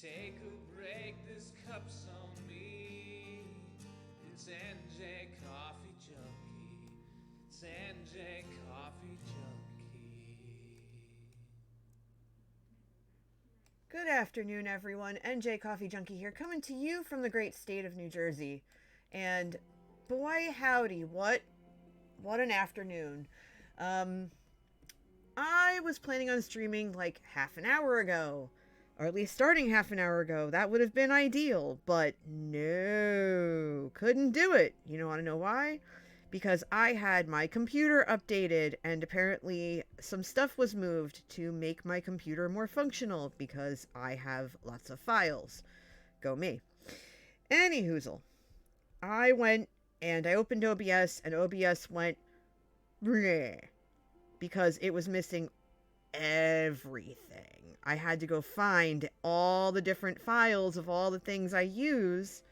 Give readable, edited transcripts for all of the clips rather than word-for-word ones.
Take a break, this cup's on me. It's NJ Coffee Junkie. It's NJ Coffee Junkie. Good afternoon, everyone. NJ Coffee Junkie here, coming to you from the great state of New Jersey. And boy, howdy, what an afternoon. Um, I was planning on streaming like half an hour ago, or at least starting half an hour ago. That would have been ideal, but no, couldn't do it. You want to know why? Because I had my computer updated, and apparently some stuff was moved to make my computer more functional because I have lots of files. Go me. Any hoozle. I went and I opened OBS, and OBS went bleh, because it was missing everything. I had to go find all the different files of all the things I use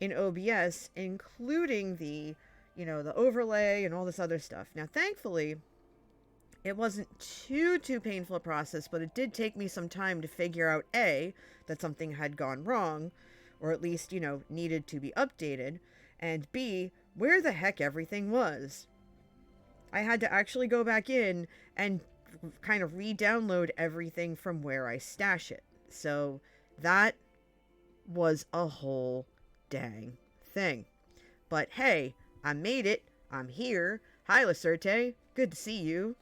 in OBS, including the overlay and all this other stuff. Now, thankfully, it wasn't too painful a process, but it did take me some time to figure out A, that something had gone wrong, or at least, needed to be updated, and B, where the heck everything was. I had to actually go back in and kind of re-download everything from where I stash it. So that was a whole dang thing. But hey, I made it. I'm here. Hi, Lacerte. Good to see you.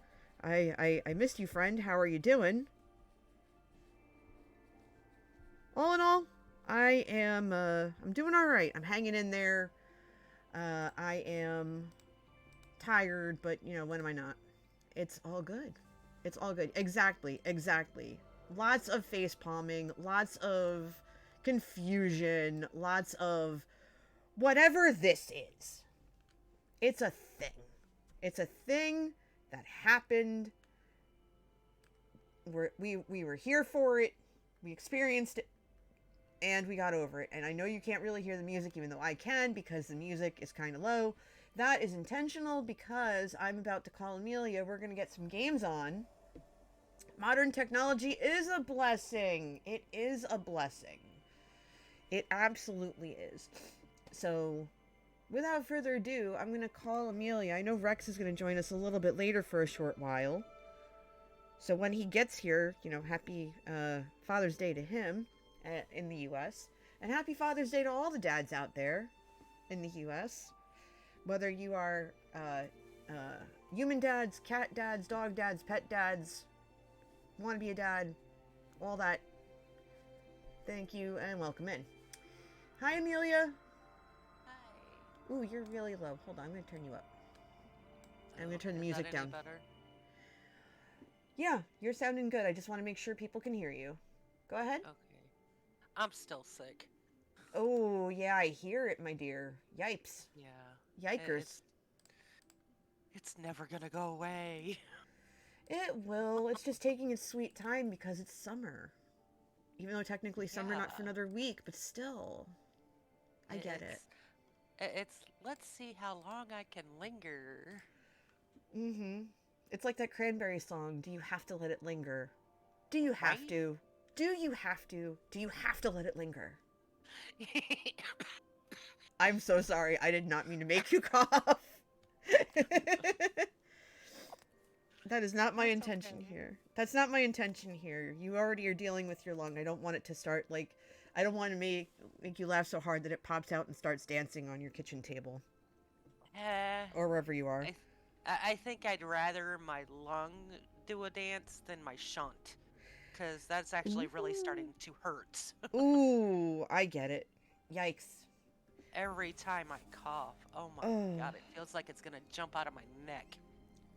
I missed you, friend. How are you doing? All in all, I'm doing all right. I'm hanging in there. I am tired, but when am I not? It's all good. It's all good. Exactly. Lots of face palming, lots of confusion, lots of whatever this is. It's a thing. It's a thing that happened. We were here for it. We experienced it, and we got over it. And I know you can't really hear the music, even though I can, because the music is kind of low. That is intentional because I'm about to call Amelia. We're going to get some games on. Modern technology is a blessing. It is a blessing. It absolutely is. So, without further ado, I'm going to call Amelia. I know Rex is going to join us a little bit later for a short while. So when he gets here, happy Father's Day to him in the U.S. And happy Father's Day to all the dads out there in the U.S. Whether you are human dads, cat dads, dog dads, pet dads, want to be a dad, all that. Thank you and welcome in. Hi, Amelia. Hi. Ooh, you're really low. Hold on, I'm going to turn you up. I'm going to turn the Is music that any down. better? Yeah, you're sounding good. I just want to make sure people can hear you. Go ahead. Okay. I'm still sick. Oh, yeah, I hear it, my dear. Yipes. Yeah. Yikers. It's never gonna go away. It will. It's just taking its sweet time because it's summer. Even though technically summer Yeah. not for another week, but still. I get it. It's let's see how long I can linger. Mm-hmm. It's like that Cranberry song, Do You Have to Let It Linger? Do you have Right? to? Do you have to? Do you have to let it linger? I'm so sorry. I did not mean to make you cough. That is not my That's intention okay. here. That's not my intention here. You already are dealing with your lung. I don't want it to start like I don't want to make you laugh so hard that it pops out and starts dancing on your kitchen table Uh, or wherever you are. I, I think I'd rather my lung do a dance than my shunt, because that's actually really Ooh. starting to hurt. Ooh, I get it. Yikes. Every time I cough, oh my Oh, god, it feels like it's gonna jump out of my neck.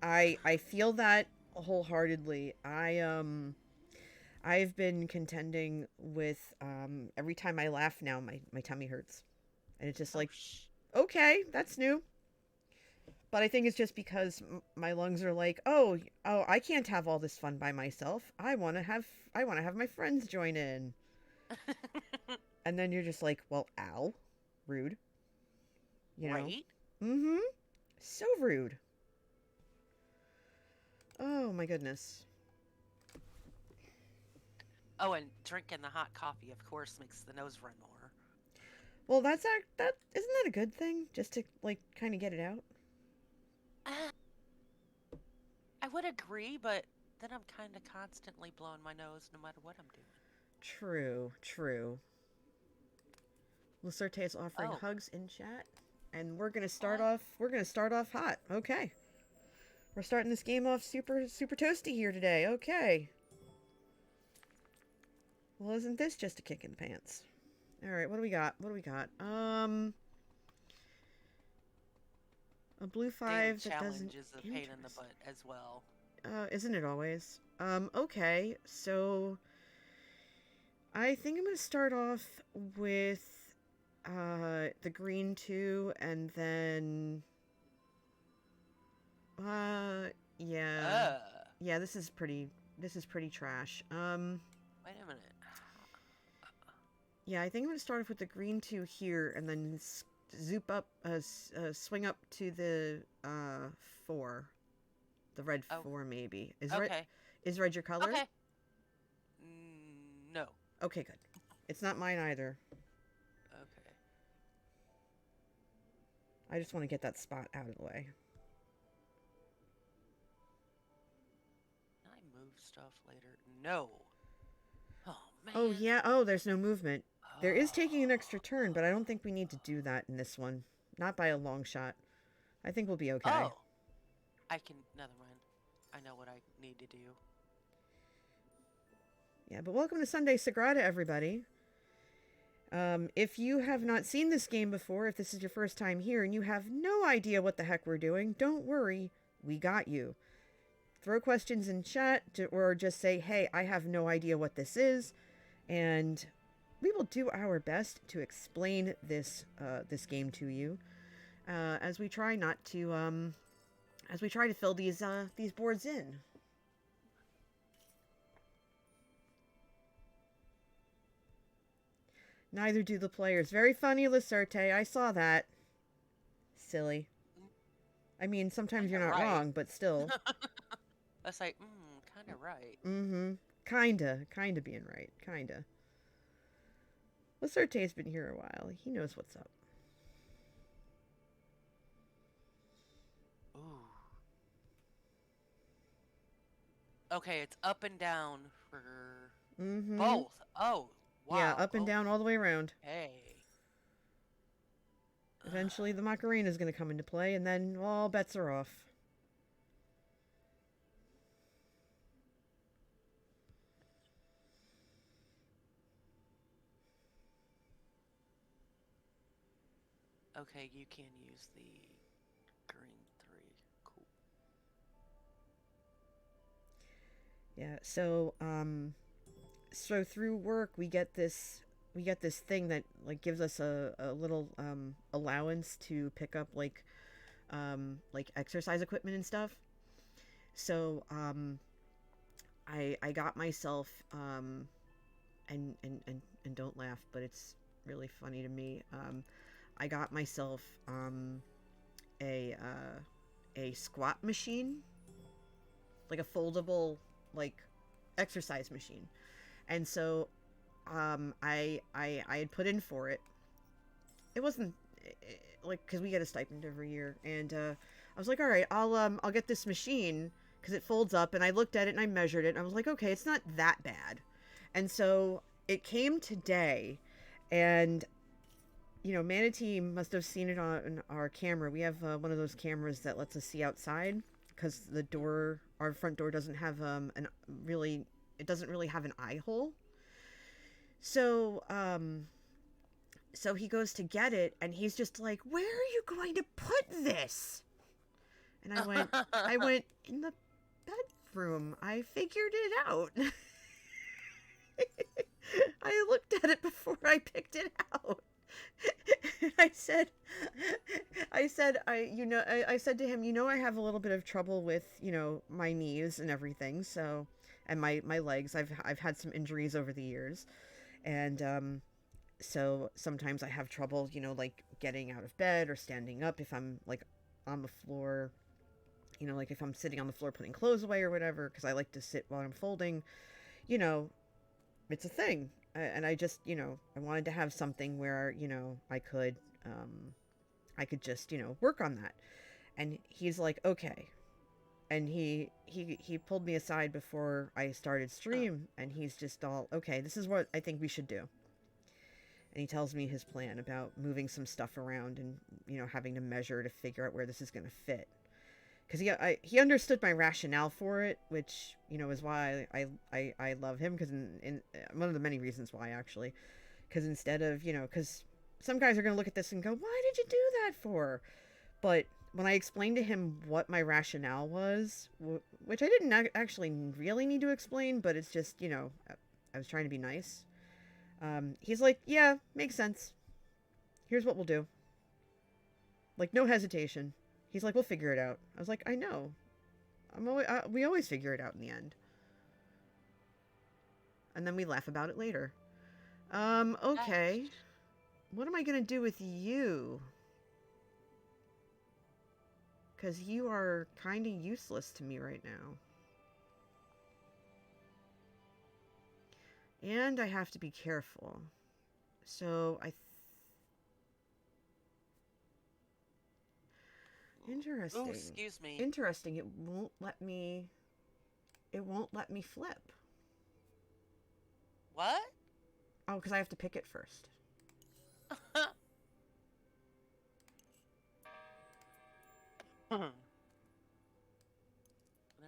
I feel that wholeheartedly. I've been contending with every time I laugh now my tummy hurts. And it's just Oh, like, okay, that's new. But I think it's just because my lungs are like, oh, I can't have all this fun by myself. I want to have my friends join in. And then you're just like, well, ow, rude, you know. right? Mhm. So rude. Oh my goodness. Oh, and drinking the hot coffee, of course, makes the nose run more. Well, that isn't that a good thing? Just to like kind of get it out. Uh, I would agree, but then I'm kind of constantly blowing my nose no matter what I'm doing. True, true. Lucerte is offering Oh, hugs in chat, and we're gonna start what? off. We're gonna start off hot. Okay, we're starting this game off super toasty here today. Okay. Well, isn't this just a kick in the pants? All right, what do we got? What do we got? A blue Daily five that doesn't. challenge is a pain in the Interest. butt as well. Isn't it always? Okay, so I think I'm gonna start off with the green two, and then yeah, Uh, yeah. This is pretty trash. wait a minute. Yeah, I think I'm gonna start off with the green two here, and then zoop up, swing up to the four, the red Oh, four maybe. okay. Is red your color? Okay. No. Okay, good. It's not mine either. Okay. I just want to get that spot out of the way. Can I move stuff later? No. Oh, man. Oh yeah. Oh, there's no movement. There is taking an Oh. extra turn, but I don't think we need to do that in this one. Not by a long shot. I think we'll be okay. Oh. I can. Never mind. I know what I need to do. Yeah, but welcome to Sunday Sagrada, everybody. If you have not seen this game before, if this is your first time here and you have no idea what the heck we're doing, don't worry, we got you. Throw questions in chat or just say, hey, I have no idea what this is, and we will do our best to explain this this game to you as we try to fill these boards in. Neither do the players. Very funny, Lucerte. I saw that. Silly. I mean, sometimes you're not Right. wrong, but still. That's like, kind of right. Mm-hmm. Kinda being right. Kinda. Lucerte's been here a while. He knows what's up. Ooh. Okay, it's up and down for Mm-hmm. both. Oh, wow. Yeah, up and down all the way around. Hey. Eventually the Macarena's gonna come into play, and then all bets are off. Okay, you can use the green 3. Cool. Yeah, so through work we get this thing that like gives us a little allowance to pick up like exercise equipment and stuff. So I got myself and don't laugh, but it's really funny to me. I got myself a squat machine, like a foldable like exercise machine. And so I had put in for it. It wasn't like because we get a stipend every year, and I was like, all right, I'll get this machine because it folds up. And I looked at it and I measured it, and I was like, okay, it's not that bad. And so it came today, and you know, Manatee must have seen it on our camera. We have one of those cameras that lets us see outside because our front door doesn't have it doesn't really have an eye hole. So so he goes to get it, and he's just like, "Where are you going to put this?" And I went in the bedroom. I figured it out. I looked at it before I picked it out. I said to him, you know, I have a little bit of trouble with, you know, my knees and everything. So, and my legs, I've had some injuries over the years. And, so sometimes I have trouble, you know, like getting out of bed or standing up if I'm like on the floor, you know, like if I'm sitting on the floor putting clothes away or whatever, because I like to sit while I'm folding, you know, it's a thing. And I just, I wanted to have something where, I could just, work on that. And he's like, okay. And he pulled me aside before I started Huh. stream, and he's just all, okay, this is what I think we should do. And he tells me his plan about moving some stuff around and, having to measure to figure out where this is going to fit. Because he understood my rationale for it, which, is why I love him, because in one of the many reasons why, actually. Because instead of, because some guys are going to look at this and go, why did you do that for? But when I explained to him what my rationale was, which I didn't actually really need to explain, but it's just, I was trying to be nice. He's like, yeah, makes sense. Here's what we'll do. Like, no hesitation. He's like, we'll figure it out. I was like, I know. We always figure it out in the end. And then we laugh about it later. Okay. Nice. What am I going to do with you? Because you are kind of useless to me right now. And I have to be careful. So Interesting. Ooh, excuse me. Interesting. It won't let me flip. What? Oh, because I have to pick it first. There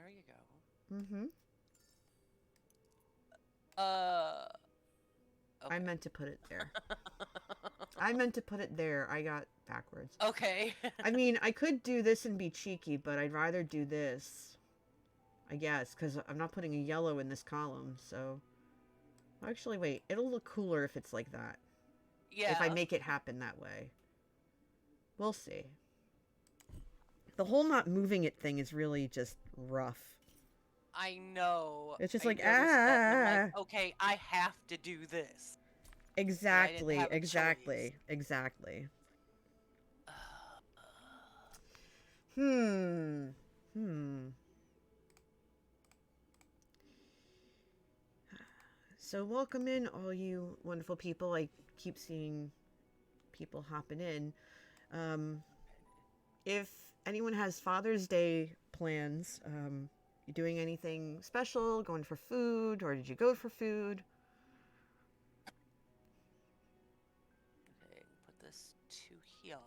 you go. Mm-hmm. Okay. I meant to put it there. I meant to put it there. I got backwards. Okay. I mean, I could do this and be cheeky, but I'd rather do this. I guess, because I'm not putting a yellow in this column, so... Actually, wait. It'll look cooler if it's like that. Yeah. If I make it happen that way. We'll see. The whole not moving it thing is really just rough. I know. It's just I like, noticed that, and I'm ah! like, okay, I have to do this. Exactly, have a exactly, choice. exactly. Hmm. So welcome in, all you wonderful people. I keep seeing people hopping in. If anyone has Father's Day plans, you doing anything special? Going for food, or did you go for food? Okay, put this to here.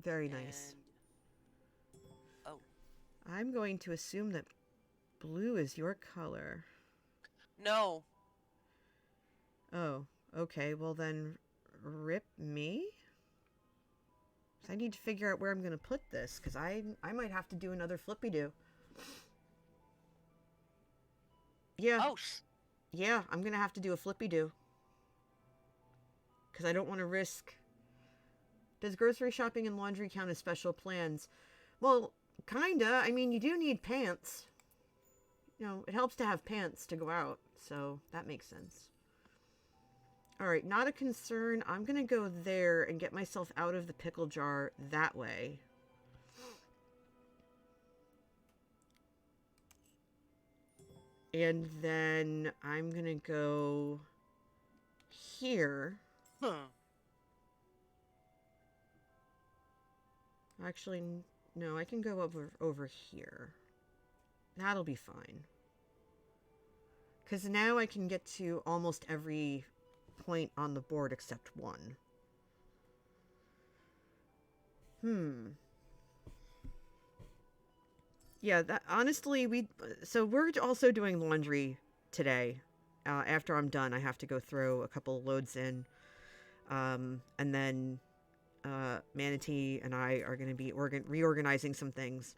Very nice. And... Oh. I'm going to assume that blue is your color. No. Oh, okay. Well then, rip me? I need to figure out where I'm going to put this, because I might have to do another flippy-do. Yeah. Oh, Yeah, I'm going to have to do a flippy-do. Because I don't want to risk... Does grocery shopping and laundry count as special plans? Well, kinda. I mean, you do need pants. It helps to have pants to go out, so that makes sense. Alright, not a concern. I'm gonna go there and get myself out of the pickle jar that way. And then I'm gonna go here. Actually, no, I can go over here. That'll be fine. Because now I can get to almost every point on the board except one. Yeah, that honestly, we're also doing laundry today. After I'm done, I have to go throw a couple of loads in. And then Manatee and I are going to be reorganizing some things.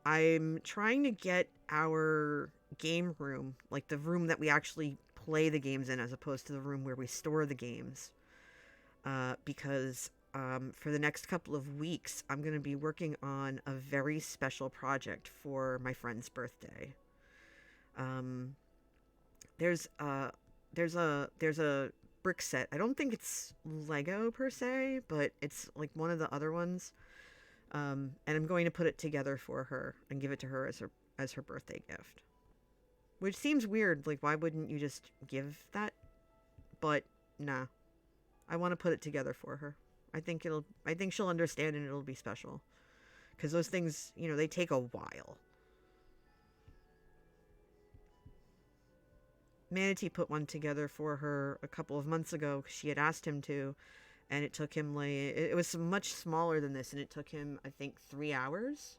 I'm trying to get our game room, like the room that we actually play the games in, as opposed to the room where we store the games. Because for the next couple of weeks, I'm going to be working on a very special project for my friend's birthday. There's a brick set. I don't think it's Lego per se, but it's like one of the other ones. And I'm going to put it together for her and give it to her as her birthday gift. Which seems weird. Like, why wouldn't you just give that? But, nah. I want to put it together for her. I think she'll understand and it'll be special. Because those things, you know, they take a while. Manatee put one together for her a couple of months ago because she had asked him to. And it took him, like, it was much smaller than this. And it took him, I think, 3 hours.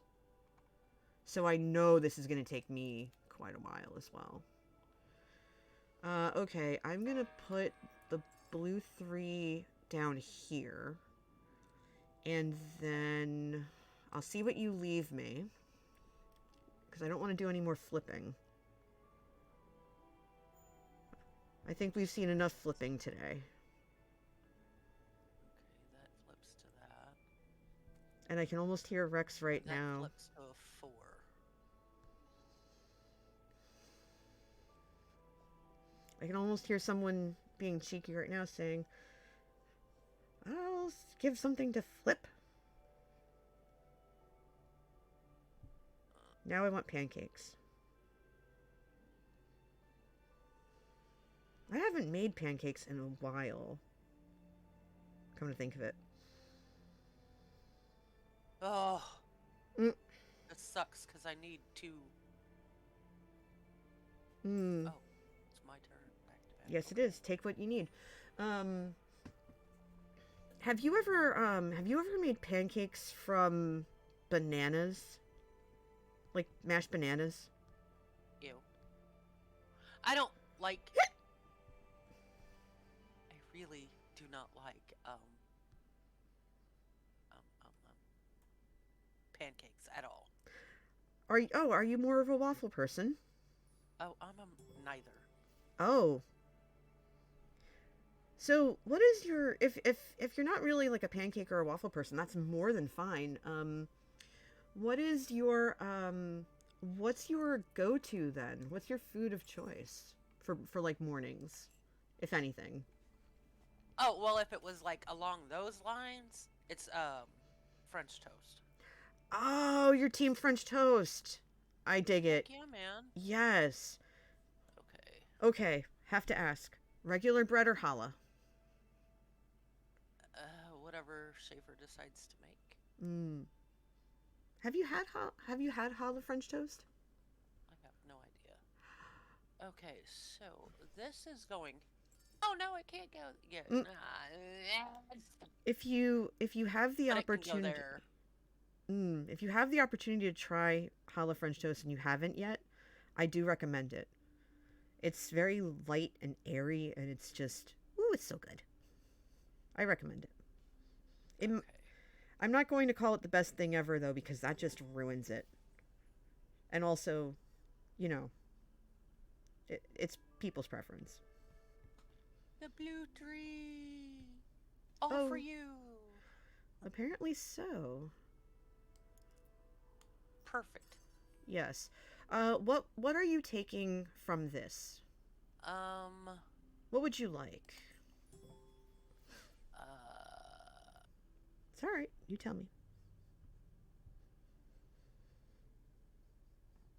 So I know this is going to take me quite a while as well. Okay, I'm going to put the blue 3 down here. And then I'll see what you leave me. Because I don't want to do any more flipping. I think we've seen enough flipping today. Okay, that flips to that. And I can almost hear Rex right That now. flips to a 4. I can almost hear someone being cheeky right now saying, I'll give something to flip. Now I want pancakes. I haven't made pancakes in a while. Come to think of it. Oh. Mm. It sucks because I need to. Mm. Oh, it's my turn. Back to back. Yes, it is. Take what you need. Have you ever made pancakes from bananas? Like mashed bananas? Ew. I don't like. I really do not like pancakes at all. Are you more of a waffle person? Oh, I'm neither. Oh. So, what is your if you're not really like a pancake or a waffle person, that's more than fine. What is your what's your go-to then? What's your food of choice for like mornings, if anything? Oh, well, if it was like along those lines, it's French toast. Oh, your team French toast. I dig it. Yeah, man. Yes. Okay. Okay, have to ask. Regular bread or challah? Whatever Schaefer decides to make. Mm. Have you had challah French toast? I have no idea. Okay, so this is going. Oh no, it can't go. Yeah. Mm. If you have the But it can go opportunity, there. if you have the opportunity to try challah French toast and you haven't yet, I do recommend it. It's very light and airy, and it's just it's so good. I recommend it. Okay. I'm not going to call it the best thing ever though, because that just ruins it. And also, you know, it's people's preference. The blue tree. All for you. Apparently so. Perfect. Yes. What are you taking from this? What would you like? It's all right. You tell me.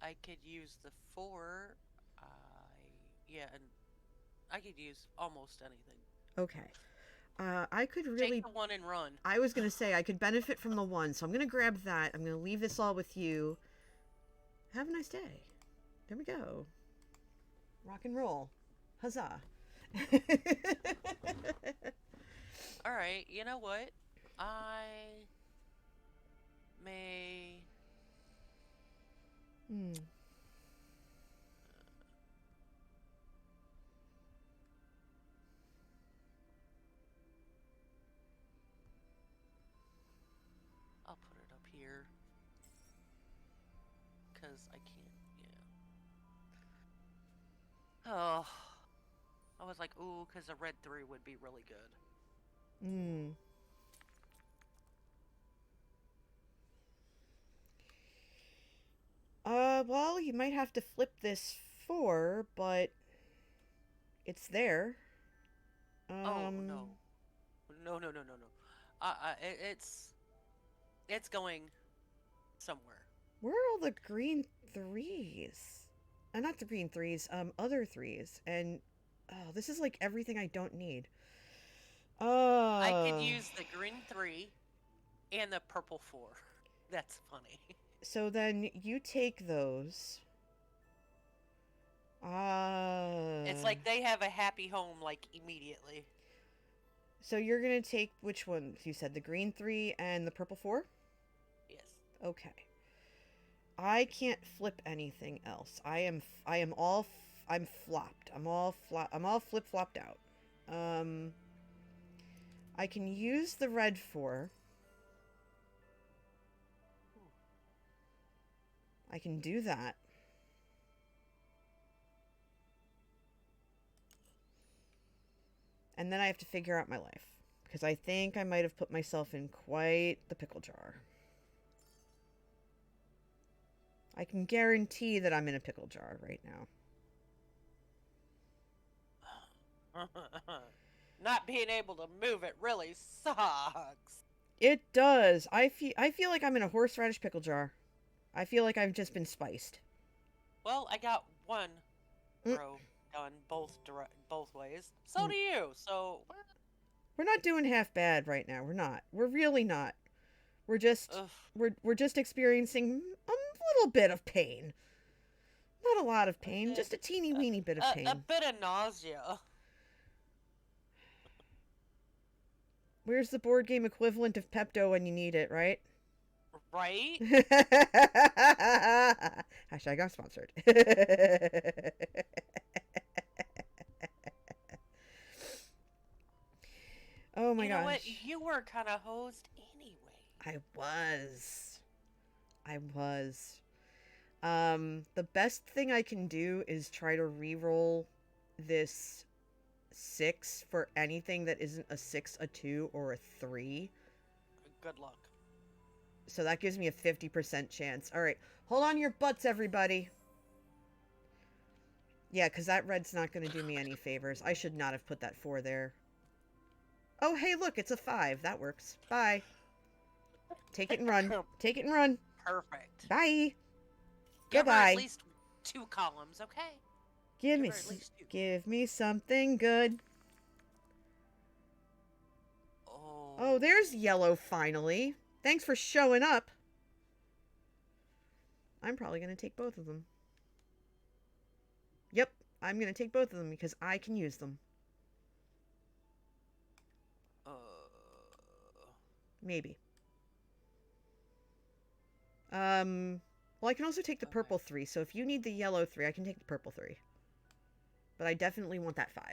I could use the 4. And I could use almost anything. Okay. I could really Take the 1 and run. I was going to say I could benefit from the 1, so I'm going to grab that. I'm going to leave this all with you. Have a nice day. There we go. Rock and roll. Huzzah. All right, you know what? I may. I'll put it up here. Because I can't, yeah. Oh. I was like, ooh, because a red 3 would be really good. Well, you might have to flip this 4, but it's there. Oh, no. No. It's going somewhere. Where are all the green threes? Not the green threes, other threes. And, oh, this is like everything I don't need. I could Oh. use the green 3 and the purple 4. That's funny. So then you take those. It's like they have a happy home, like, immediately. So you're gonna take which ones? You said the green 3 and the purple 4? Yes. Okay. I can't flip anything else. I'm flopped. I'm all flip-flopped out. I can use the red 4. I can do that. And then I have to figure out my life. Because I think I might have put myself in quite the pickle jar. I can guarantee that I'm in a pickle jar right now. Not being able to move it really sucks. It does. I feel like I'm in a horseradish pickle jar. I feel like I've just been spiced. Well, I got one Mm. row done both ways. So do you. So We're not doing half bad right now. We're not. We're really not. We're just ugh. we're just experiencing a little bit of pain. Not a lot of pain, just a teeny weeny bit of pain. A bit of nausea. Where's the board game equivalent of Pepto when you need it, right? Right? Hashtag I'm sponsored. Oh my You know gosh. what? You were kind of hosed anyway. I was. The best thing I can do is try to re-roll this 6 for anything that isn't a 6, a 2, or a 3. Good luck. So that gives me a 50% chance. Alright, hold on your butts, everybody. Yeah, because that red's not going to do me any favors. I should not have put that 4 there. Oh, hey, look, it's a 5. That works. Bye. Take it and run. Take it and run. Perfect. Bye. Give her Goodbye. at least 2 columns, okay? Give her me, at least 2. give me something good. Oh, there's yellow finally. Thanks for showing up. I'm probably going to take both of them. Yep, I'm going to take both of them because I can use them. Maybe. Well, I can also take the purple 3, so if you need the yellow 3, I can take the purple 3. But I definitely want that 5.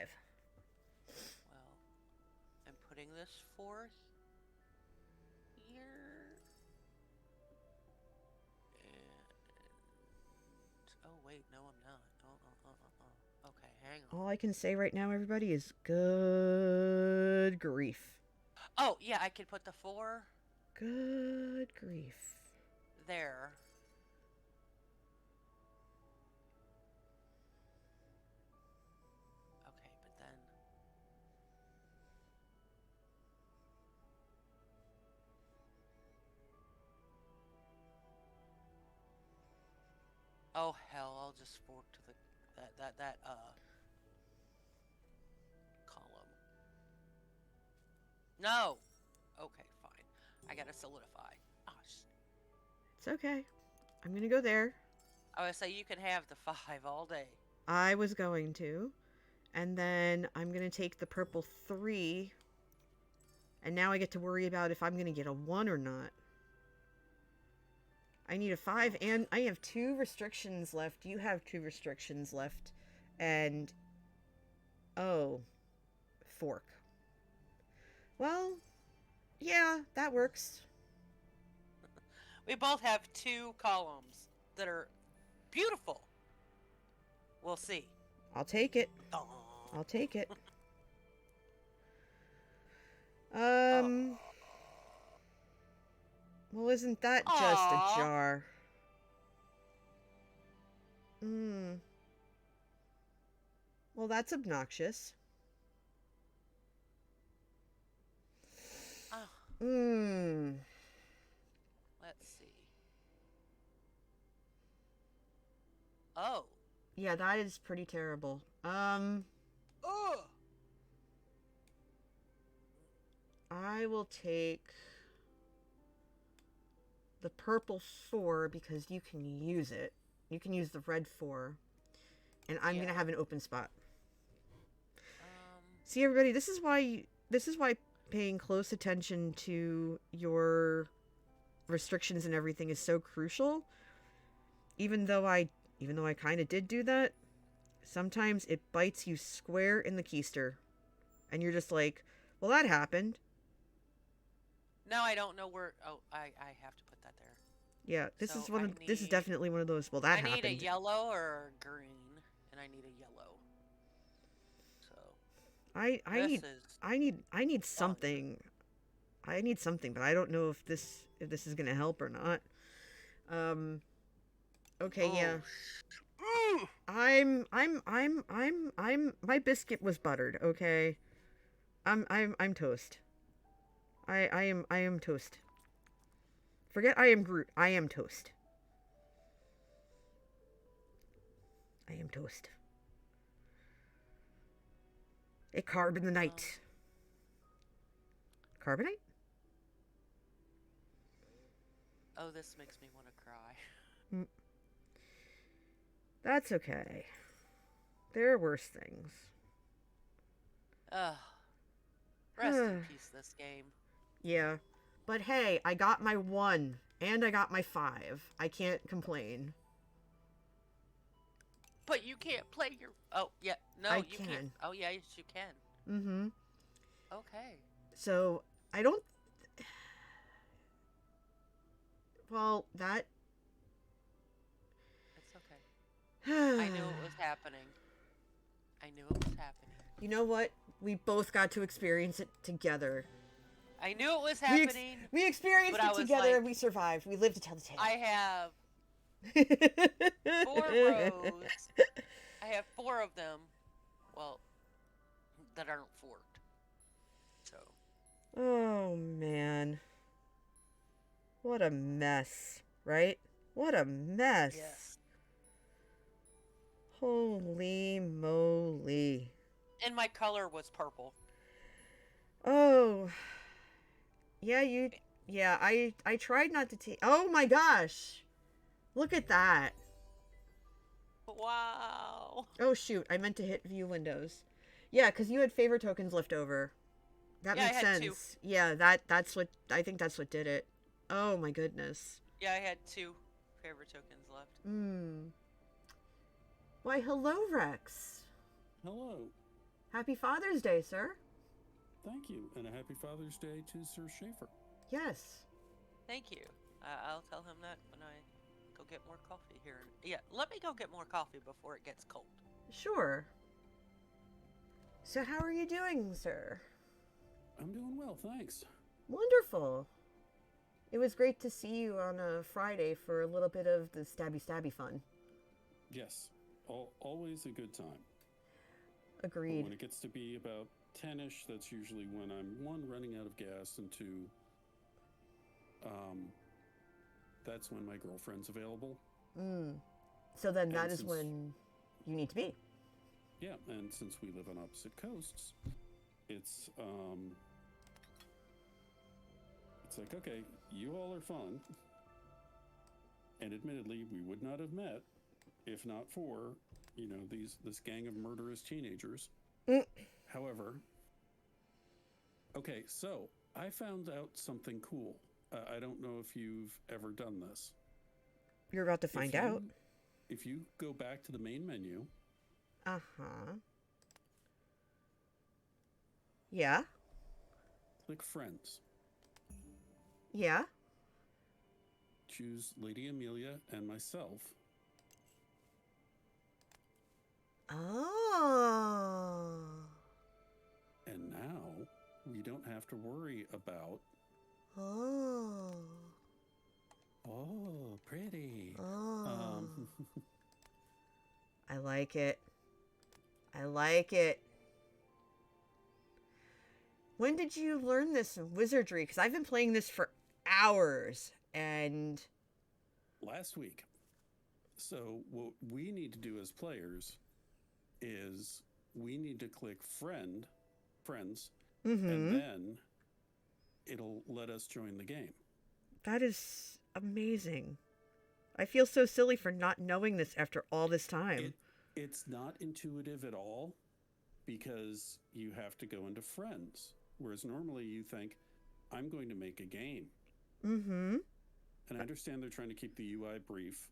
Well, I'm putting this 4 here. And... oh, wait, no, I'm not. Okay, hang on. All I can say right now, everybody, is good grief. Oh, yeah, I could put the 4 Good grief. there. Okay, but then... oh, hell, I'll just fork to the... that column. No! Okay, fine. I gotta solidify. Oh, It's okay. I'm going to go there. I would say you can have the 5 all day. I was going to. And then I'm going to take the purple 3. And now I get to worry about if I'm going to get a 1 or not. I need a 5 and I have 2 restrictions left. You have 2 restrictions left. And... oh. Fork. Well, yeah, that works. We both have 2 columns that are beautiful. We'll see. I'll take it. Oh. I'll take it. Well, isn't that just Aw. a jar? Well, that's obnoxious. Oh, Mmm. let's see. Yeah, that is pretty terrible. Oh! I will take the purple 4 because you can use it. You can use the red 4. And I'm Yeah. gonna have an open spot. Um, See, everybody, this is why paying close attention to your restrictions and everything is so crucial. Even though I kind of did do that, sometimes it bites you square in the keister, and you're just like, well, that happened. now I don't know where. Oh, I have to put that there. Yeah, this So is one I of this is need- definitely one of those. Well, that I need happened. a yellow or a green, and I need a yellow. So I this need is I need something. I need something, but I don't know if this is gonna help or not. Okay, yeah. Ooh. I'm my biscuit was buttered, okay? I'm toast. I am toast. Forget I am Groot. I am toast. I am toast. A carbonite. Carbonite? Oh, this makes me want to cry. That's okay. There are worse things. Ugh. Rest in peace, this game. Yeah. But hey, I got my 1 and I got my 5. I can't complain. But you can't play your. Oh yeah, no, I you can. can't. Oh yeah, yes, you can. Mm-hmm. Okay. So, I don't... Well, that... It's okay. I knew it was happening. I knew it was happening. You know what? We both got to experience it together. I knew it was We, happening. we experienced but I it was together like- and we survived. We lived to tell the tale. I have 4 rows. I have 4 of them. Well, that aren't forked. So. Oh, man. What a mess, right? What a mess. Yes. Holy moly. And my color was purple. Oh. Yeah, I tried not to take... Oh my gosh. Look at that. Wow. Oh shoot, I meant to hit view windows. Yeah, because you had favor tokens left over. That Yeah, I makes had sense. 2. Yeah, that's what... I think that's what did it. Oh my goodness. Yeah, I had 2 favorite tokens left. Why, hello, Rex. Hello. Happy Father's Day, sir. Thank you. And a happy Father's Day to Sir Schaefer. Yes. Thank you. I'll tell him that when I go get more coffee here. Yeah, let me go get more coffee before it gets cold. Sure. So how are you doing, sir? I'm doing well, thanks. Wonderful. It was great to see you on a Friday for a little bit of the stabby fun. Yes. Always a good time. But Agreed. when it gets to be about 10-ish, that's usually when I'm, 1, running out of gas, and 2, that's when my girlfriend's available. So then that And is since- when you need to be. Yeah, and since we live on opposite coasts, it's like, okay, you all are fun. And admittedly, we would not have met if not for, this gang of murderous teenagers. However, okay, so I found out something cool. I don't know if you've ever done this. You're about to find out. If you go back to the main menu, Uh-huh. Yeah? click Friends. Yeah? Choose Lady Amelia and myself. Oh. And now we don't have to worry about, Oh. oh, pretty. Oh. I like it. I like it. When did you learn this wizardry? Because I've been playing this for hours, and... Last week. So what we need to do as players is we need to click friends, Mm-hmm. and then it'll let us join the game. That is amazing. I feel so silly for not knowing this after all this time. It's not intuitive at all because you have to go into friends. Whereas normally you think, I'm going to make a game. Mm-hmm. And I understand they're trying to keep the UI brief.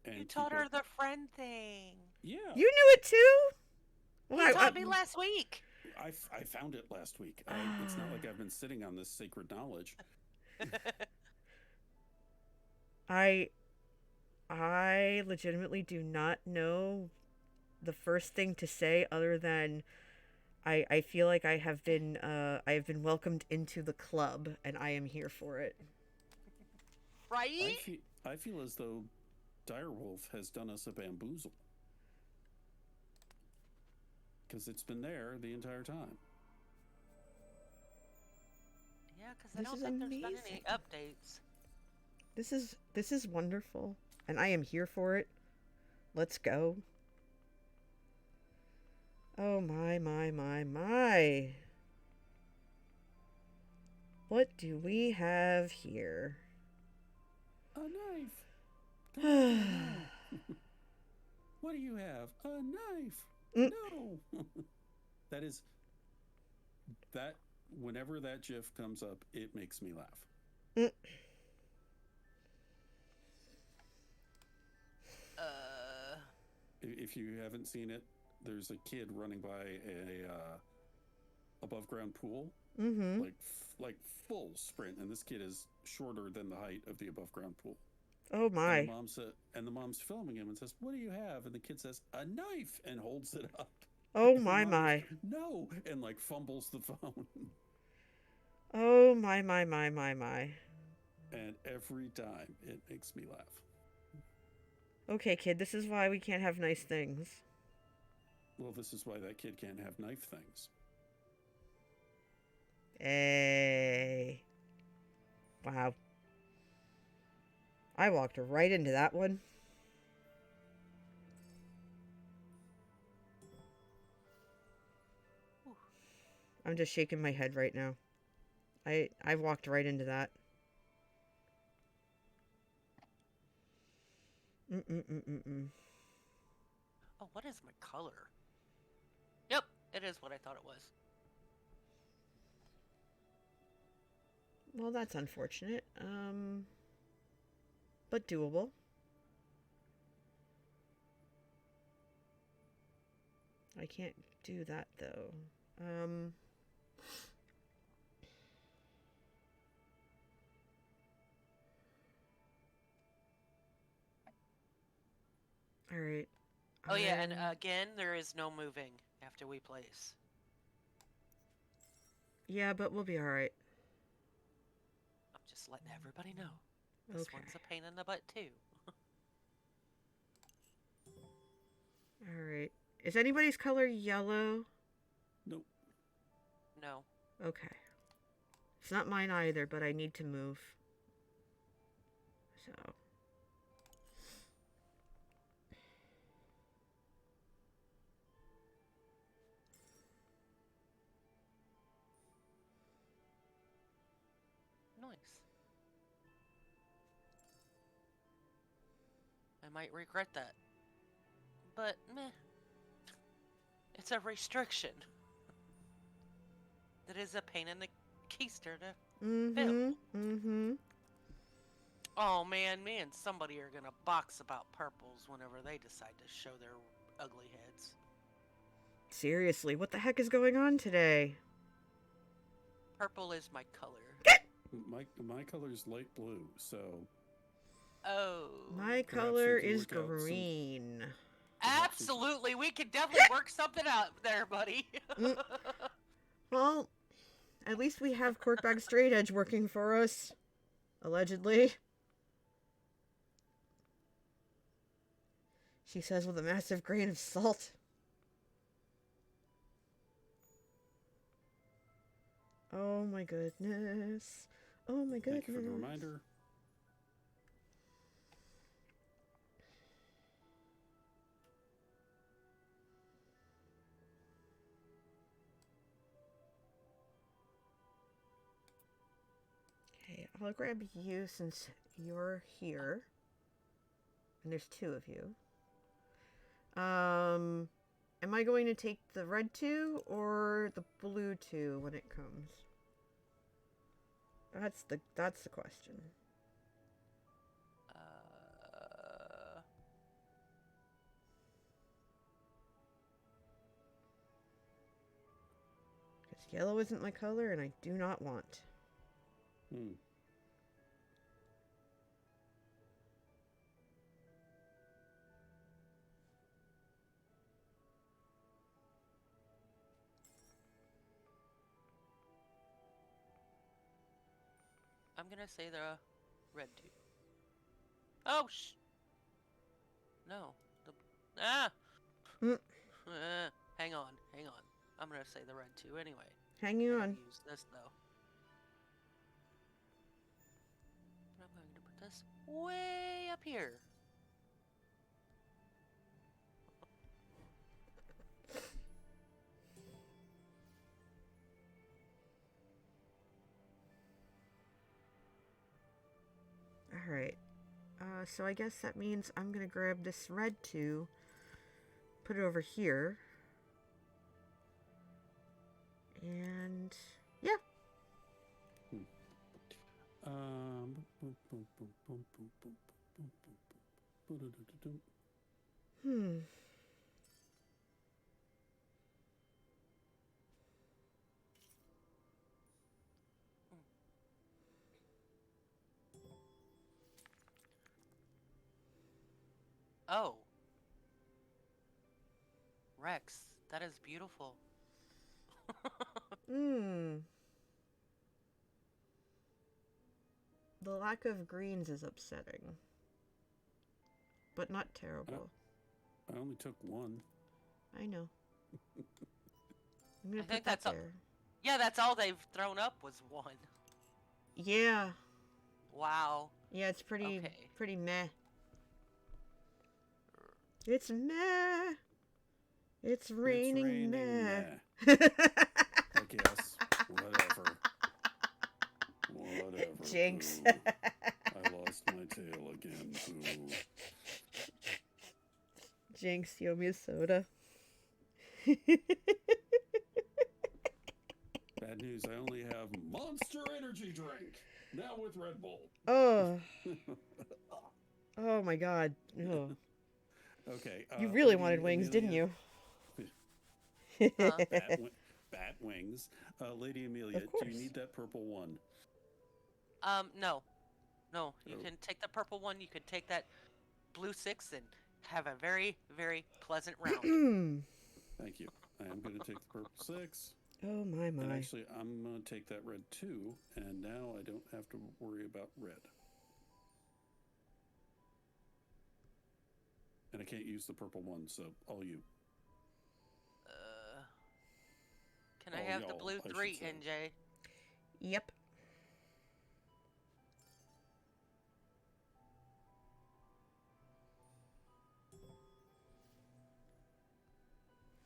And You taught her the friend thing. Yeah. You knew it too? Well, You taught me last week. I found it last week. It's not like I've been sitting on this sacred knowledge. I legitimately do not know the first thing to say other than I feel like I have been welcomed into the club and I am here for it. Right? I feel as though Direwolf has done us a bamboozle. Because it's been there the entire time. Yeah, because I This don't is think there's been amazing. any updates. This is wonderful and I am here for it. Let's go. Oh my. What do we have here? A knife. What do you have? A knife. No. That whenever that GIF comes up, it makes me laugh. If you haven't seen it, there's a kid running by a above ground pool, Mm-hmm. like full sprint, and this kid is shorter than the height of the above ground pool. Oh my. And the mom's filming him and says, "What do you have?" And the kid says, "A knife," and holds it up. Oh And my the mom my. goes, "No," and like fumbles the phone. Oh my. And every time it makes me laugh. Okay, kid, this is why we can't have nice things. Well, this is why that kid can't have knife things. Hey. Wow. I walked right into that one. I'm just shaking my head right now. I walked right into that. Oh, what is my color? Yep, it is what I thought it was. Well, that's unfortunate. But doable. I can't do that though. All right. Oh yeah, and again, there is no moving after we place. Yeah, but we'll be all right. I'm just letting everybody know. This Okay. one's a pain in the butt too. All right. Is anybody's color yellow? Nope. No. Okay. It's not mine either, but I need to move. So. Nice. I might regret that. But, meh. It's a restriction. That is a pain in the keister to... Mm-hmm. Oh man, me and somebody are gonna box about purples whenever they decide to show their ugly heads. Seriously, what the heck is going on today? Purple is my color. My color's light blue, so Oh. My Perhaps color we can is work out some- green. Absolutely, we could definitely work something out there, buddy. Well, at least we have Corkbag Straight Edge working for us. Allegedly. She says with a massive grain of salt. Oh my goodness. Oh my goodness. thank you for the reminder. Okay, I'll grab you since you're here. And there's 2 of you. Am I going to take the red 2 or the blue 2 when it comes? That's the question. Because yellow isn't my color and I do not want. Hmm. I'm gonna say the red 2. Oh, no. Mm. Hang on. I'm gonna say the red 2 anyway. Hang I on. gotta use this though. But I'm going to put this way up here. Alright. So I guess that means I'm gonna grab this red 2, put it over here. And yeah. Hmm. Oh. Rex, that is beautiful. Hmm. The lack of greens is upsetting. But not terrible. I only took 1. I know. I'm gonna I put think that that's all. there. Yeah, that's all they've thrown up was 1. Yeah. Wow. Yeah, it's pretty Okay. pretty meh. It's meh. It's raining meh. I guess. Whatever. Jinx. Boo. I lost my tail again. Boo. Jinx, you owe me a soda. Bad news, I only have Monster Energy Drink. Now with Red Bull. Oh. Oh my god. Oh. Okay. You really Lady wanted wings, didn't Amelia- you? Huh? Bat wings. Lady Amelia, Of do course. you need that purple one? No. No, you Oh. can take the purple one, you can take that blue 6 and have a very, very pleasant round. Thank you. I am going to take the purple 6. Oh my And my. actually, I'm going to take that red 2. And now I don't have to worry about red. And I can't use the purple one, so all you. Can I Oh, have the y'all, blue I should 3, say. NJ? Yep.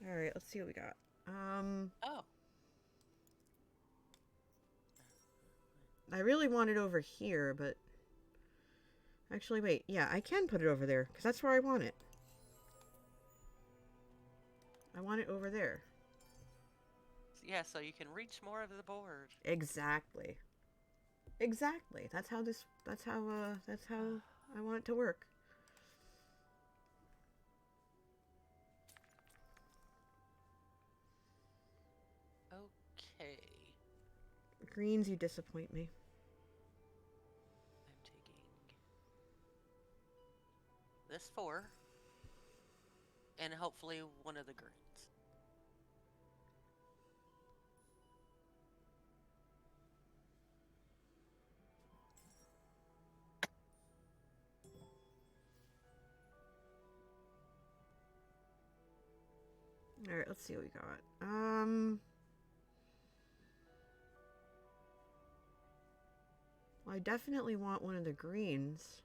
Alright, let's see what we got. Oh. I really want it over here, but... Actually, wait. Yeah, I can put it over there, because that's where I want it. I want it over there. Yeah, so you can reach more of the board. Exactly. Exactly. That's how I want it to work. Okay. Greens, you disappoint me. I'm taking this 4 and hopefully one of the greens. Alright, let's see what we got. Well, I definitely want one of the greens.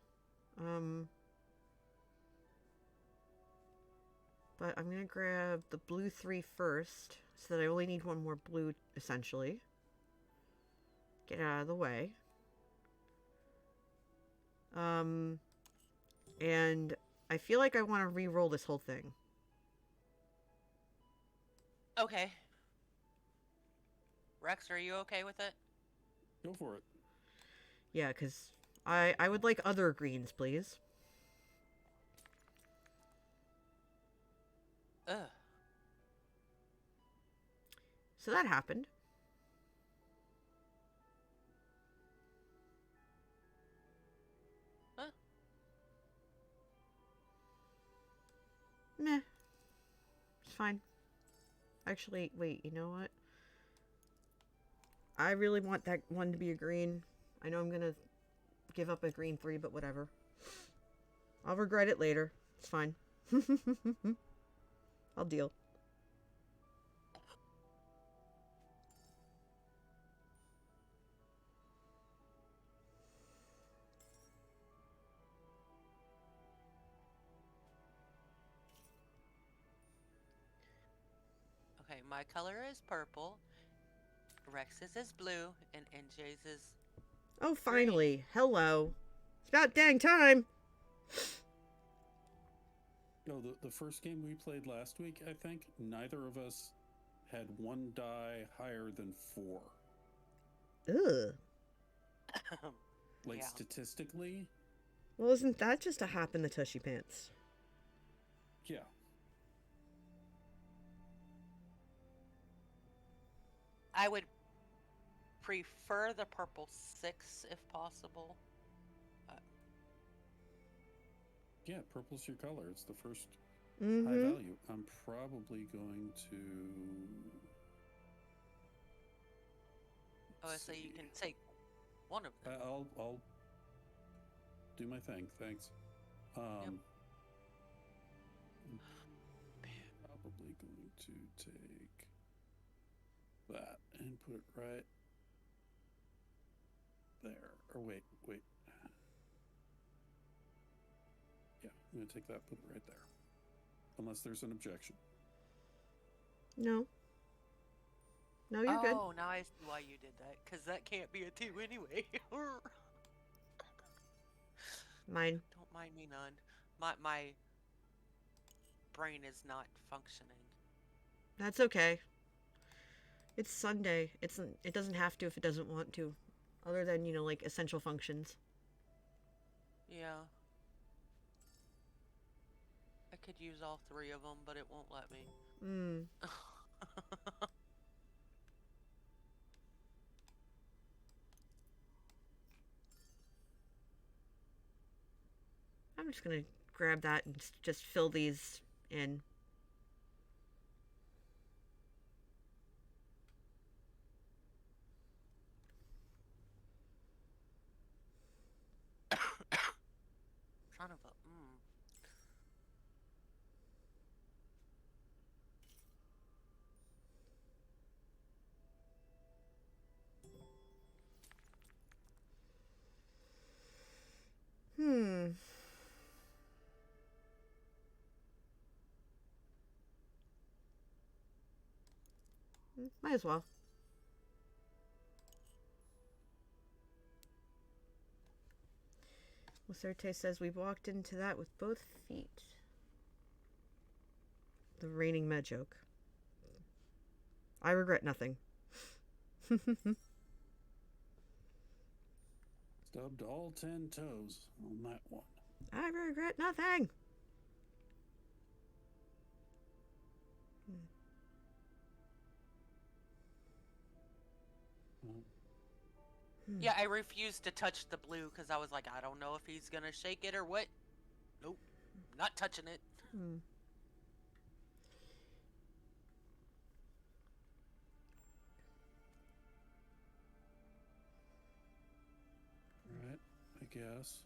But I'm gonna grab the blue 3 first, so that I only need one more blue, essentially. Get it out of the way. And I feel like I want to re-roll this whole thing. Okay. Rex, are you okay with it? Go for it. Yeah, because I would like other greens, please. Ugh. So that happened. Huh? Meh. It's fine. Actually, wait, you know what? I really want that one to be a green. I know I'm gonna give up a green 3, but whatever. I'll regret it later. It's fine. I'll deal. Okay, my color is purple. Rex's is blue, and NJ's is... Oh, finally. Hello. It's about dang time. No, the first game we played last week, I think, neither of us had one die higher than 4. Ugh. Like, Yeah. statistically, Well, isn't that just a hop in the tushy pants? yeah. I would prefer the purple 6 if possible. Yeah, purple's your color. It's the first high Mm-hmm. value. I'm probably going to... Oh, so you can take one of them. I'll do my thing. Thanks. I'm probably going to take that and put it right there. Or wait. Yeah, I'm going to take that, put it right there. Unless there's an objection. No. No, you're good. Oh, now I see why you did that, because that can't be a 2 anyway. Mine. Don't mind me none. My brain is not functioning. That's okay. It's Sunday. It doesn't have to if it doesn't want to. Other than, you know, like essential functions. Yeah. I could use all 3 of them, but it won't let me. Hmm. I'm just gonna grab that and just fill these in. Son of a... Hmm. Might as well. Lucerte says we walked into that with both feet. The raining med joke. I regret nothing. Stubbed all 10 toes on that one. I regret nothing. Yeah, I refused to touch the blue because I was like, I don't know if he's gonna shake it or what. Nope, not touching it. Right, I guess.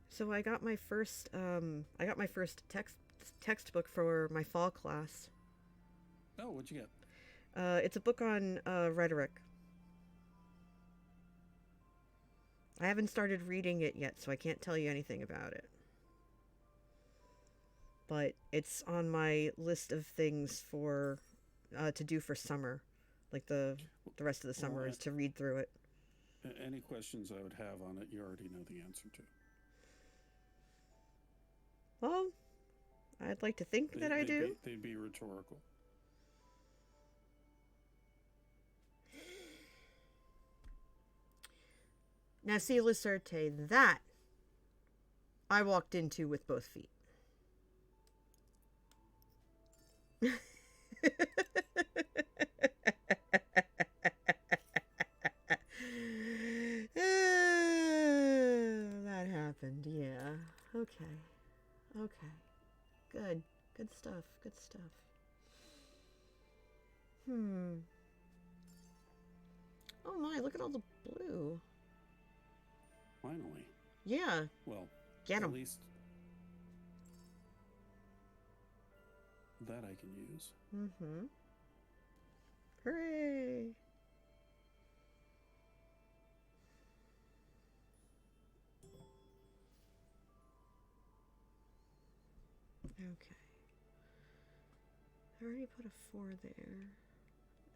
So I got my first textbook for my fall class. Oh, what'd you get? It's a book on rhetoric. I haven't started reading it yet, so I can't tell you anything about it. But it's on my list of things for to do for summer. Like the rest of the summer is to read through it. Any questions I would have on it, you already know the answer to. Well, I'd like to think that I do. They'd be rhetorical. Now, see, Lucerte, that I walked into with both feet. That happened, yeah. Okay. Okay. Good. Good stuff. Good stuff. Oh my, look at all the blue. Finally. Yeah. Well, Get 'em. At least that I can use. Mm-hmm. Hooray! Okay. I already put a 4 there.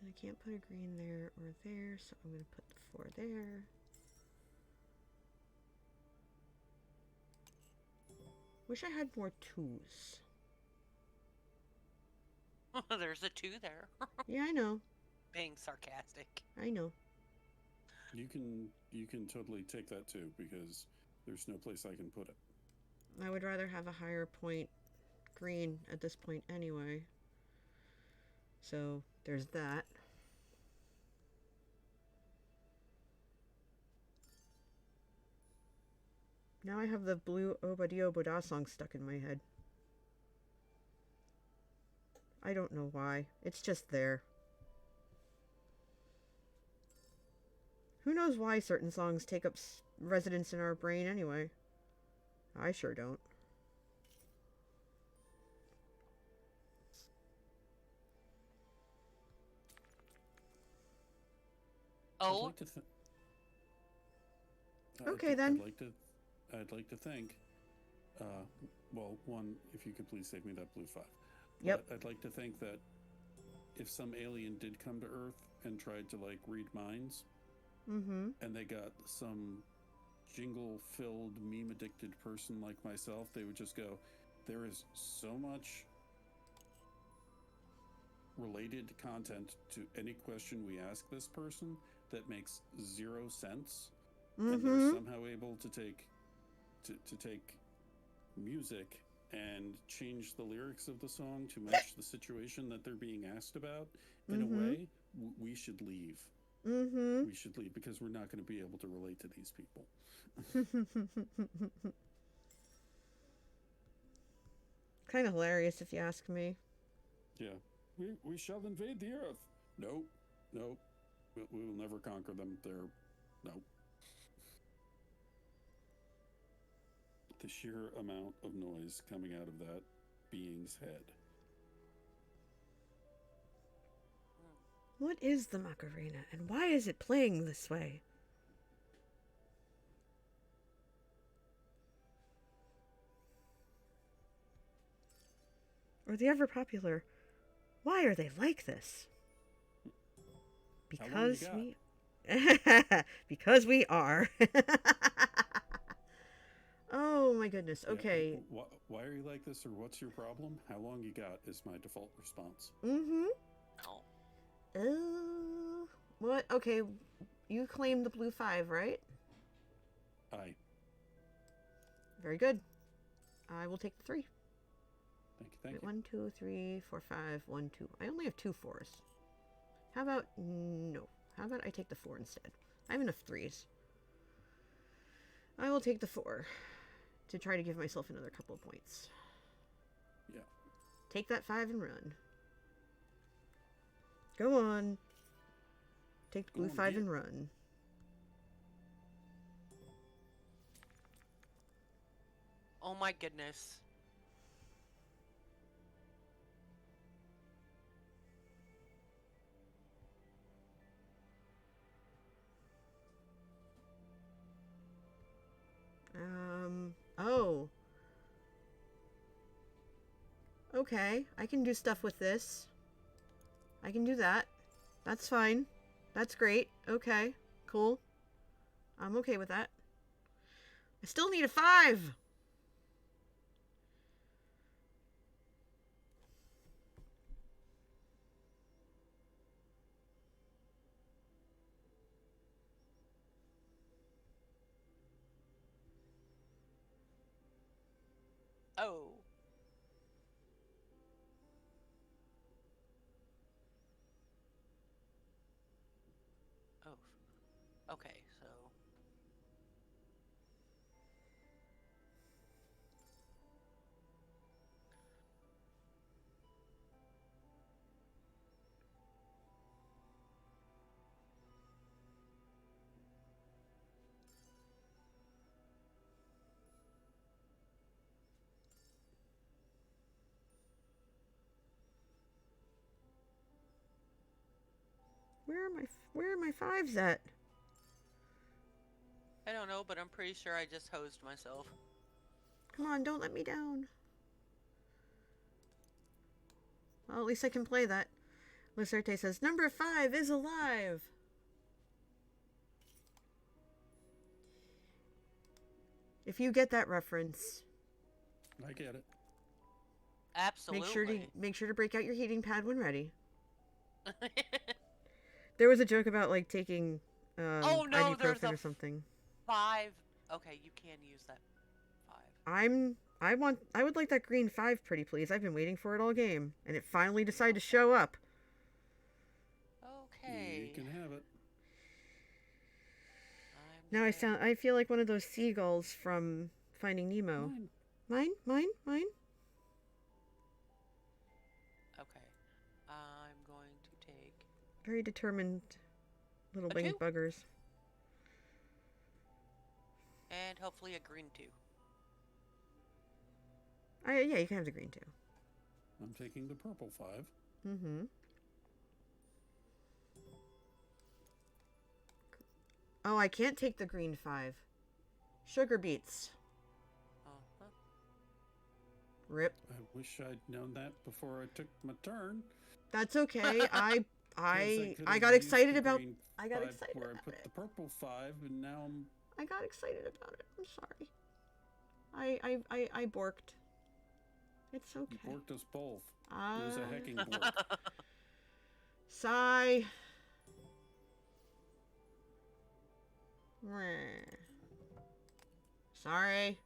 And I can't put a green there or there, so I'm going to put the 4 there. Wish I had more 2s. There's a 2 there. Yeah, I know. Being sarcastic. I know. You can totally take that too, because there's no place I can put it. I would rather have a higher point green at this point anyway. So, there's that. Now I have the blue Obadio Boda song stuck in my head. I don't know why. It's just there. Who knows why certain songs take up residence in our brain anyway? I sure don't. Oh. Okay, then. I'd like to think. Well, one, if you could please save me that blue 5. Yep. But I'd like to think that if some alien did come to Earth and tried to like read minds, Mm-hmm. and they got some jingle-filled, meme-addicted person like myself, they would just go, "There is so much related content to any question we ask this person that makes 0 sense." And they're Mm-hmm. somehow able to take music and change the lyrics of the song to match the situation that they're being asked about. In a way, we should leave. Mm-hmm. We should leave because we're not going to be able to relate to these people. Kind of hilarious if you ask me. Yeah. We shall invade the earth. Nope. Nope. We will never conquer them. Nope. The sheer amount of noise coming out of that being's head. What is the Macarena, and why is it playing this way? Or the ever popular, why are they like this? Because How long we... because we are. Oh my goodness, Yeah, okay. why are you like this, or what's your problem? How long you got is my default response. Mm-hmm. Oh. What? Okay, you claimed the blue 5, right? Aye. Very good. I will take the 3. Thank Wait, you. 1, 2, 3, 4, 5, 1, 2. I only have 2 4s. How about no? How about I take the 4 instead? I have enough 3s. I will take the 4 to try to give myself another couple of points. Yeah. Take that 5 and run. Go on. Take the blue Go on, 5 get. and run. Oh my goodness. Oh. Okay, I can do stuff with this. I can do that. That's fine. That's great. Okay, cool. I'm okay with that. I still need a 5. Oh. Oh. Okay, so. Where are my 5s at? I don't know, but I'm pretty sure I just hosed myself. Come on, don't let me down. Well, at least I can play that. Lucerte says, number 5 is alive. If you get that reference, I get it. Absolutely. make sure to break out your heating pad when ready. There was a joke about like taking Oh, no, there's ibuprofen a or something. 5. Okay, you can use that 5. I would like that green 5, pretty please. I've been waiting for it all game, and it finally decided to show up. Okay. You can have it. Now I feel like one of those seagulls from Finding Nemo. Mine. Okay. I'm going to take... Very determined little A winged 2? buggers. And hopefully a green 2. Yeah, you can have the green 2. I'm taking the purple 5. Mm-hmm. Oh, I can't take the green 5. Sugar beets. Uh-huh. Rip. I wish I'd known that before I took my turn. That's okay. I 'Cause I could've got used excited the about green I got 5 excited where I about put it. the purple 5, and now I got excited about it. I'm sorry. I borked. It's you okay. borked us both. It was a hecking bork. Sigh. Sorry.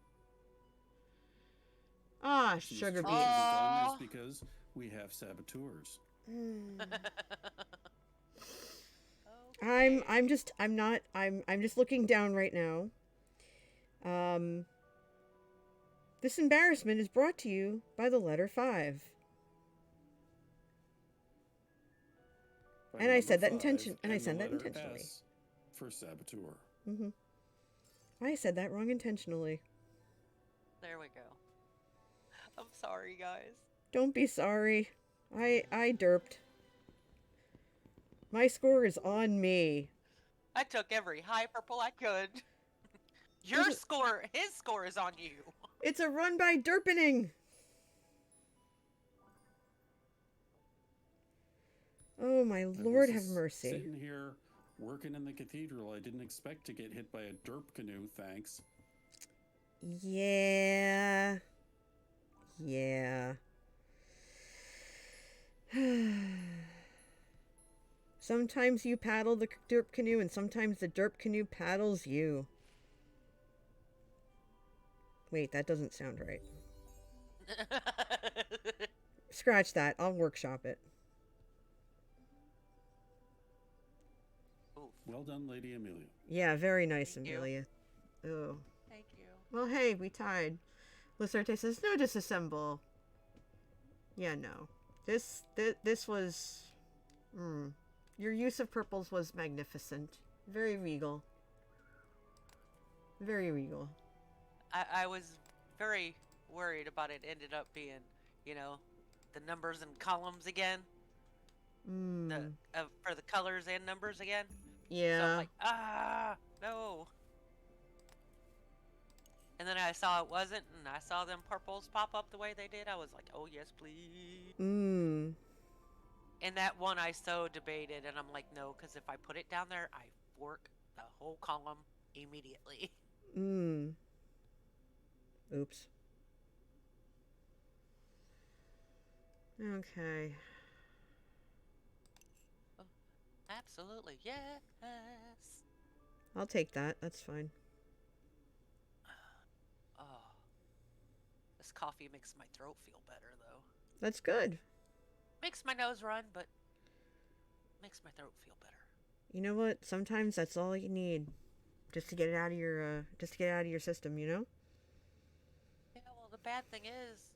Ah, This sugar trip beets. is done Aw. is because we have saboteurs. I'm just looking down right now. This embarrassment is brought to you by the letter 5. By And I number said that 5 intention- and I the said that letter intentionally. S for saboteur. I said that wrong intentionally. There we go. I'm sorry, guys. Don't be sorry. I derped. My score is on me. I took every high purple I could. His score is on you. It's a run by derpening. Oh my Lord, have mercy. Sitting here working in the cathedral, I didn't expect to get hit by a derp canoe, thanks. Yeah. Sometimes you paddle the derp canoe, and sometimes the derp canoe paddles you. Wait, that doesn't sound right. Scratch that. I'll workshop it. Well done, Lady Amelia. Yeah, very nice, Thank you. Amelia. Oh. Thank you. Well, hey, we tied. Lucerte says, no disassemble. Yeah, no. This was... Your use of purples was magnificent. Very regal. Very regal. I was very worried about it ended up being, the numbers and columns again. For the colors and numbers again. Yeah. So I'm like, no. And then I saw it wasn't, and I saw them purples pop up the way they did. I was like, oh, yes, please. And that one I so debated, and I'm like, no, because if I put it down there, I fork the whole column immediately. Mm. Oops. Okay. Oh, absolutely, yes. I'll take that. That's fine. Oh, this coffee makes my throat feel better, though. That's good. Makes my nose run, but makes my throat feel better. You know what? Sometimes that's all you need, just to get it out of your, just to get it out of your system. You know? Yeah, well, the bad thing is,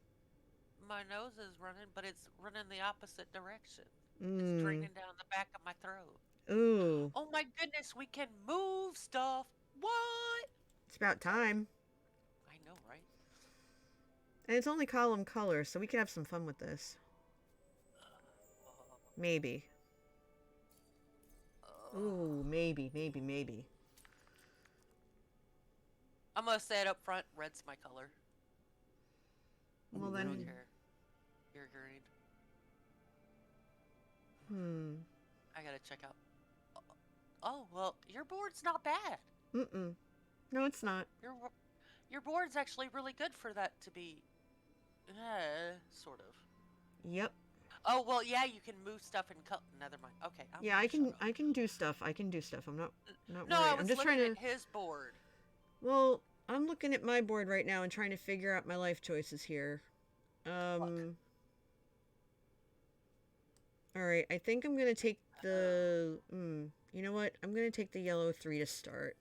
my nose is running, but it's running the opposite direction. It's Mm. draining down the back of my throat. Ooh. Oh my goodness, we can move stuff. What? It's about time. I know, right? And it's only column color, so we can have some fun with this. Maybe. Ooh, maybe. I'm gonna say it up front. Red's my color. Well I don't then. care. You're green. I gotta check out. Oh well, your board's not bad. Mm-mm. No, it's not. Your board's actually really good for that to be. Sort of. Yep. Oh well, yeah, you can move stuff and cut. Never mind. Okay. Yeah, I can do stuff. I can do stuff. I'm not No, worried. I was I'm just looking trying to. at his board. Well, I'm looking at my board right now and trying to figure out my life choices here. All right, I think I'm gonna take the. You know what? I'm gonna take the yellow 3 to start.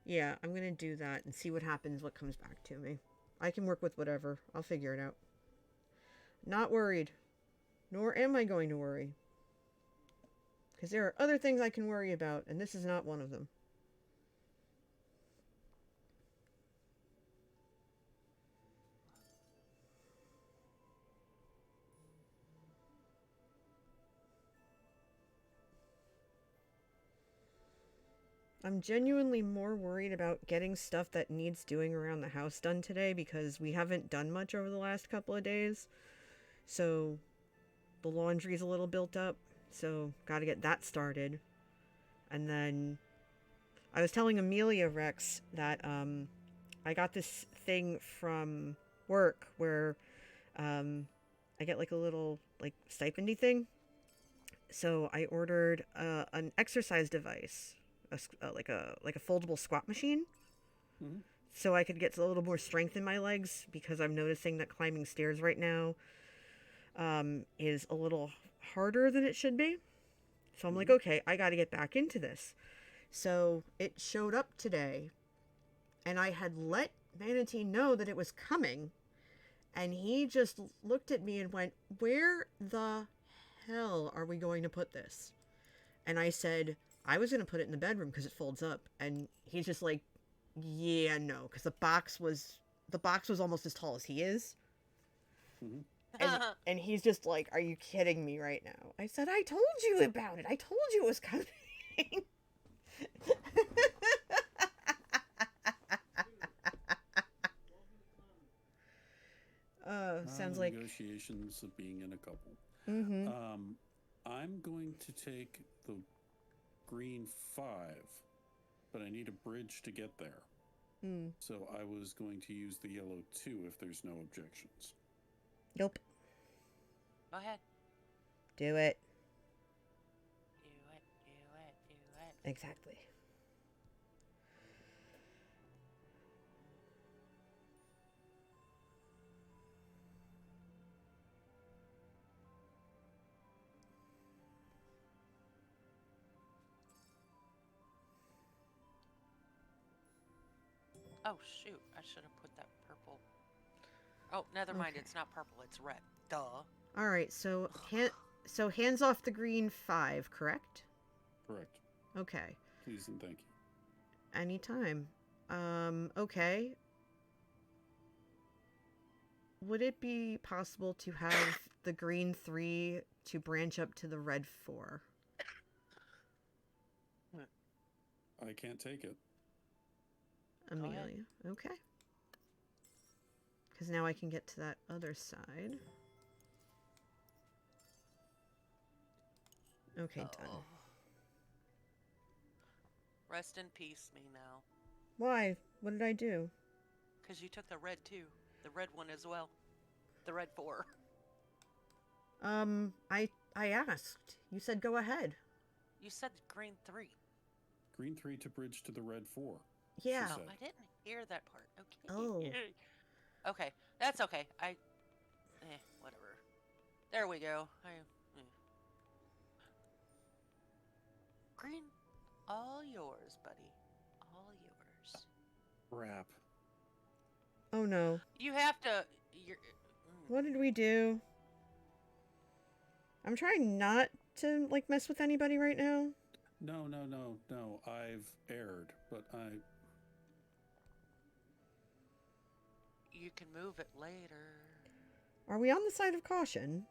Yeah, I'm gonna do that and see what happens. What comes back to me. I can work with whatever. I'll figure it out. Not worried. Nor am I going to worry. Because there are other things I can worry about, and this is not one of them. I'm genuinely more worried about getting stuff that needs doing around the house done today because we haven't done much over the last couple of days. So the laundry's a little built up, so gotta get that started. And then I was telling Amelia Rex that I got this thing from work where I get like a little like stipendy thing. So I ordered an exercise device, like a foldable squat machine, so I could get a little more strength in my legs because I'm noticing that climbing stairs right now is a little harder than it should be. So I'm like, okay, I got to get back into this. So it showed up today, and I had let Manatee know that it was coming, and he just looked at me and went, "Where the hell are we going to put this?" And I said, I was going to put it in the bedroom because it folds up. And he's just like, yeah, no, because the box was almost as tall as he is. And he's just like, are you kidding me right now? I said, I told you about it. I told you it was coming. Sounds like negotiations of being in a couple. I'm going to take the green 5, but I need a bridge to get there. So I was going to use the yellow 2 if there's no objections. Nope. Go ahead. Do it. Do it. Exactly. Oh shoot! I should have put that purple. Oh, never mind. Okay. It's not purple. It's red. Duh. All right. So hands off the green 5, correct? Correct. Okay. Please and thank you. Anytime. Okay. Would it be possible to have the green 3 to branch up to the red 4? I can't take it. Amelia. Okay. Because now I can get to that other side. Okay, done. Rest in peace, me now. Why? What did I do? Because you took the red too. The red one as well. The red 4. I asked. You said go ahead. You said green 3. Green 3 to bridge to the red 4. Yeah. She Oh, said. I didn't hear that part. Okay. Oh. Okay, that's okay. Whatever. There we go. Green, all yours, buddy. All yours. Crap. Oh no. You have to. What did we do? I'm trying not to like mess with anybody right now. No. I've erred, but You can move it later. Are we on the side of caution?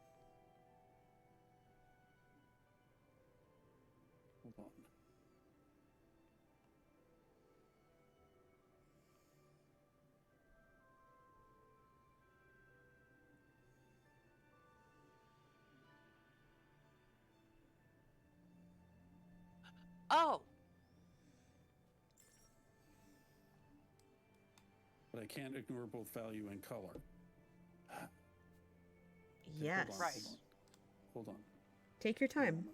Hold on. Oh! But I can't ignore both value and color. Yes. Hold on, Right. Hold on. Take your time.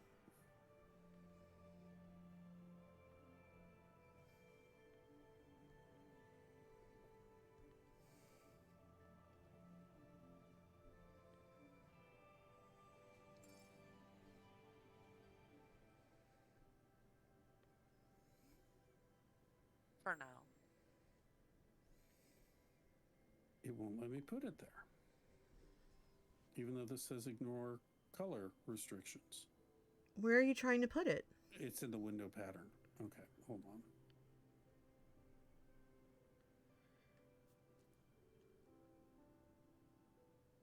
For now. It won't let me put it there. Even though this says ignore color restrictions. Where are you trying to put it? It's in the window pattern. Okay, hold on.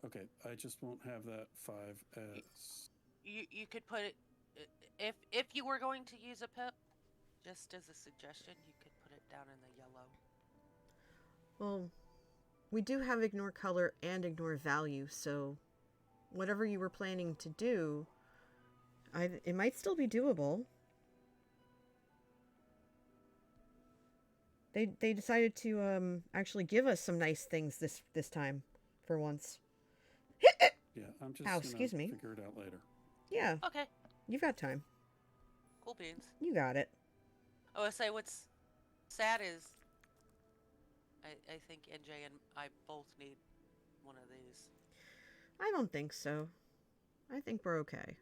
Okay, I just won't have that 5 as... You could put it. If you were going to use a pip, just as a suggestion, you could put it down in the yellow. Well, we do have ignore color and ignore value, so whatever you were planning to do, it might still be doable. They decided to actually give us some nice things this time, for once. Yeah, I'm just Ow, gonna excuse me. figure it out later. Yeah, Okay, you've got time. cool beans. You got it. I would say what's sad is I think NJ and I both need one of these. I don't think so. I think we're okay.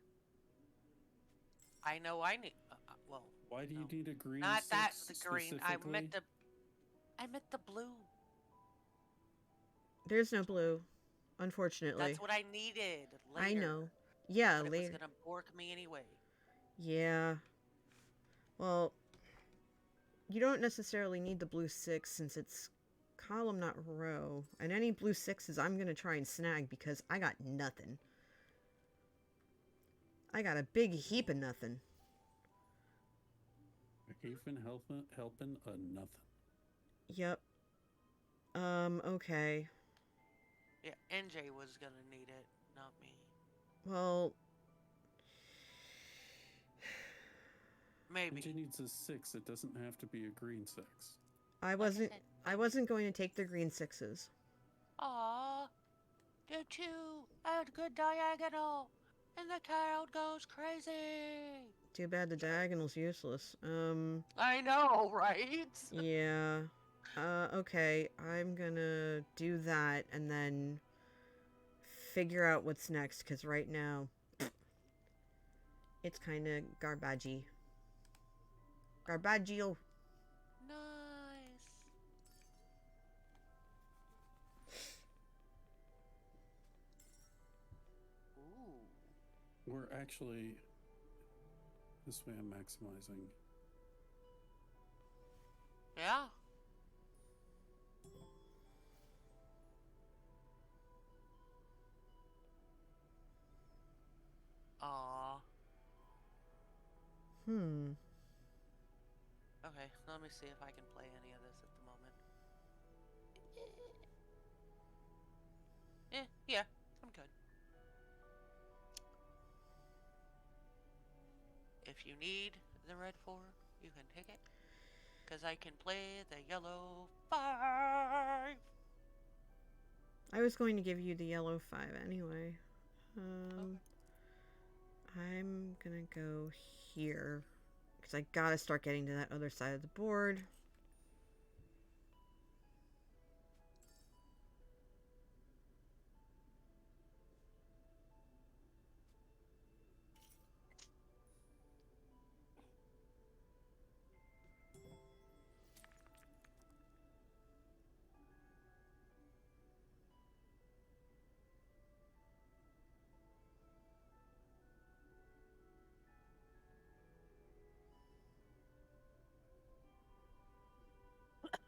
I know I need. Well, Why do you no. need a green Not that 6 the green. I specifically? meant the blue. There's no blue, unfortunately. That's what I needed later. I know. Yeah, But it later. was gonna bork me anyway. Yeah. Well, you don't necessarily need the blue 6 since it's column, not row. And any blue 6s I'm going to try and snag because I got nothing. I got a big heap of nothing. Haven helping a nothing. Yep. Okay. Yeah, NJ was gonna need it, not me. Well, Maybe. NJ needs a 6. It doesn't have to be a green 6. I wasn't going to take the green 6s. Aww. Do 2 and good diagonal, and the child goes crazy. Too bad the diagonal's useless. I know, right? Yeah. Okay. I'm gonna do that and then figure out what's next, because right now, it's kind of garbagey. Garbaggio. Nice. Ooh. We're actually... This way I'm maximizing. Yeah. Aw. Okay, let me see if I can play any of this at the moment. Yeah, I'm good. If you need the red 4, you can take it. Because I can play the yellow 5. I was going to give you the yellow 5 anyway. Okay. I'm gonna go here. Because I gotta start getting to that other side of the board.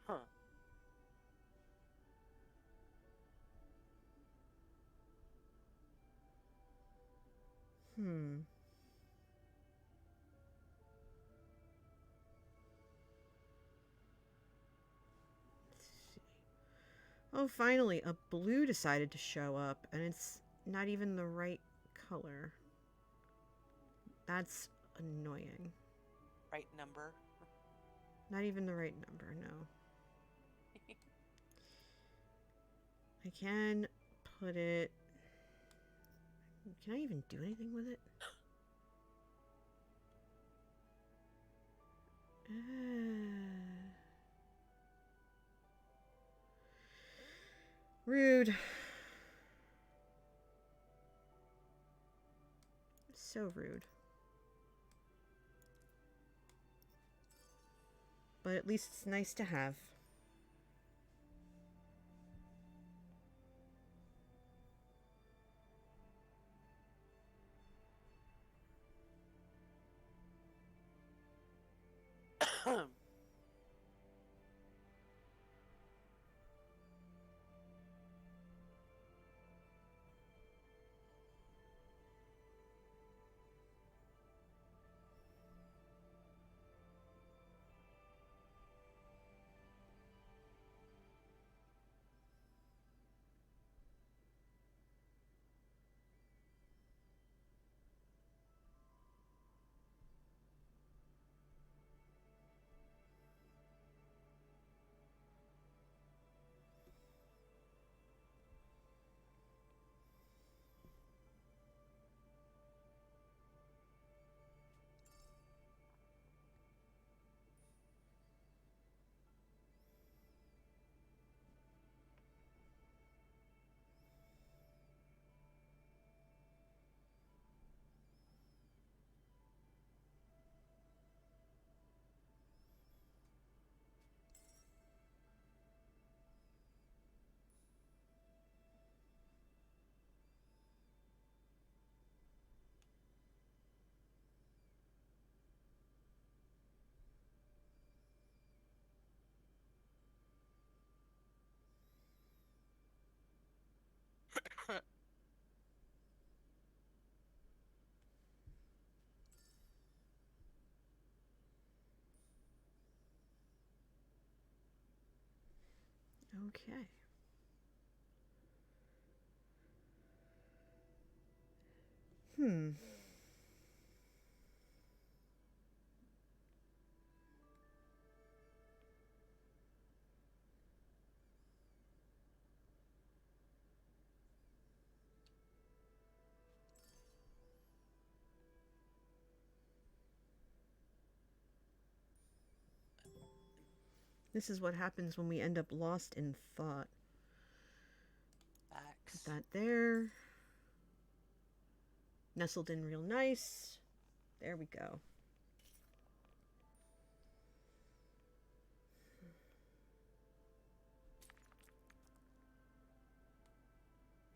Huh. Hmm. Let's see. Oh, finally, a blue decided to show up, and it's not even the right color. That's annoying. Right number. Not even the right number, no. I can put it... Can I even do anything with it? Rude. So rude. But at least it's nice to have. Okay. Hmm. This is what happens when we end up lost in thought. Put Facts. that there. Nestled in real nice. There we go.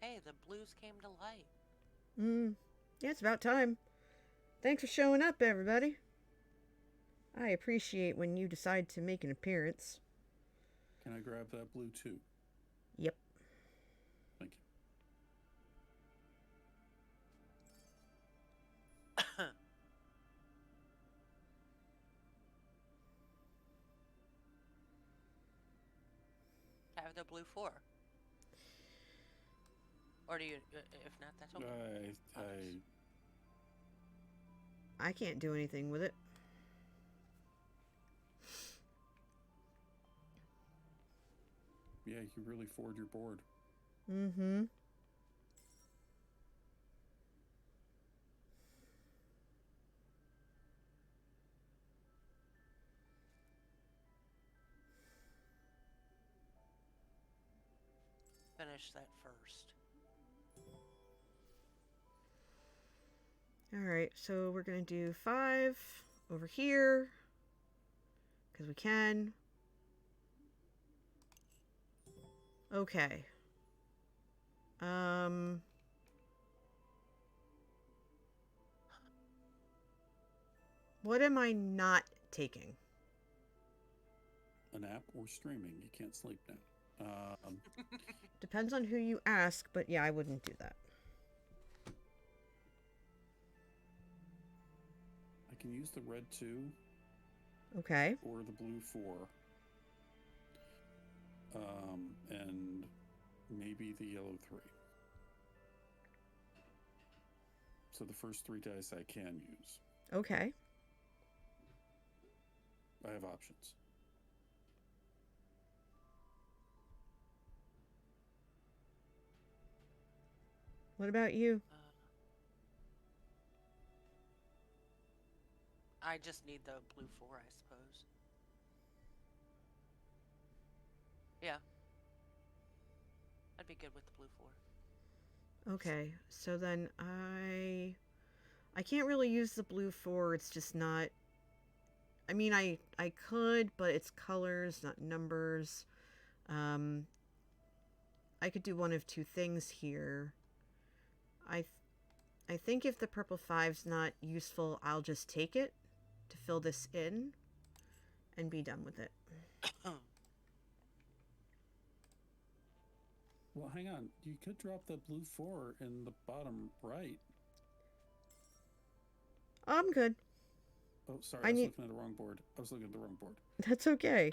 Hey, the blues came to light. Yeah, it's about time. Thanks for showing up, everybody. I appreciate when you decide to make an appearance. Can I grab that blue too? Yep. Thank you. Have the blue 4. Or do you, if not, that's okay. I can't do anything with it. Yeah, you really forward your board. Mm-hmm. Finish that first. Alright, so we're gonna do 5 over here. Because we can. Okay. What am I not taking? A nap or streaming. You can't sleep now. Depends on who you ask, but yeah, I wouldn't do that. I can use the red 2 Okay. or the blue 4. And maybe the yellow 3. So the first 3 dice I can use. Okay. I have options. What about you? I just need the blue 4, I suppose. Yeah. I'd be good with the blue 4. Okay, so then I can't really use the blue 4. It's just not. I mean, I could, but it's colors, not numbers. I could do one of 2 things here. I think if the purple 5's not useful, I'll just take it to fill this in and be done with it. Well, hang on. You could drop the blue 4 in the bottom right. I'm good. Oh, sorry. I was looking at the wrong board. That's okay.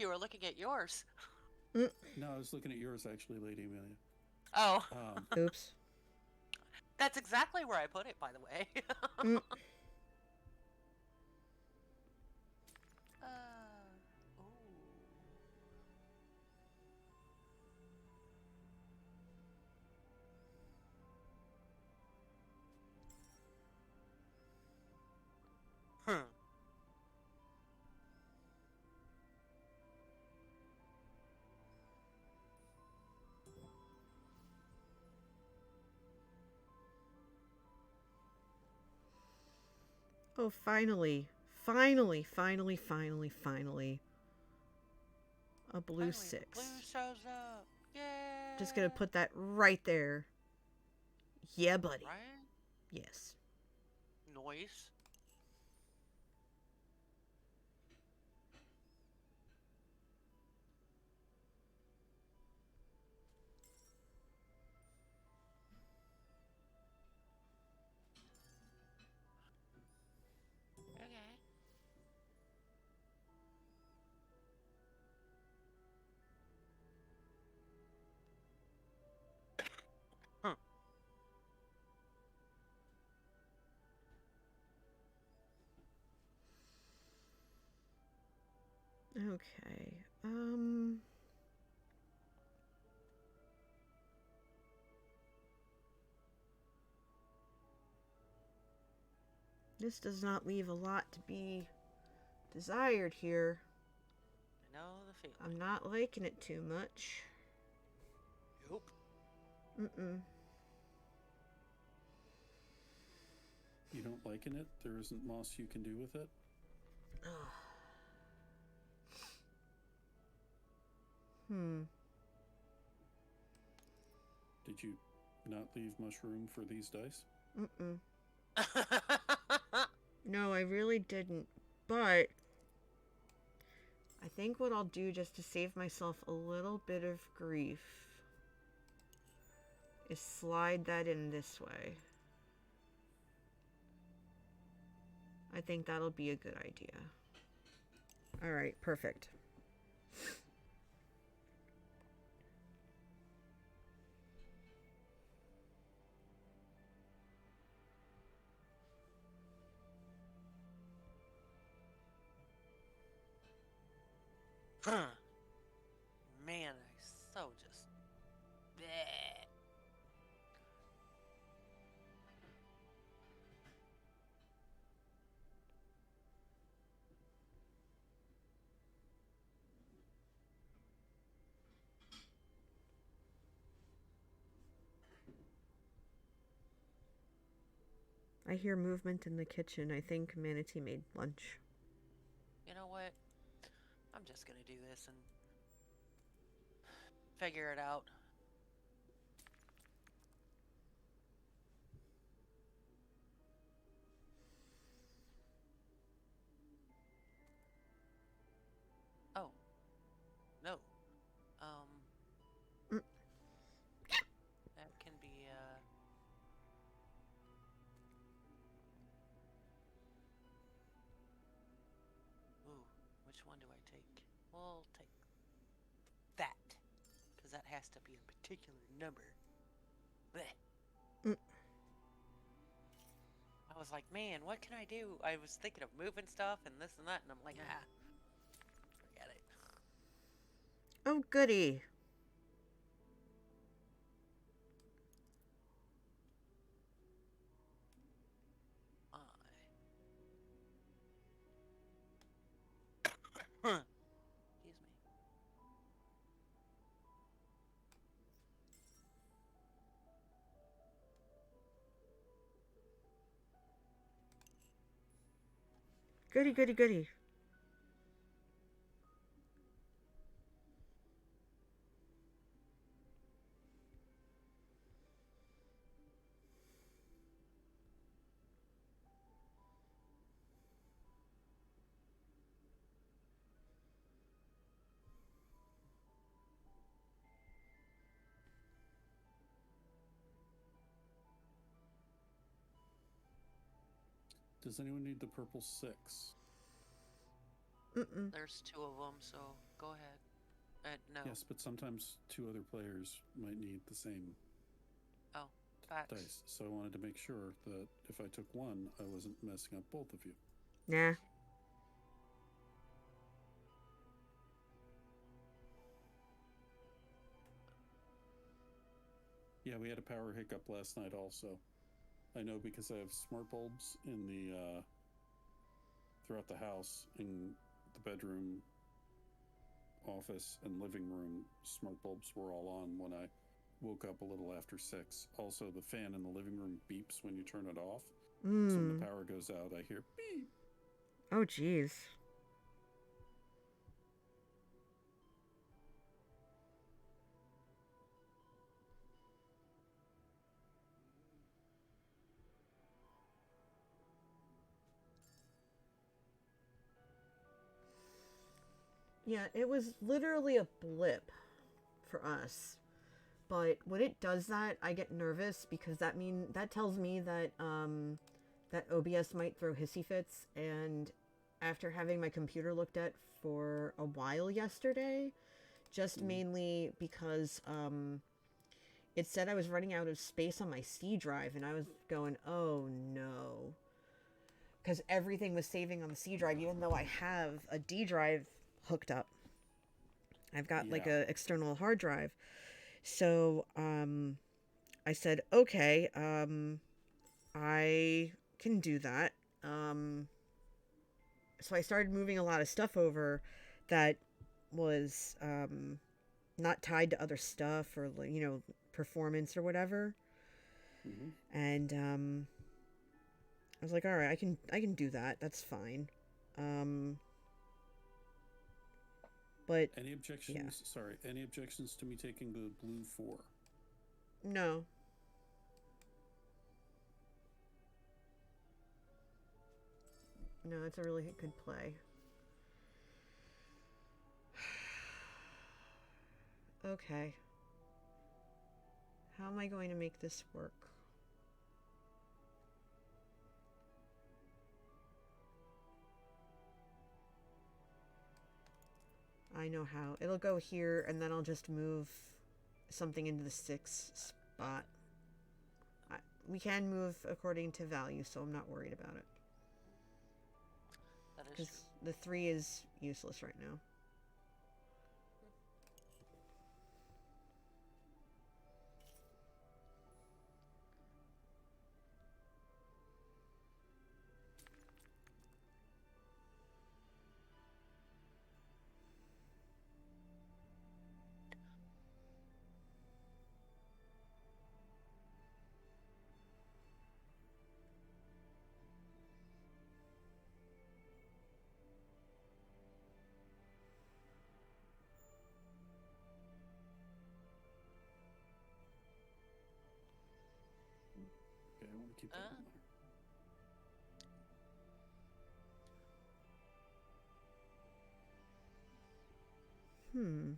You were looking at yours. No, I was looking at yours, actually, Lady Amelia. Oh. Oops. That's exactly where I put it, by the way. Mm. Oh, finally. Finally. A blue 6. Blue shows up. Yay! Just gonna put that right there. Yeah, buddy. Right? Yes. Noise. Okay. Okay. This does not leave a lot to be desired here. I know the feeling. I'm not liking it too much. Nope. You don't liking it? There isn't moss you can do with it? Did you not leave mushroom for these dice? No, I really didn't. But I think what I'll do, just to save myself a little bit of grief, is slide that in this way. I think that'll be a good idea. Alright, perfect. Man, I so just. Bleh. I hear movement in the kitchen. I think Manatee made lunch. You know what? I'm just gonna do this and figure it out. Oh, no. Um, Mm. that can be, ooh, which one do I take? We'll take that, because that has to be a particular number. Bleh. Mm. I was like, man, what can I do? I was thinking of moving stuff and this and that, and I'm like, forget it. Oh, goody. Excuse me. Goody, goody, goody. Does anyone need the purple 6? Mm-mm. There's 2 of them, so go ahead. No. Yes, but sometimes 2 other players might need the same Oh, facts. dice. So I wanted to make sure that if I took one, I wasn't messing up both of you. Nah. Yeah, we had a power hiccup last night also. I know because I have smart bulbs in the throughout the house, in the bedroom, office, and living room. Smart bulbs were all on when I woke up a little after 6. Also, the fan in the living room beeps when you turn it off. So when the power goes out, I hear beep. Oh, jeez. Yeah, it was literally a blip for us. But when it does that, I get nervous because that tells me that that OBS might throw hissy fits. And after having my computer looked at for a while yesterday, just mainly because it said I was running out of space on my C drive, and I was going, oh no. Because everything was saving on the C drive, even though I have a D drive hooked up. I've got like Yeah. a external hard drive. So I said, okay, I can do that. So I started moving a lot of stuff over that was not tied to other stuff or, you know, performance or whatever. And I was like, all right, I can do that. That's fine. But Any objections? Sorry, any objections to me taking the blue 4? no. No, it's a really good play. Okay. How am I going to make this work? I know how. It'll go here, and then I'll just move something into the 6 spot. We can move according to value, so I'm not worried about it. That is Because true. the 3 is useless right now. keep that in mind. Hmm.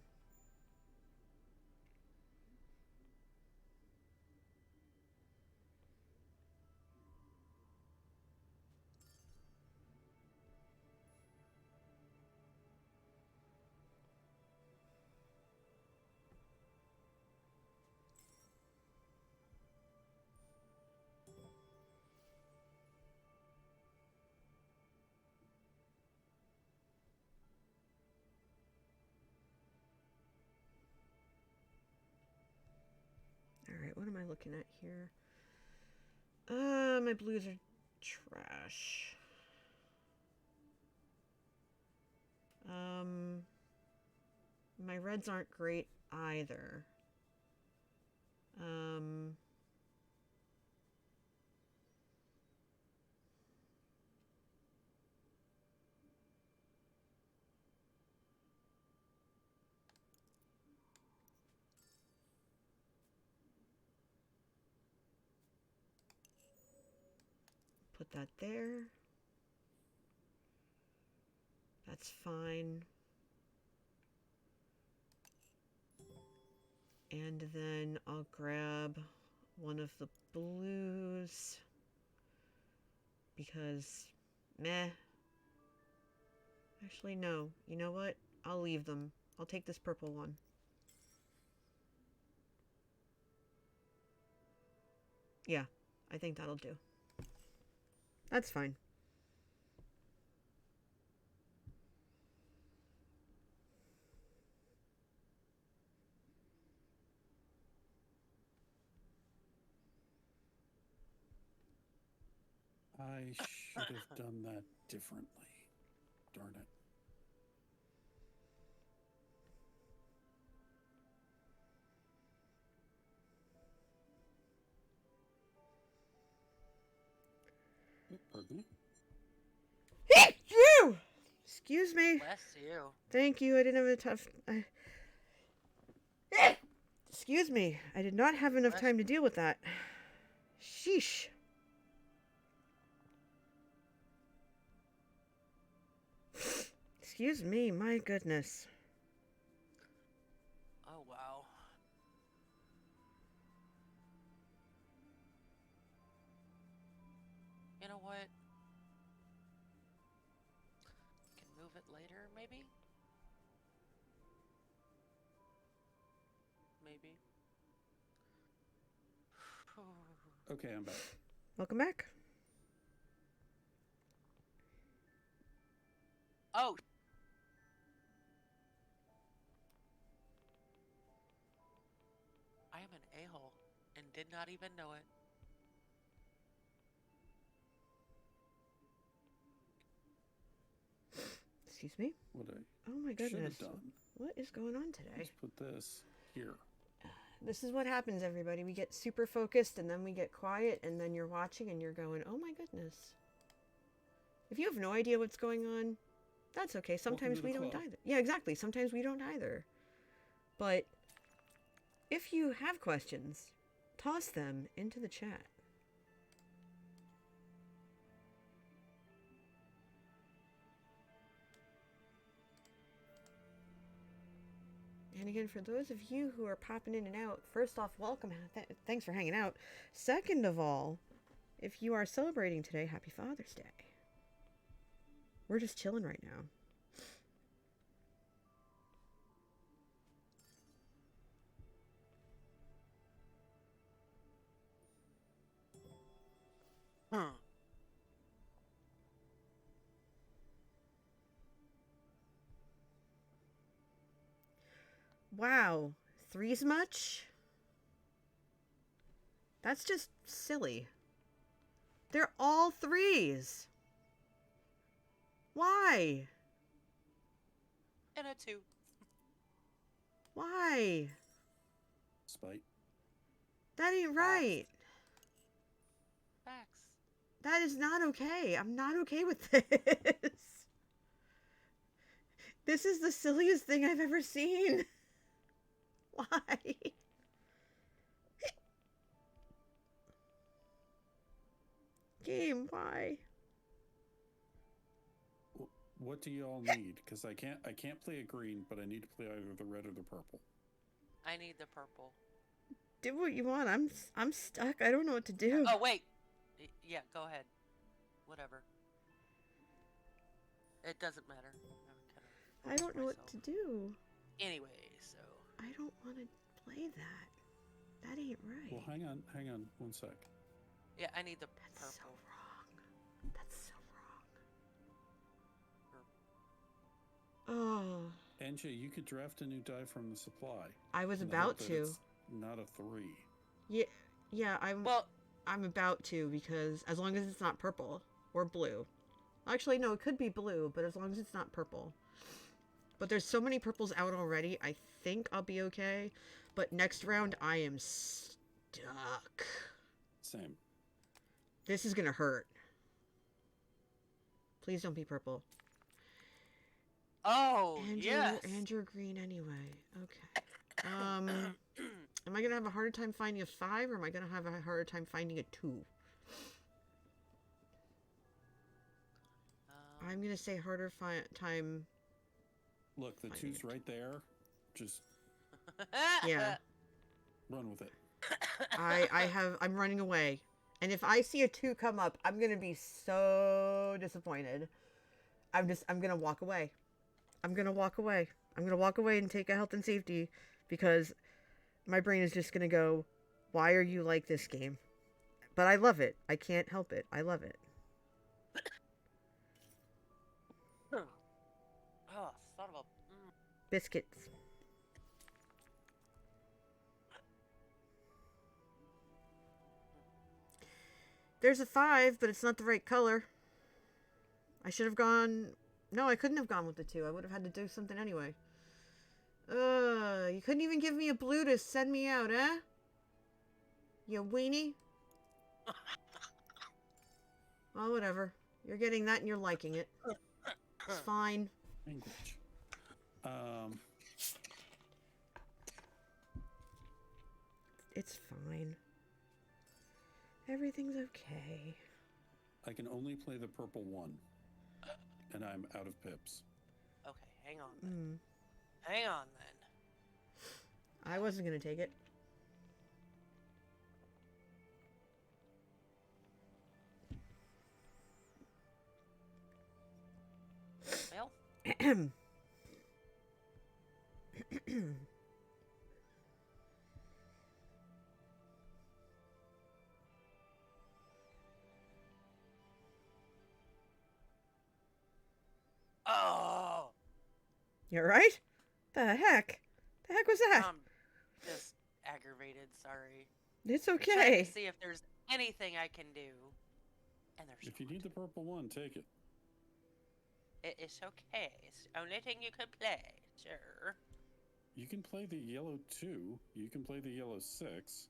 Alright, what am I looking at here? My blues are trash. My reds aren't great either. Put that there. That's fine. And then I'll grab one of the blues because meh. Actually, no. You know what? I'll leave them. I'll take this purple one. Yeah, I think that'll do. That's fine. I should have done that differently. Darn it. Pardon me? You! Excuse me. Bless you. Thank you. I didn't have a tough. Excuse me. I did not have enough time to deal with that. Sheesh. Excuse me. My goodness. Oh, wow. You know what? Can move it later, maybe? Maybe. Okay, I'm back. Welcome back. Oh! I am an a-hole and did not even know it. Excuse me. What I Oh my should goodness. have done. What is going on today? Let's put this here. This is what happens, everybody. We get super focused and then we get quiet and then you're watching and you're going, oh my goodness. If you have no idea what's going on, that's okay. Sometimes to the we don't club. either. Yeah, exactly. Sometimes we don't either. But if you have questions, toss them into the chat. And again, for those of you who are popping in and out, first off, welcome. Thanks for hanging out. Second of all, if you are celebrating today, happy Father's Day. We're just chilling right now. Wow, three's much? That's just silly. They're all threes. Why? And a 2. Why? Spite. That ain't right. Facts. That is not okay. I'm not okay with this. This is the silliest thing I've ever seen. Why? Game, why? What do y'all need? Because I can't play a green, but I need to play either the red or the purple. I need the purple. Do what you want. I'm stuck. I don't know what to do. Oh, wait. Yeah, go ahead. Whatever. It doesn't matter. I don't know what to do. Anyway, so... I don't want to play that. That ain't right. Well, hang on 1 sec. Yeah, I need the That's so purple. wrong. That's so wrong. Oh. NJ, you could draft a new die from the supply. I was in the about hope that to. it's not a 3. Yeah, Well, I'm about to, because as long as it's not purple or blue. Actually, no, it could be blue, but as long as it's not purple. But there's so many purples out already, I think I'll be okay. But next round, I am stuck. Same. This is gonna hurt. Please don't be purple. oh, yes. And you're green anyway. Okay. Am I gonna have a harder time finding a 5, or am I gonna have a harder time finding a 2? I'm gonna say harder time. Look, the Finding 2's it. right there. Just Yeah. run with it. I'm running away. And if I see a 2 come up, I'm gonna be so disappointed. I'm gonna walk away. I'm gonna walk away. I'm gonna walk away and take a health and safety, because my brain is just gonna go, why are you like this game? But I love it. I can't help it. I love it. Oh, son of a... Biscuits. There's a 5, but it's not the right color. I should have gone... No, I couldn't have gone with the 2. I would have had to do something anyway. You couldn't even give me a blue to send me out, eh? You weenie? Well, whatever. You're getting that and you're liking it. It's fine. Language. It's fine. Everything's okay. I can only play the purple 1. And I'm out of pips. Okay, hang on then. Hang on then. I wasn't gonna take it. Well, oh! You alright? The heck? The heck was that? I'm just aggravated, sorry. It's Trying okay. to see if there's anything I can do. And there's If you need the purple 1, take it. It's okay. It's the only thing you could play. Sure. You can play the yellow 2. You can play the yellow 6.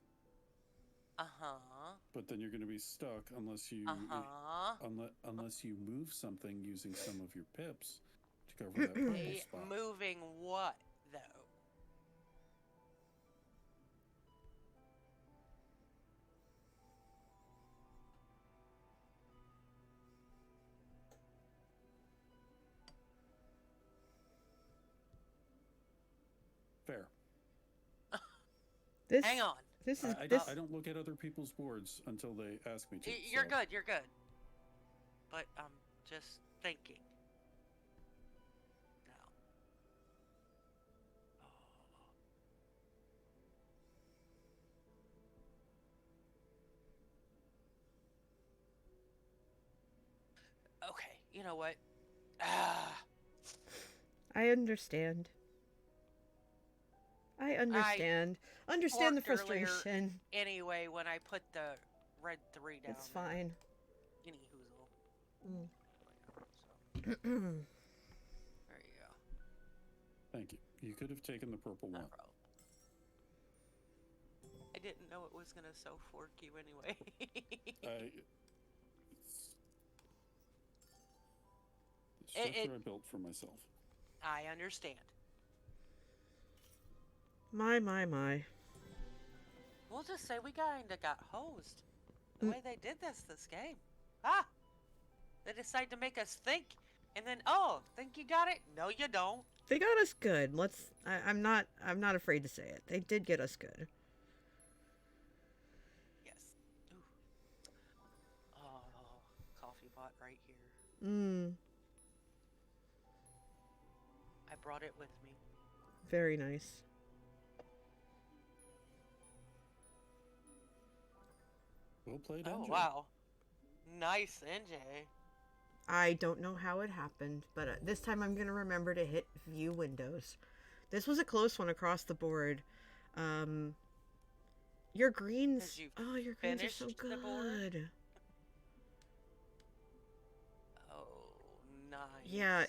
Uh-huh. But then you're going to be stuck unless you unless you move something using some of your pips to cover that purple spot. Moving what, though? Fair. This, Hang on. This is I this. don't look at other people's boards until they ask me to. You're so- good, you're good. But I'm just thinking. Now. Oh. Okay, you know what? I understand. I understand. Understand the Talked earlier frustration. Anyway, when I put the red 3 down. It's fine. Any hoozle. Mm. So, there you go. Thank you. You could have taken the purple No 1. problem. I didn't know it was gonna so fork you anyway. The structure I built for myself. I understand. My. We'll just say we kinda got hosed. The way they did this game. Ah! They decide to make us think, and then, oh, think you got it? No, you don't. They got us good. I'm not afraid to say it. They did get us good. Yes. Ooh. Oh, coffee pot right here. Mmm. I brought it with me. Very nice. We'll play it. Oh, wow. Nice, NJ. I don't know how it happened, but this time I'm going to remember to hit view windows. This was a close one across the board. Your greens... You Oh, your greens are so finished the board? good. Oh, nice. Yeah,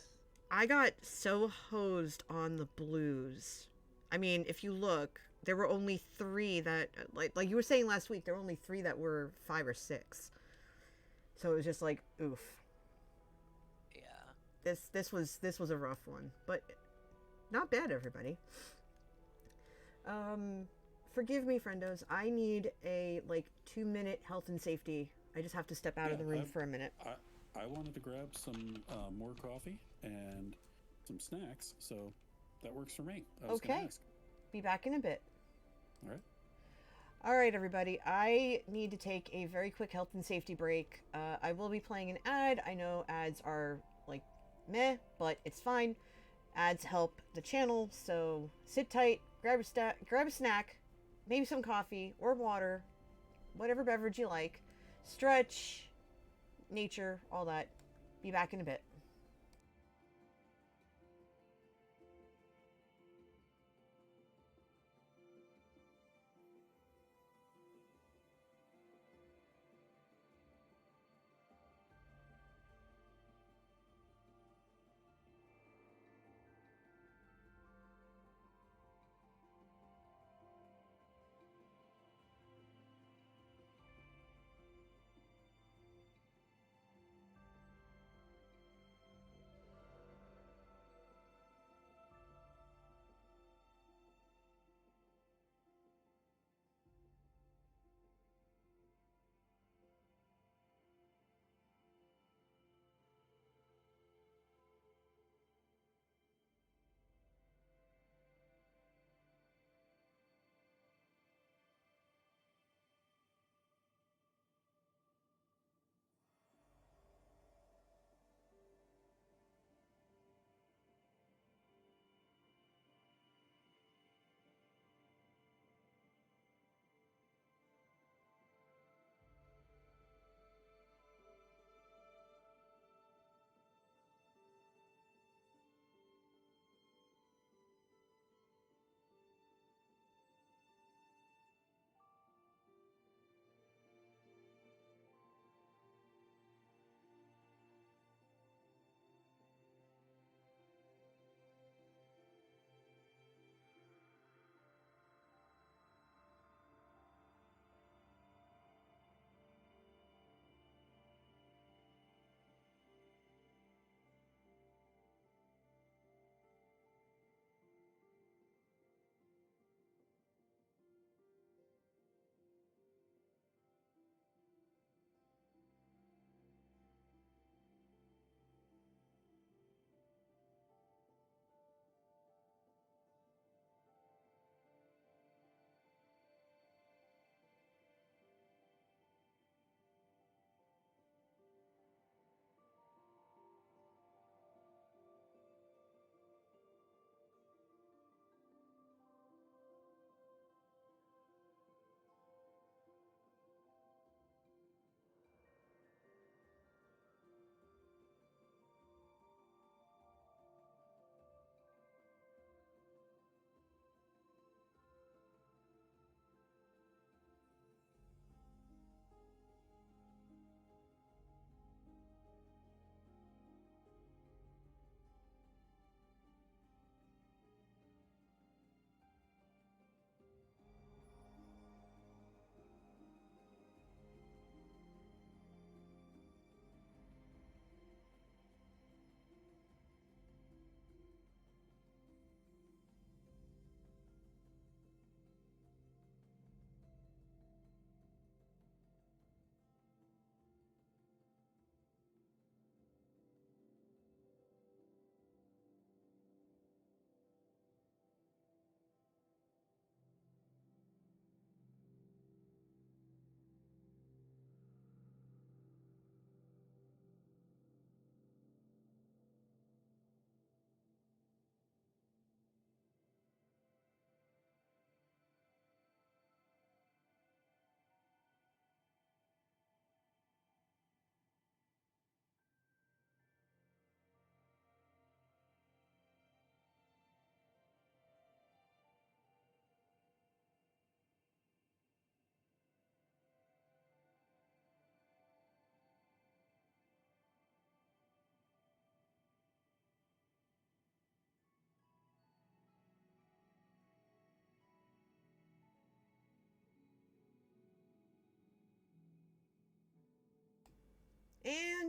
I got so hosed on the blues. I mean, if you look, there were only 3 that... Like you were saying last week, there were only 3 that were 5 or 6. So it was just like, oof. This was a rough one, but not bad, everybody. Forgive me, friendos. I need a 2-minute health and safety. I just have to step out of the room for a minute. I wanted to grab some more coffee and some snacks, so that works for me. I was gonna ask. Be back in a bit. All right. All right, everybody. I need to take a very quick health and safety break. I will be playing an ad. I know ads are meh, but it's fine. Ads help the channel, so sit tight, grab a snack, maybe some coffee or water, whatever beverage you like, stretch, nature, all that. Be back in a bit.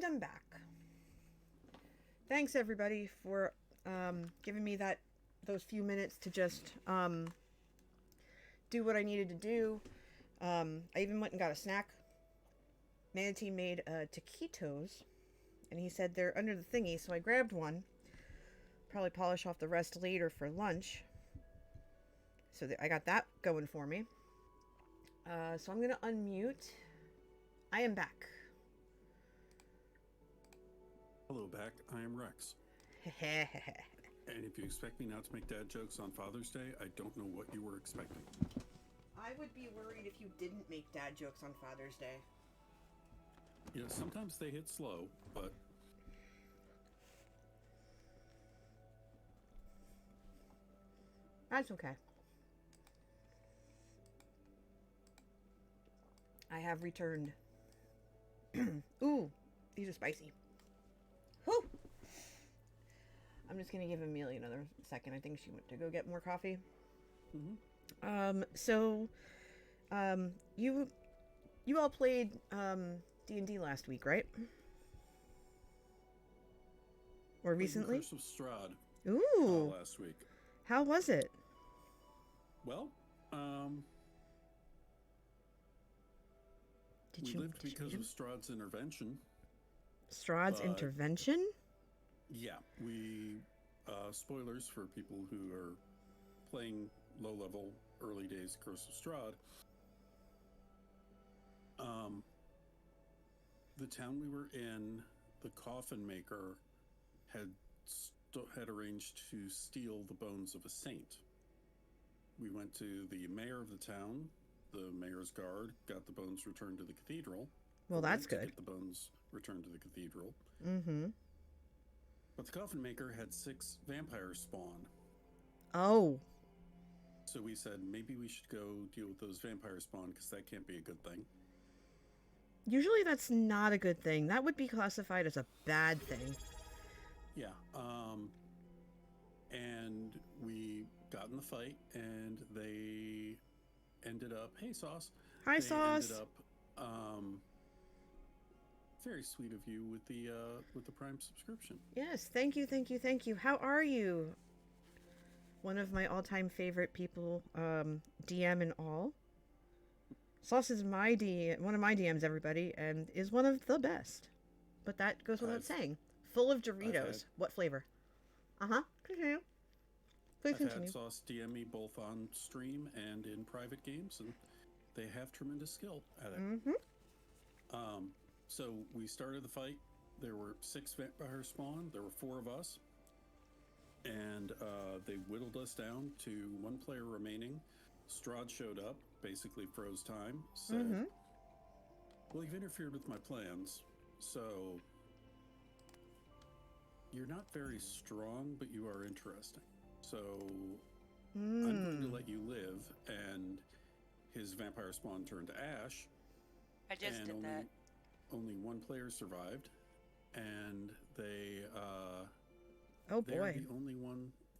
I'm back. Thanks everybody for giving me those few minutes to just do what I needed to do. I even went and got a snack. Manatee made taquitos, and he said they're under the thingy, so I grabbed one. Probably polish off the rest later for lunch. So I got that going for me. So I'm gonna unmute. I am back. Hello, back. I am Rex. And if you expect me not to make dad jokes on Father's Day, I don't know what you were expecting. I would be worried if you didn't make dad jokes on Father's Day. Yeah, sometimes they hit slow, but That's okay. I have returned. Ooh, these are spicy. Whew. I'm just gonna give Amelia another second. I think she went to go get more coffee. You all played D&D last week, right? Or recently? Curse of Strahd Ooh, last week. how was it? Well, we lived because of Strahd's intervention. Strahd's intervention? Yeah, we spoilers for people who are playing low-level early days Curse of Strahd. The town we were in, the coffin maker had arranged to steal the bones of a saint. We went to the mayor of the town. The mayor's guard got the bones returned to the cathedral. Well, that's good. Get the bones returned to the cathedral. Mm-hmm. But the coffin maker had 6 vampires spawn. Oh. So we said maybe we should go deal with those vampire spawn because that can't be a good thing. Usually that's not a good thing. That would be classified as a bad thing. Yeah. And we got in the fight, and they ended up. Hey, Sauce. Hi, they Sauce. Ended up. Very sweet of you with the Prime subscription. Yes, thank you, thank you, thank you. How are you? One of my all-time favorite people, DM and all. Sauce is one of my DMs, everybody, and is one of the best. But that goes without saying. Full of Doritos. What flavor? Uh-huh. Continue. Please continue. I've had Sauce DM me both on stream and in private games, and they have tremendous skill at it. Mm-hmm. So we started the fight. There were 6 vampire spawn. There were 4 of us. And they whittled us down to 1 player remaining. Strahd showed up, basically froze time, said, well, you've interfered with my plans, so you're not very strong, but you are interesting. So I'm going to let you live. And his vampire spawn turned to ash. I just did that. Only 1 player survived, and they oh boy,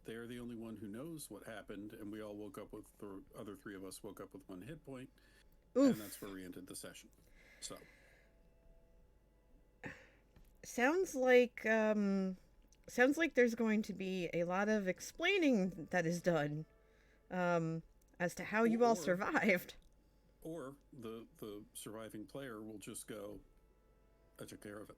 they're the only one who knows what happened, and we all woke up with the other 3 of us woke up with 1 hit point. Oof. And that's where we ended the session. So sounds like there's going to be a lot of explaining that is done as to how you all survived. Or the surviving player will just go, I took care of it.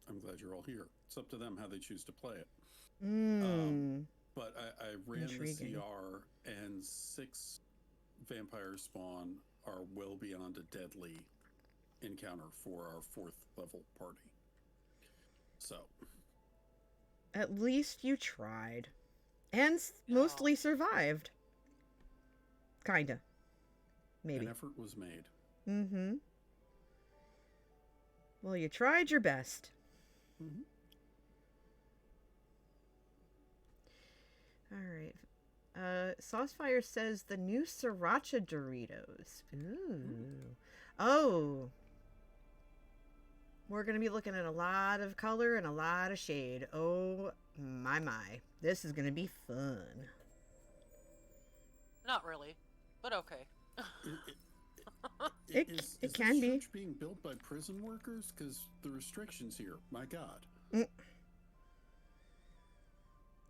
I'm glad you're all here. It's up to them how they choose to play it. But I ran Intriguing. the CR, and 6 vampire spawn are well beyond a deadly encounter for our 4th level party. So At least you tried. And mostly survived. Kinda. Maybe. an effort was made. Mm-hmm. Well, you tried your best. Mm-hmm. Alright. Saucefire says the new Sriracha Doritos. Ooh. Oh. We're going to be looking at a lot of color and a lot of shade. Oh, my. This is going to be fun. Not really, but okay. It Is can this be. church being built by prison workers? Because the restrictions here, my God.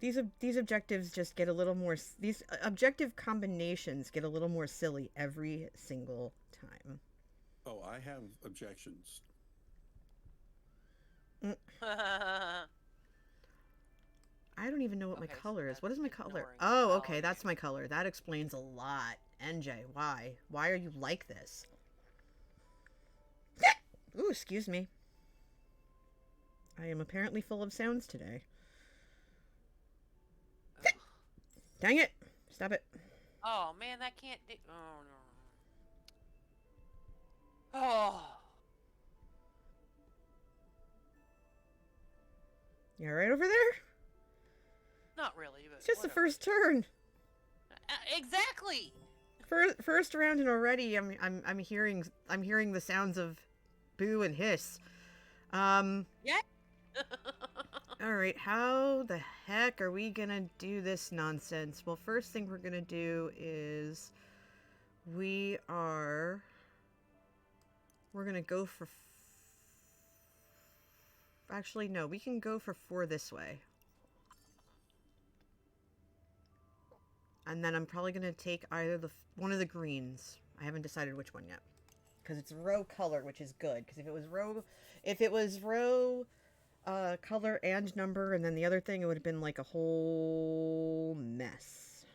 These objectives just get a little more. These objective combinations get a little more silly every single time. Oh, I have objections. I don't even know what my Okay, so color is. that's What is my color? ignoring Oh, all okay, that's my color. That explains a lot. NJ, why? Why are you like this? Ooh, excuse me. I am apparently full of sounds today. Dang it! Stop it. Oh man, that can't do. Oh no. Oh. You alright over there? Not really, but It's just the whatever. first turn. Exactly. First round, and already I'm hearing the sounds of boo and hiss. Yeah. All right, how the heck are we gonna do this nonsense? Well, first thing we're gonna do is we're gonna go for. Actually, no, we can go for 4 this way. And then I'm probably gonna take either one of the greens. I haven't decided which one yet, because it's row color, which is good. Because if it was row color and number, and then the other thing, it would have been like a whole mess.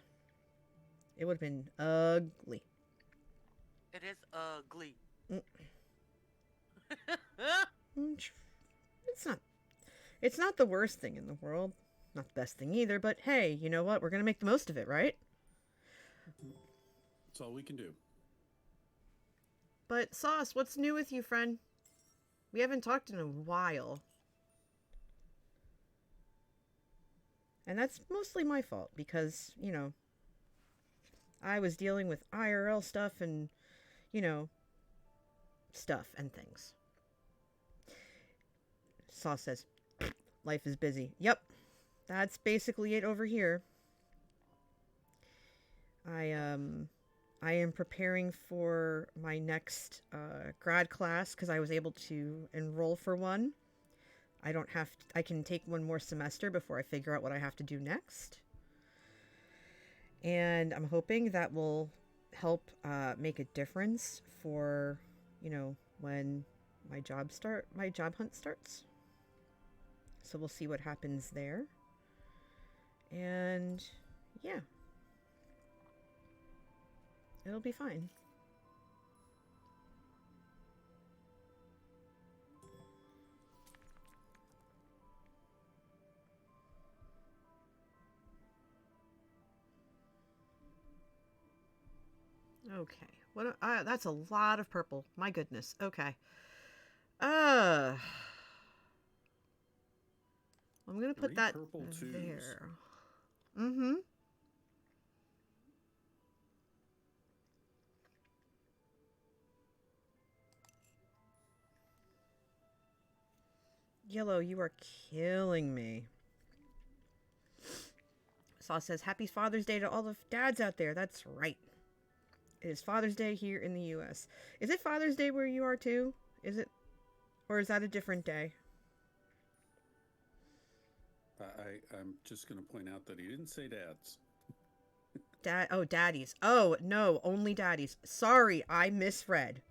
It would have been ugly. It is ugly. It's not the worst thing in the world. Not the best thing either, but hey, you know what? We're gonna make the most of it, right? That's all we can do. But Sauce, what's new with you, friend? We haven't talked in a while. And that's mostly my fault because, you know, I was dealing with IRL stuff and, you know, stuff and things. Sauce says, life is busy. Yep, that's basically it over here. I am preparing for my next grad class because I was able to enroll for one. I can take one more semester before I figure out what I have to do next. And I'm hoping that will help make a difference for, you know, when my job hunt starts. So we'll see what happens there. And yeah. It'll be fine. Okay. What? That's a lot of purple. My goodness. Okay. I'm gonna put 3 that purple twos. there. Mm-hmm. Yellow, you are killing me. Sauce says, Happy Father's Day to all the dads out there. That's right. It is Father's Day here in the U.S. Is it Father's Day where you are too? Is it? Or is that a different day? I'm just going to point out that he didn't say dads. Daddies. Oh, no, only daddies. Sorry, I misread.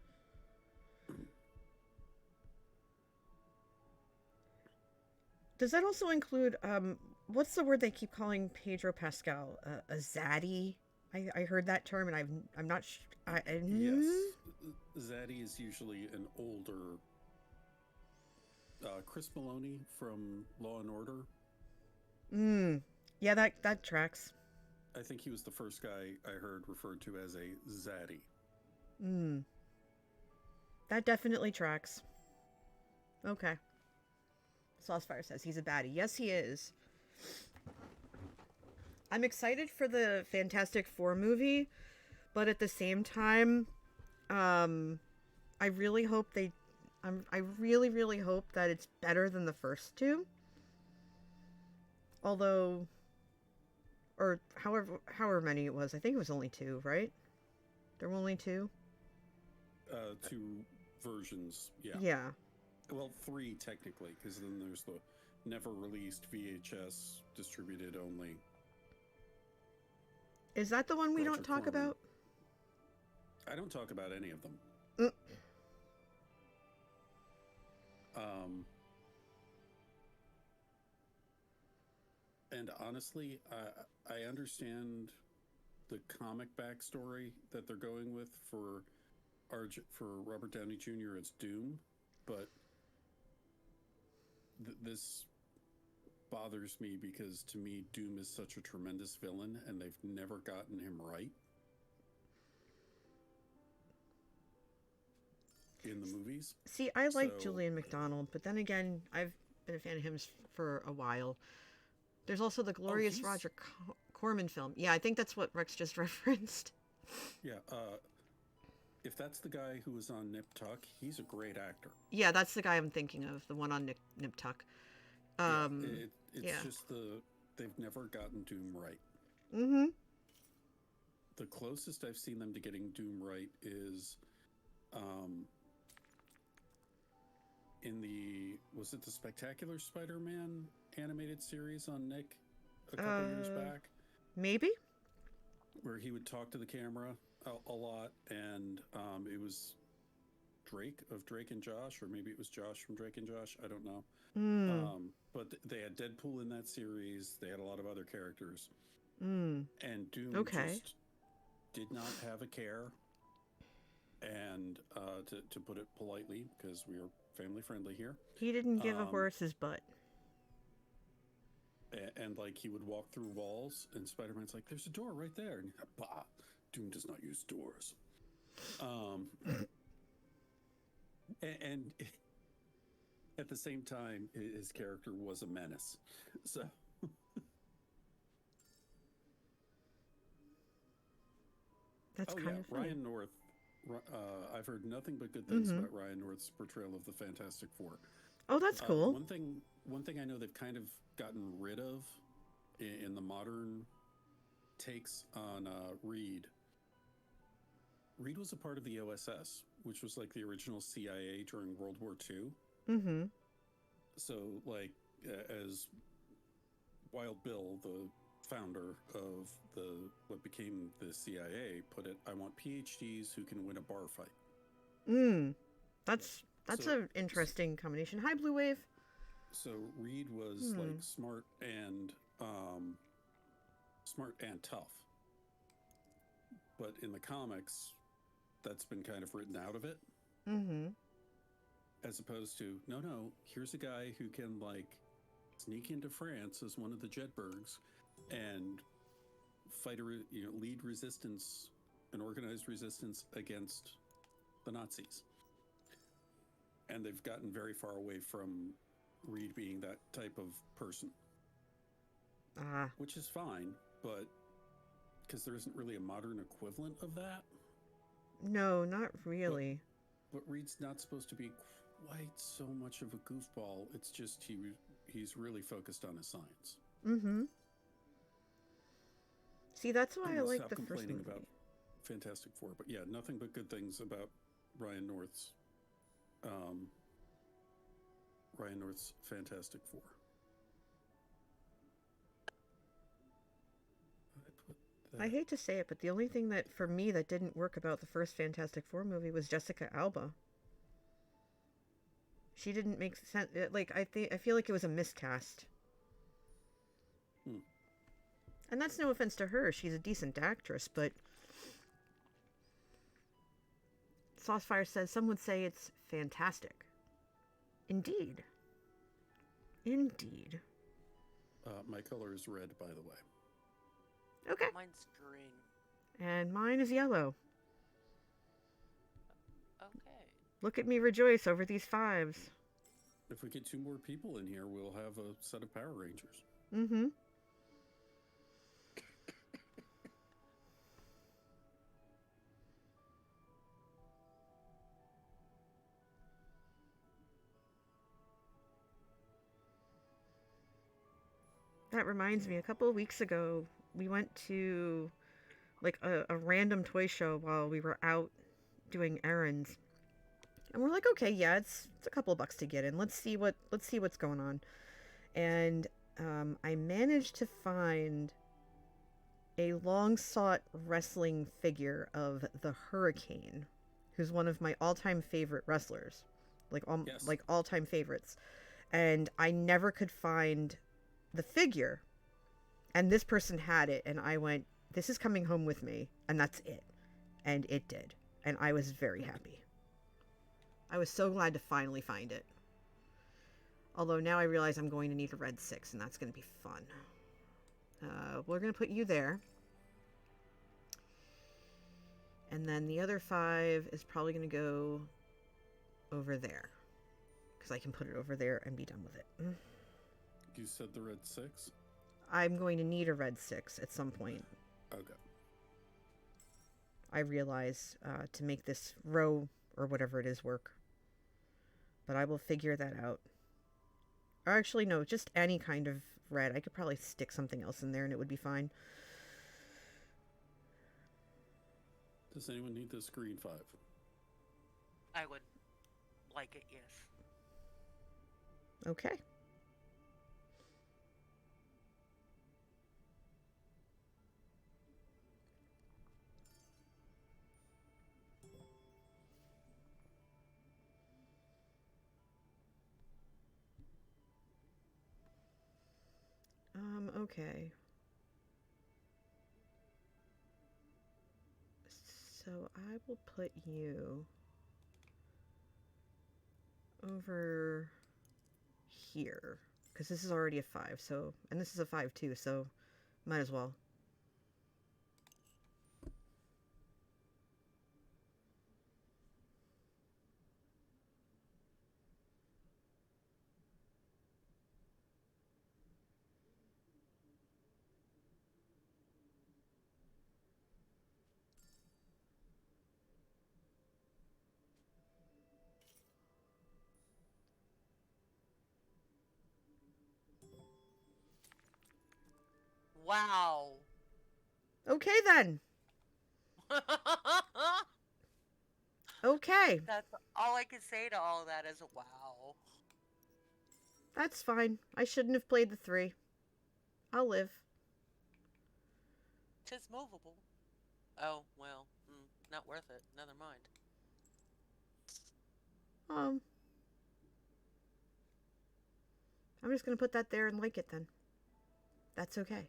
Does that also include, what's the word they keep calling Pedro Pascal? A zaddy? I heard that term, and I'm not Yes. Zaddy is usually an older... Chris Maloney from Law & Order. Yeah, that tracks. I think he was the first guy I heard referred to as a zaddy. That definitely tracks. Okay. Saucefire says he's a baddie. Yes, he is. I'm excited for the Fantastic Four movie, but at the same time, I really hope I really, really hope that it's better than the first two. Although, or however many it was, I think it was only 2, right? There were only 2. two versions. Yeah. Yeah. Well, three technically, because then there's the never released VHS distributed only. Is that the one we Roger don't talk Corman. about? I don't talk about any of them. Mm. And honestly, I understand the comic backstory that they're going with for Robert Downey Jr. as Doom, but this bothers me because to me Doom is such a tremendous villain and they've never gotten him right in the movies. See, I like So- Julian McDonald, but then again, I've been a fan of him for a while. There's also the glorious he's- Roger Corman film. Yeah, I think that's what Rex just referenced. Yeah, if that's the guy who was on Nip Tuck, he's a great actor. Yeah, that's the guy I'm thinking of, the one on Nip Tuck. It's yeah. just they've never gotten Doom right. Mm-hmm. The closest I've seen them to getting Doom right is was it the Spectacular Spider-Man animated series on Nick a couple years back, Maybe? where he would talk to the camera a lot, and it was Drake and Josh, or maybe it was Josh from Drake and Josh, I don't know. But they had Deadpool in that series. They had a lot of other characters, and Doom Okay. just did not have a care. And to put it politely, because we are family friendly here, He didn't give a horse's butt. and like he would walk through walls, and Spider-Man's like, "There's a door right there," and bah, Doom does not use doors. And at the same time, his character was a menace. So That's kind of funny. Ryan North. I've heard nothing but good things about Ryan North's portrayal of the Fantastic Four. Oh, that's cool. One thing I know they've kind of gotten rid of in the modern takes on Reed. Reed was a part of the OSS, which was like the original CIA during World War II. Mm-hmm. So, like, as Wild Bill, the founder of what became the CIA, put it, I want PhDs who can win a bar fight. That's So- an interesting combination. Hi, Blue Wave. So Reed was like smart and tough, but in the comics, that's been kind of written out of it. Mm-hmm. As opposed to no, here's a guy who can like sneak into France as one of the Jedburghs and lead resistance, an organized resistance against the Nazis. And they've gotten very far away from Reed being that type of person, which is fine, but because there isn't really a modern equivalent of that. No, not really. But Reed's not supposed to be quite so much of a goofball. It's just he's really focused on his science. Mm-hmm. See, that's why I I'll like stop the first complaining movie. about Fantastic Four, but yeah, nothing but good things about Ryan North's Fantastic Four. I hate to say it, but the only thing that, for me, that didn't work about the first Fantastic Four movie was Jessica Alba. She didn't make sense. Like, I feel like it was a miscast. And that's no offense to her. She's a decent actress, but Saucefire says, some would say it's fantastic. Indeed. Indeed. My color is red, by the way. Okay. Mine's green. And mine is yellow. Okay. Look at me rejoice over these fives. If we get 2 more people in here, we'll have a set of Power Rangers. Mm-hmm. That reminds me, a couple of weeks ago, we went to like a random toy show while we were out doing errands. And we're like, okay, yeah, it's a couple of bucks to get in. Let's see what's going on. And I managed to find a long sought wrestling figure of the Hurricane, who's one of my all-time favorite wrestlers. Yes. Like all-time favorites. And I never could find the figure. And this person had it, and I went, this is coming home with me, and that's it. And it did. And I was very happy. I was so glad to finally find it. Although now I realize I'm going to need a red 6, and that's going to be fun. We're going to put you there. And then the other 5 is probably going to go over there. Because I can put it over there and be done with it. You said the red 6? I'm going to need a red 6 at some point. Okay. I realize to make this row or whatever it is work. But I will figure that out. Or actually, no, just any kind of red. I could probably stick something else in there and it would be fine. Does anyone need this green 5? I would like it, yes. Okay. Okay. So I will put you over here, because this is already a 5, so, and this is a 5 too, so might as well. Wow. Okay then. Okay. That's all I can say to all that is wow. That's fine. I shouldn't have played the 3. I'll live. Tis movable. Oh, well, not worth it. Never mind. I'm just gonna put that there and like it then. That's okay.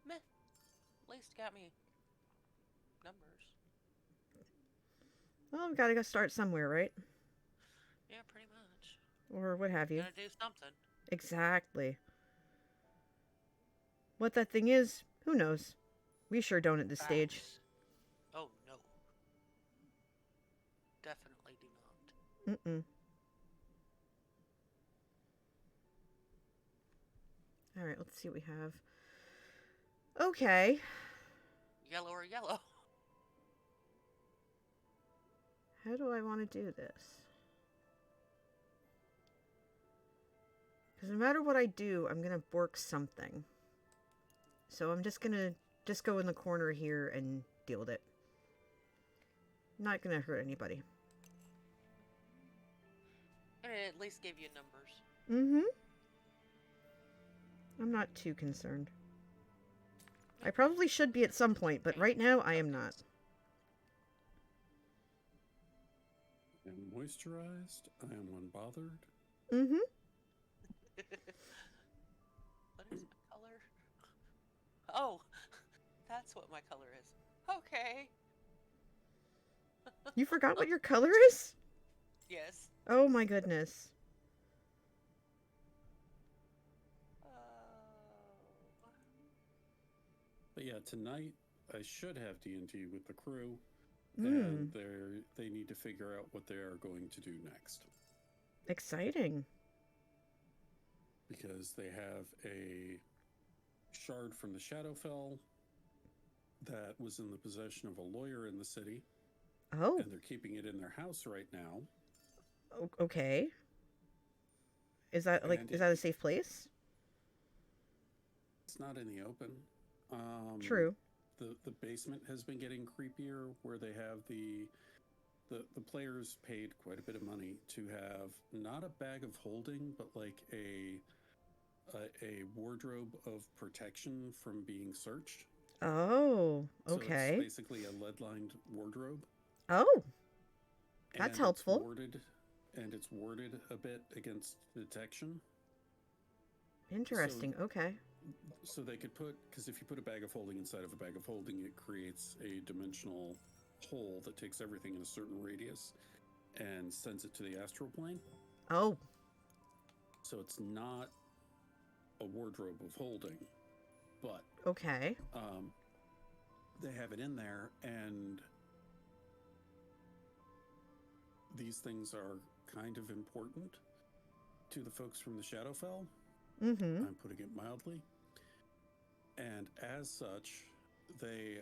Meh. At least got me numbers. Well, we gotta go start somewhere, right? Yeah, pretty much. Or what have you. Gotta do something. Exactly. What that thing is, who knows? We sure don't at this stage. Facts. Oh, no. Definitely do not. Mm-mm. Alright, let's see what we have. Okay. Yellow or yellow. How do I want to do this? Because no matter what I do, I'm going to bork something. So I'm just going to go in the corner here and deal with it. Not going to hurt anybody. And it at least give you numbers. Mm-hmm. I'm not too concerned. I probably should be at some point, but right now I am not. I am moisturized. I am unbothered. Mm-hmm. What is my color? Oh, That's what my color is. Okay. You forgot what your color is? Yes. Oh my goodness. Oh. But yeah, tonight I should have D&D with the crew, Mm, and they need to figure out what they are going to do next exciting. because they have a shard from the Shadowfell that was in the possession of a lawyer in the city, Oh, and they're keeping it in their house right now. okay. Is that like And is that a safe place? it's not in the open. True. The basement has been getting creepier, where they have the players paid quite a bit of money to have not a bag of holding, but like a wardrobe of protection from being searched. Oh, So okay. it's basically a lead-lined wardrobe. Oh, and that's helpful. It's warded a bit against detection. Interesting. Okay. So they could put, because if you put a bag of holding inside of a bag of holding, it creates a dimensional hole that takes everything in a certain radius and sends it to the astral plane. Oh, So it's not a wardrobe of holding, but okay. they have it in there, and these things are kind of important to the folks from the Shadowfell. Mm-hmm. I'm putting it mildly. And as such, they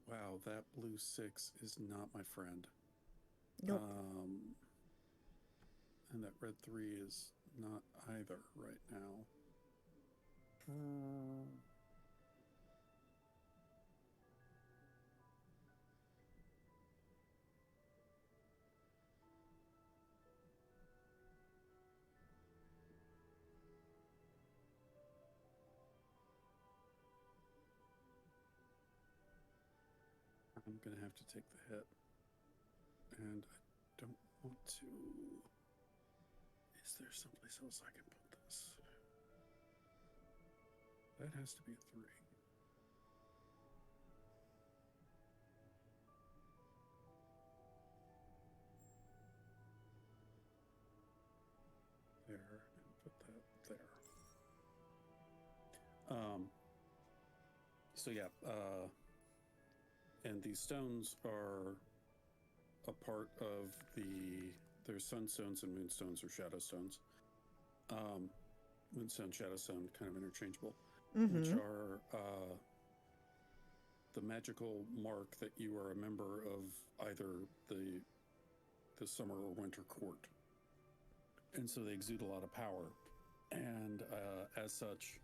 wow, that blue 6 is not my friend. Nope. And that red 3 is not either right now. I'm gonna have to take the hit, and I don't want to. Is there someplace else I can put this? That has to be a 3. There, and put that there. So yeah, and these stones are a part of there's sunstones and moonstones or shadowstones. Moonstone, shadowstone, kind of interchangeable, which Mm-hmm. are the magical mark that you are a member of either the summer or winter court. And so they exude a lot of power. And as such,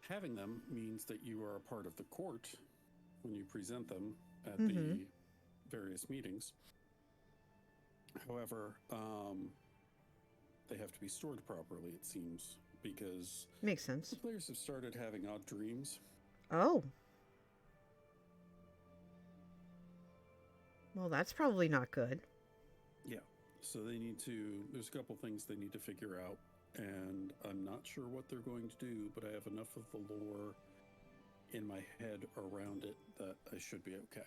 having them means that you are a part of the court when you present them at the various meetings. However, they have to be stored properly, it seems, because Makes sense. the players have started having odd dreams. Oh. Well, that's probably not good. Yeah. So there's a couple things they need to figure out, and I'm not sure what they're going to do, but I have enough of the lore in my head around it that I should be okay.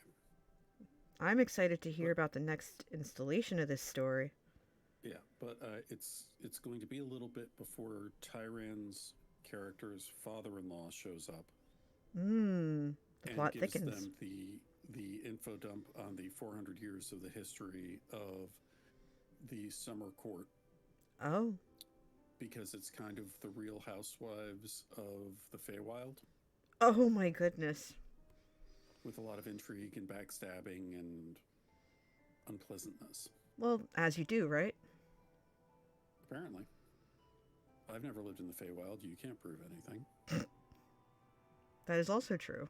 I'm excited to hear about the next installation of this story. Yeah, but it's going to be a little bit before Tyran's character's father-in-law shows up. The and plot gives thickens. them the info dump on the 400 years of the history of the Summer Court, Oh. because it's kind of the Real Housewives of the Feywild, Oh my goodness. with a lot of intrigue and backstabbing and unpleasantness. Well, as you do, right? Apparently. I've never lived in the Feywild. You can't prove anything. That is also true.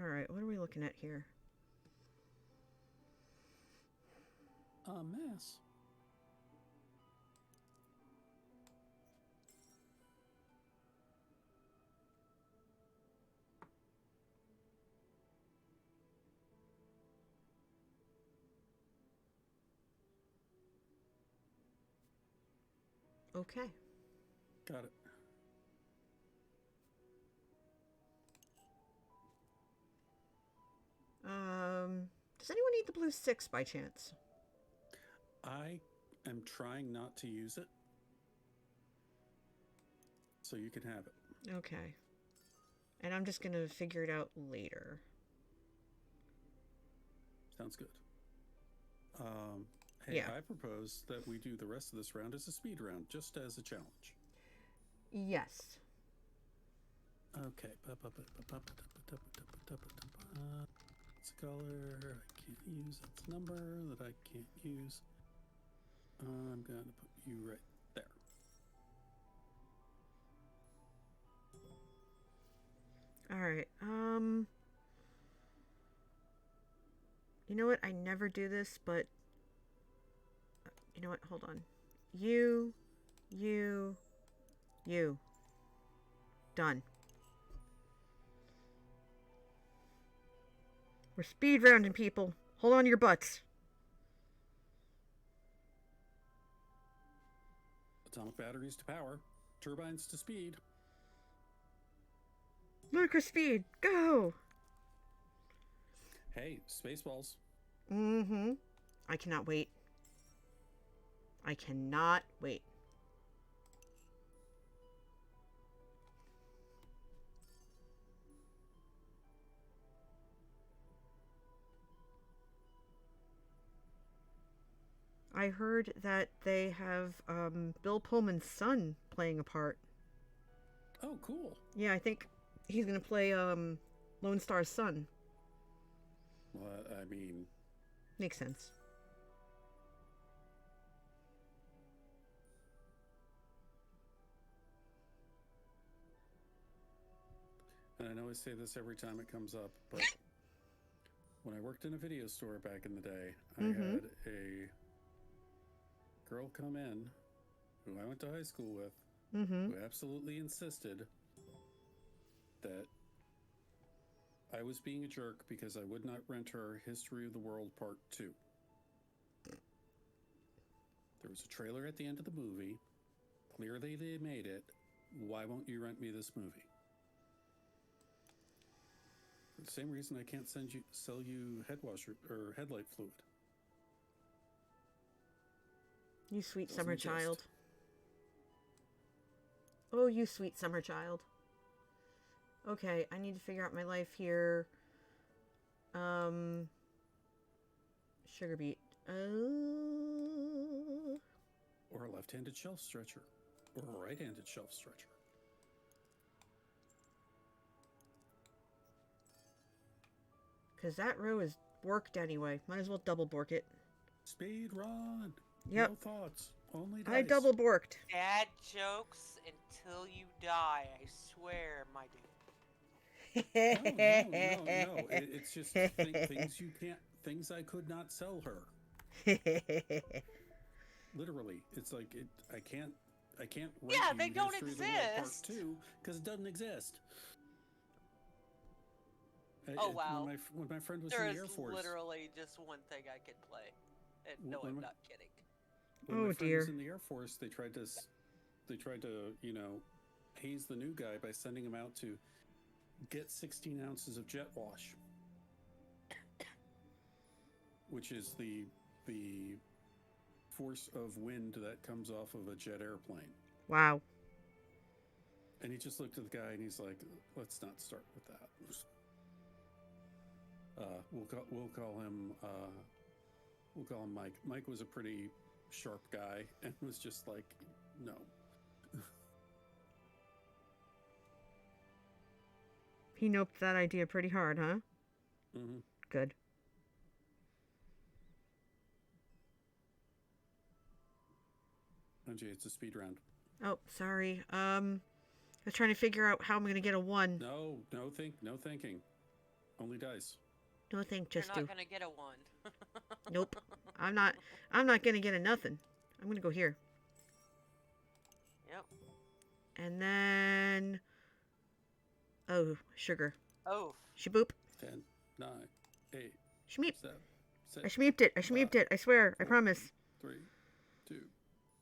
Alright, what are we looking at here? A mess. Okay. Got it. Does anyone need the blue 6 by chance? I am trying not to use it, so you can have it. Okay. And I'm just gonna figure it out later. Sounds good. Hey, Yeah. I propose that we do the rest of this round as a speed round, just as a challenge. Yes. Okay. It's a color I can't use. That's a number that I can't use. I'm gonna put you right there. Alright, you know what? I never do this, but... You know what? Hold on. You. Done. We're speed rounding, people. Hold on to your butts. Atomic batteries to power. Turbines to speed. Ludicrous speed. Go! Hey, Spaceballs. Mm-hmm. I cannot wait. I cannot wait. I heard that they have Bill Pullman's son playing a part. Oh, cool. Yeah, I think he's gonna play Lone Star's son. Well, I mean, Makes sense. and I know I say this every time it comes up, but when I worked in a video store back in the day, I had a girl come in who I went to high school with, who absolutely insisted that I was being a jerk because I would not rent her History of the World Part 2. There was a trailer at the end of the movie. Clearly they made it. Why won't you rent me this movie? For the same reason I can't sell you head washer or headlight fluid. You sweet Doesn't summer exist. child. Oh, you sweet summer child. Okay, I need to figure out my life here. Sugar beet. Or a left-handed shelf stretcher. Or a right-handed shelf stretcher. Because that row is worked anyway. Might as well double bork it. Speed run! Yep. No thoughts. Only dice. I double borked. Dad jokes until you die, I swear, my dude. No. It's just things you can't... Things I could not sell her. Literally. It's like, I can't write Yeah, you they don't History of the World Part exist. 2 because it doesn't exist. Oh, wow. When my friend was There in the Air is Force... literally just one thing I can play. And no, When I'm my- not kidding. When Oh, my friend dear. was in the Air Force, they tried to, haze the new guy by sending him out to get 16 ounces of jet wash, which is the force of wind that comes off of a jet airplane. Wow. And he just looked at the guy and he's like, "Let's not start with that. We'll call him Mike. Mike was a pretty sharp guy and was just like, no." He noped that idea pretty hard, huh? Mm-hmm. Good. Angie, it's a speed round. Oh, sorry. I was trying to figure out how I'm gonna get a 1. No thinking. Only dice. No think, just You're do. not gonna get a 1. Nope. I'm not gonna get a nothing. I'm gonna go here. Yep. And then... Oh, sugar. Oh. Shaboop. 10, 9, 8, Shmeep. 7, I 6, shmeeped it. I shmeeped it. I swear. I promise. 3, 2,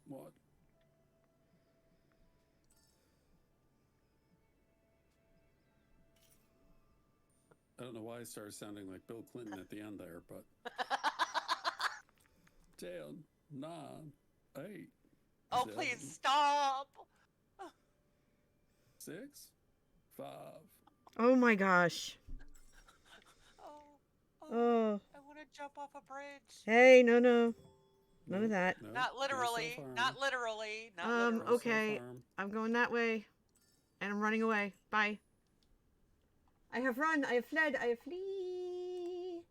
1. I don't know why I started sounding like Bill Clinton at the end there, but 10, 9, 8. Oh, 7, please stop! 6, 5. Oh my gosh. Oh, Oh. I want to jump off a bridge. Hey, no. None of that. No, Not literally. no Not literally. Not literally. Okay. Self-harm. I'm going that way. And I'm running away. Bye. I have run. I have fled. I have flee.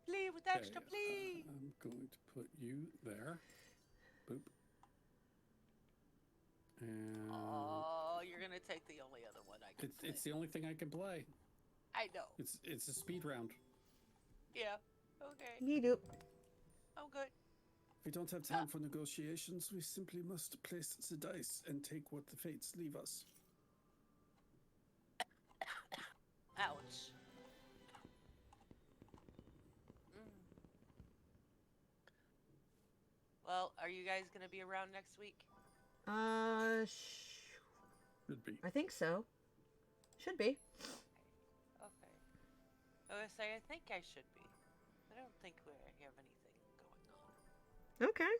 Flee with extra flee. I'm going to put you there. Boop. And Oh, you're gonna take the only other one I can. it's the only thing I can play. I know. It's a speed round. Yeah. Okay. You do. I'm good. We don't have time for negotiations. We simply must place the dice and take what the fates leave us. Ouch. Mm. Well, are you guys gonna be around next week? Should be. I think so. Should be. Okay. I was say I think I should be. I don't think we have anything going on. Okay.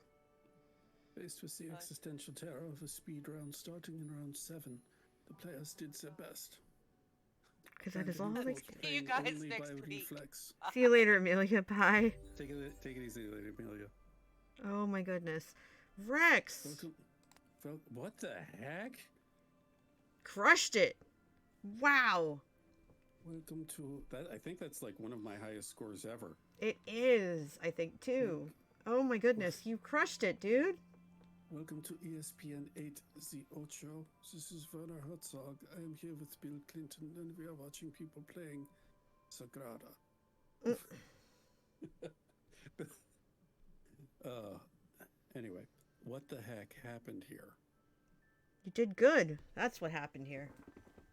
Faced with the existential terror of a speed round starting in round 7, the players did their best. Because that is all they See you do. guys Only next by week. reflex. See you later, Amelia. Bye. Take it easy, Lady Amelia. Oh my goodness. Rex! What the heck? Crushed it! Wow! Welcome to that. I think that's like one of my highest scores ever. It is, I think, too. Oh my goodness, you crushed it, dude! Welcome to ESPN 8 The Ocho. This is Werner Herzog. I am here with Bill Clinton, and we are watching people playing Sagrada. Anyway, what the heck happened here? You did good. That's what happened here.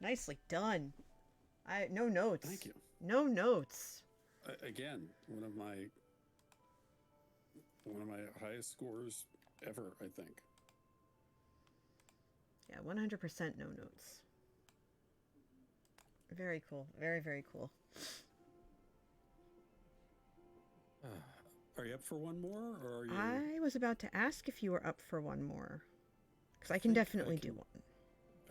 Nicely done. No notes. Thank you. No notes. Again, one of my highest scores ever, I think. Yeah, 100% no notes. Very cool. Very, very cool. Are you up for one more, or are you? I was about to ask if you were up for one more. Because I can definitely do one.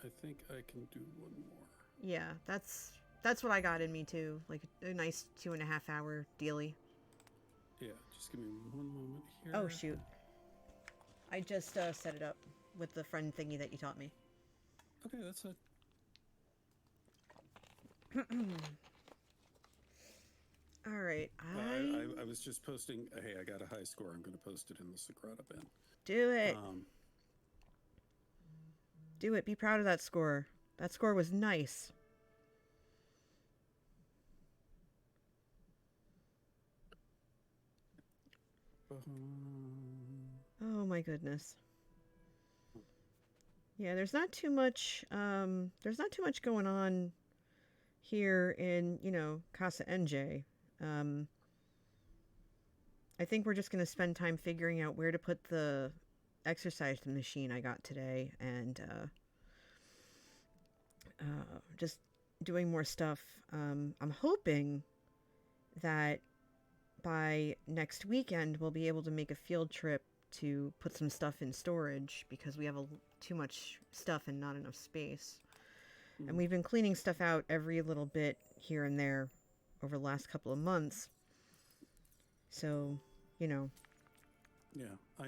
I think I can do one more. Yeah, that's what I got in me too. Like a nice 2.5 hour dealy. Yeah, just give me one moment here. Oh shoot. I just set it up with the friend thingy that you taught me. Okay, that's it. Alright, I was just posting, hey, I got a high score. I'm going to post it in the Sagrada bin. Do it. Do it. Be proud of that score. That score was nice. Oh my goodness. Yeah, there's not too much going on here in, Casa NJ. I think we're just going to spend time figuring out where to put the exercise machine I got today, and just doing more stuff. I'm hoping that by next weekend we'll be able to make a field trip to put some stuff in storage, because we have too much stuff and not enough space. And we've been cleaning stuff out every little bit here and there over the last couple of months. So, Yeah, I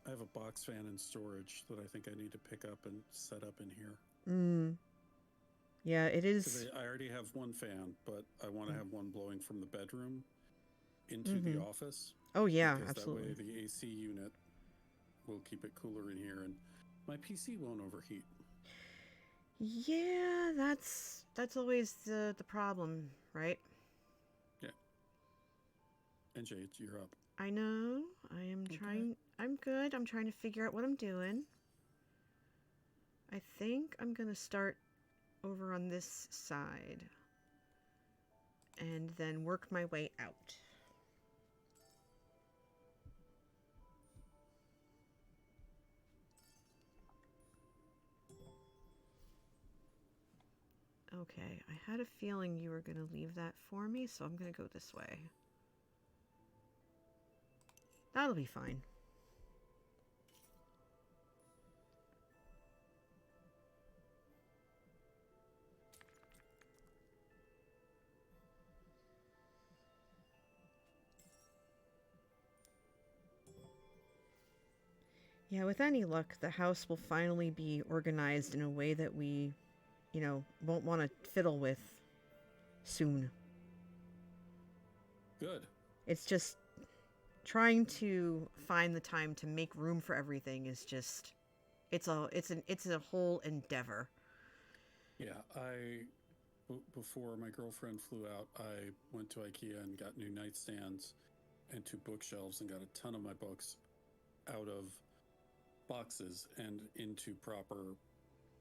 have a box fan in storage that I think I need to pick up and set up in here. Yeah, it is. I already have one fan, but I want to have one blowing from the bedroom into the office. Oh yeah, because absolutely. that way the AC unit will keep it cooler in here, and my PC won't overheat. Yeah, that's always the problem, right? Yeah. NJ, you're up. I know. I am trying. I'm good. I'm trying to figure out what I'm doing. I think I'm going to start over on this side and then work my way out. Okay, I had a feeling you were going to leave that for me, so I'm going to go this way. That'll be fine. Yeah, with any luck, the house will finally be organized in a way that we, won't want to fiddle with soon. Good. It's just trying to find the time to make room for everything is just it's a whole endeavor. Yeah, before my girlfriend flew out, I went to IKEA and got new nightstands and 2 bookshelves and got a ton of my books out of boxes and into proper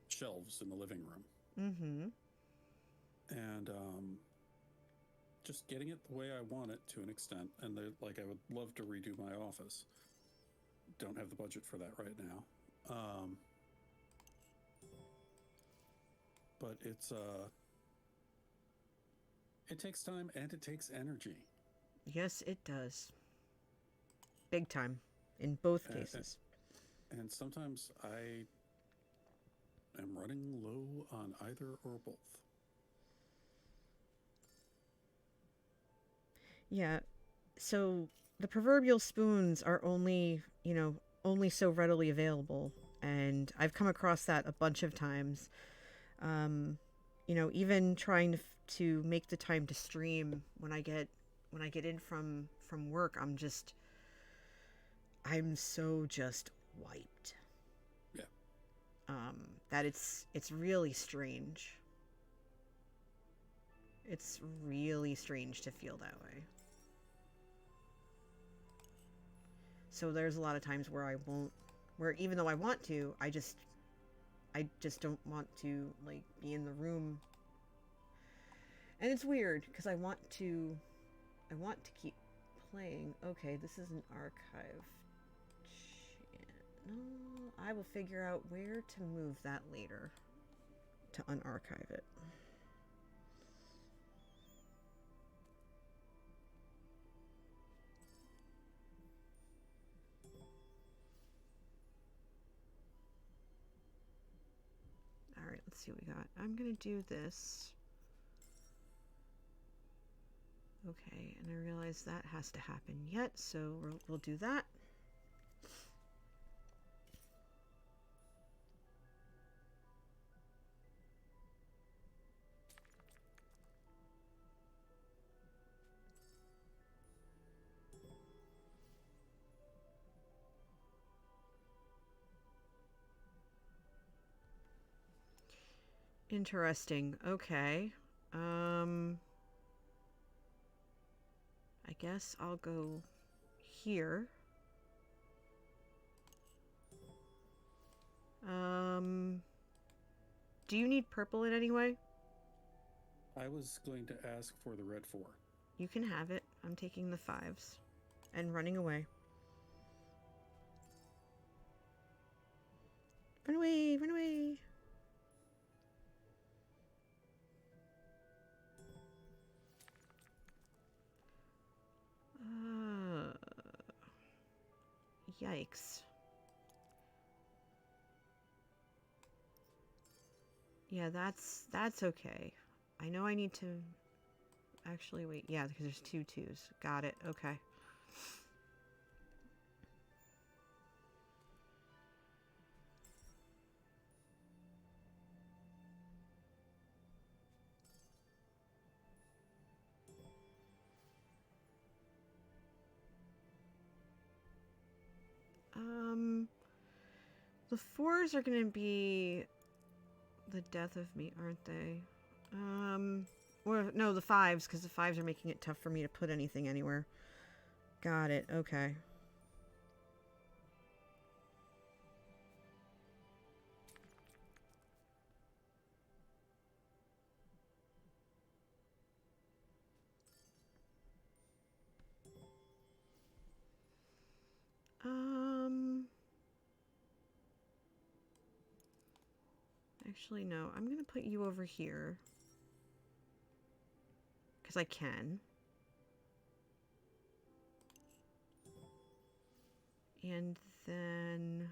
shelves in the living room. Mm-hmm. And just getting it the way I want it to an extent. And I would love to redo my office. Don't have the budget for that right now. But it takes time and it takes energy. Yes, it does. Big time, in both cases. And sometimes I am running low on either or both. Yeah, so the proverbial spoons are only so readily available, and I've come across that a bunch of times. Even trying to make the time to stream when I get in from work, I'm so just wiped. Yeah. That it's really strange. It's really strange to feel that way. So there's a lot of times where even though I want to, I just don't want to be in the room. And it's weird because I want to keep playing. Okay, this is an archive channel. I will figure out where to move that later to unarchive it. Alright, let's see what we got. I'm gonna do this. Okay, and I realize that has to happen yet, so we'll do that. Interesting. Okay. I guess I'll go here. Do you need purple in any way? I was going to ask for the red 4. You can have it. I'm taking the 5s and running away. Run away, run away. Yikes. Yeah, that's okay. I know I need to actually wait. Yeah, because there's 2 2s. Got it. Okay. The 4s are gonna be the death of me, aren't they? Or no, the 5s, because the 5s are making it tough for me to put anything anywhere. Got it. Okay. Actually, no. I'm gonna put you over here. because I can. And then...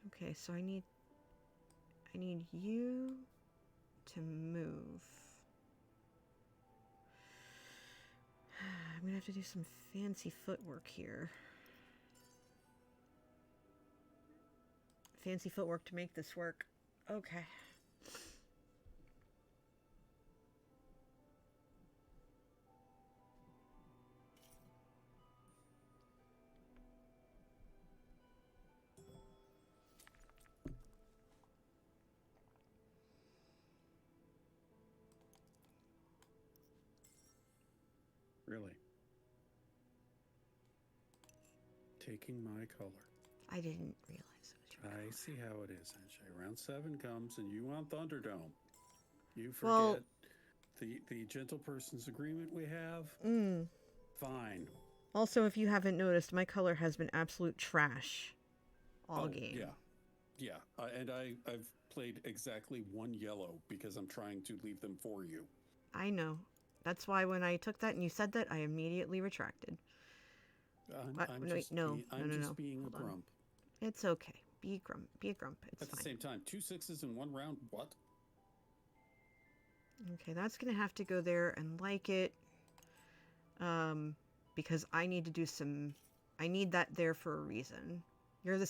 Okay, so I need you to move. I'm gonna have to do some fancy footwork here. Fancy footwork to make this work. Okay. Really? Taking my color. I didn't realize it was your I color. see how it is, NJ. Round 7 comes and you want Thunderdome. You forget Well- the gentle person's agreement we have. Fine. Also, if you haven't noticed, my color has been absolute trash all game. Yeah. And I've played exactly 1 yellow because I'm trying to leave them for you. I know. That's why when I took that and you said that, I immediately retracted. I'm just being Hold a on. grump. It's okay. Be a grump. Be a grump. It's At the fine. same time, 2 6s in 1 round? What? Okay, that's gonna have to go there and like it. Because I need to do some... I need that there for a reason. You're the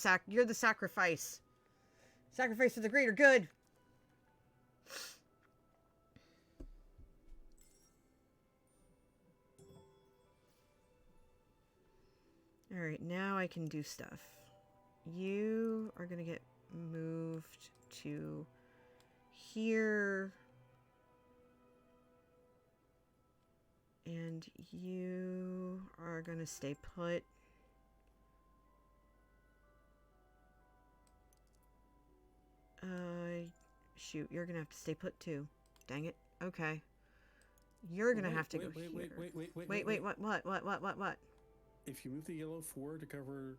sacrifice. Sacrifice for the greater good. Alright, now I can do stuff. You are gonna get moved to here. And you are gonna stay put. Shoot, you're gonna have to stay put too. Dang it. Okay. You're gonna have to go here. Wait, what? If you move the yellow 4 to cover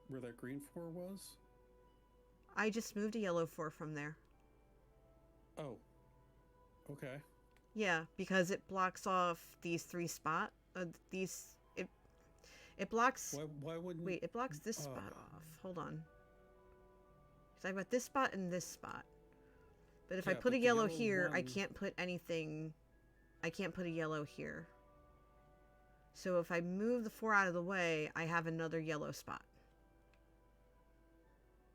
where that green 4 was? I just moved a yellow 4 from there. Oh. Okay. Yeah, because it blocks off these 3 spots. It blocks... Why wouldn't... Wait, it blocks this spot off. Hold on. So I've got this spot and this spot. But if I Yeah, put but a the yellow yellow here, I one- can't put anything... I can't put a yellow here. So if I move the 4 out of the way, I have another yellow spot.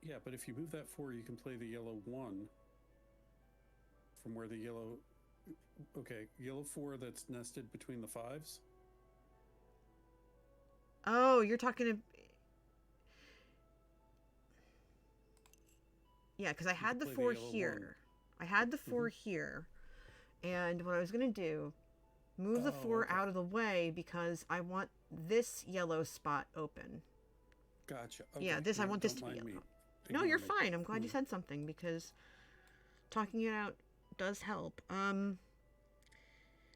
Yeah, but if you move that 4, you can play the yellow 1 from where the yellow... Okay, yellow 4 that's nested between the 5s? Oh, you're talking to... Yeah, because I had the play the 4 yellow here. one. I had the 4 here. And what I was going to do, move the 4 okay. out of the way because I want this yellow spot open. Gotcha. Yeah, Okay, I want this don't to be mind me. yellow. No, Ignore you're me. fine. I'm glad you said something because talking it out does help.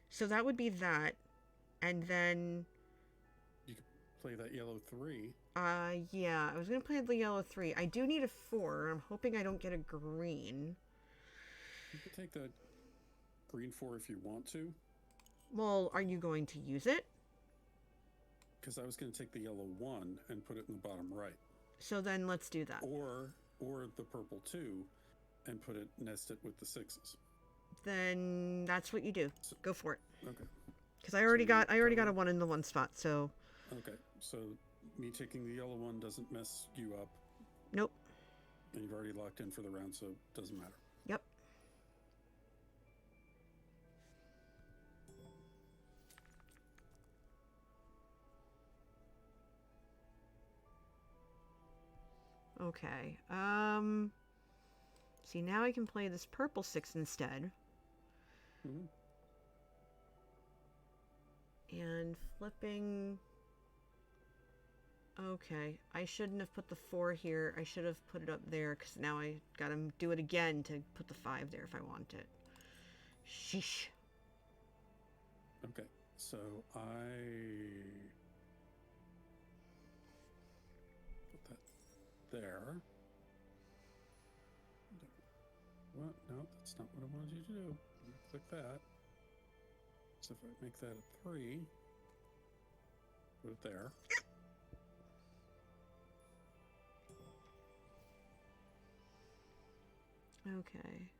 So that would be that. And then, You could play that yellow 3. yeah, I was going to play the yellow 3. I do need a 4. I'm hoping I don't get a green. You could take the green 4 if you want to. Well, are you going to use it? Because I was going to take the yellow 1 and put it in the bottom right. So then let's do that. Or the purple 2 and put it nested with the 6s. Then that's what you do. Go for it. Okay. Because I already got a cover- 1 in the 1 spot, so Okay. So me taking the yellow 1 doesn't mess you up. nope. And you've already locked in for the round, so it doesn't matter. Yep. Okay. See, now I can play this purple 6 instead. Mm-hmm. And flipping... Okay, I shouldn't have put the 4 here. I should have put it up there, because now I gotta do it again to put the 5 there if I want it. Sheesh. Okay. So I put that there. what? No, that's not what I wanted you to do. Click that. So if I make that a 3, put it there. Okay.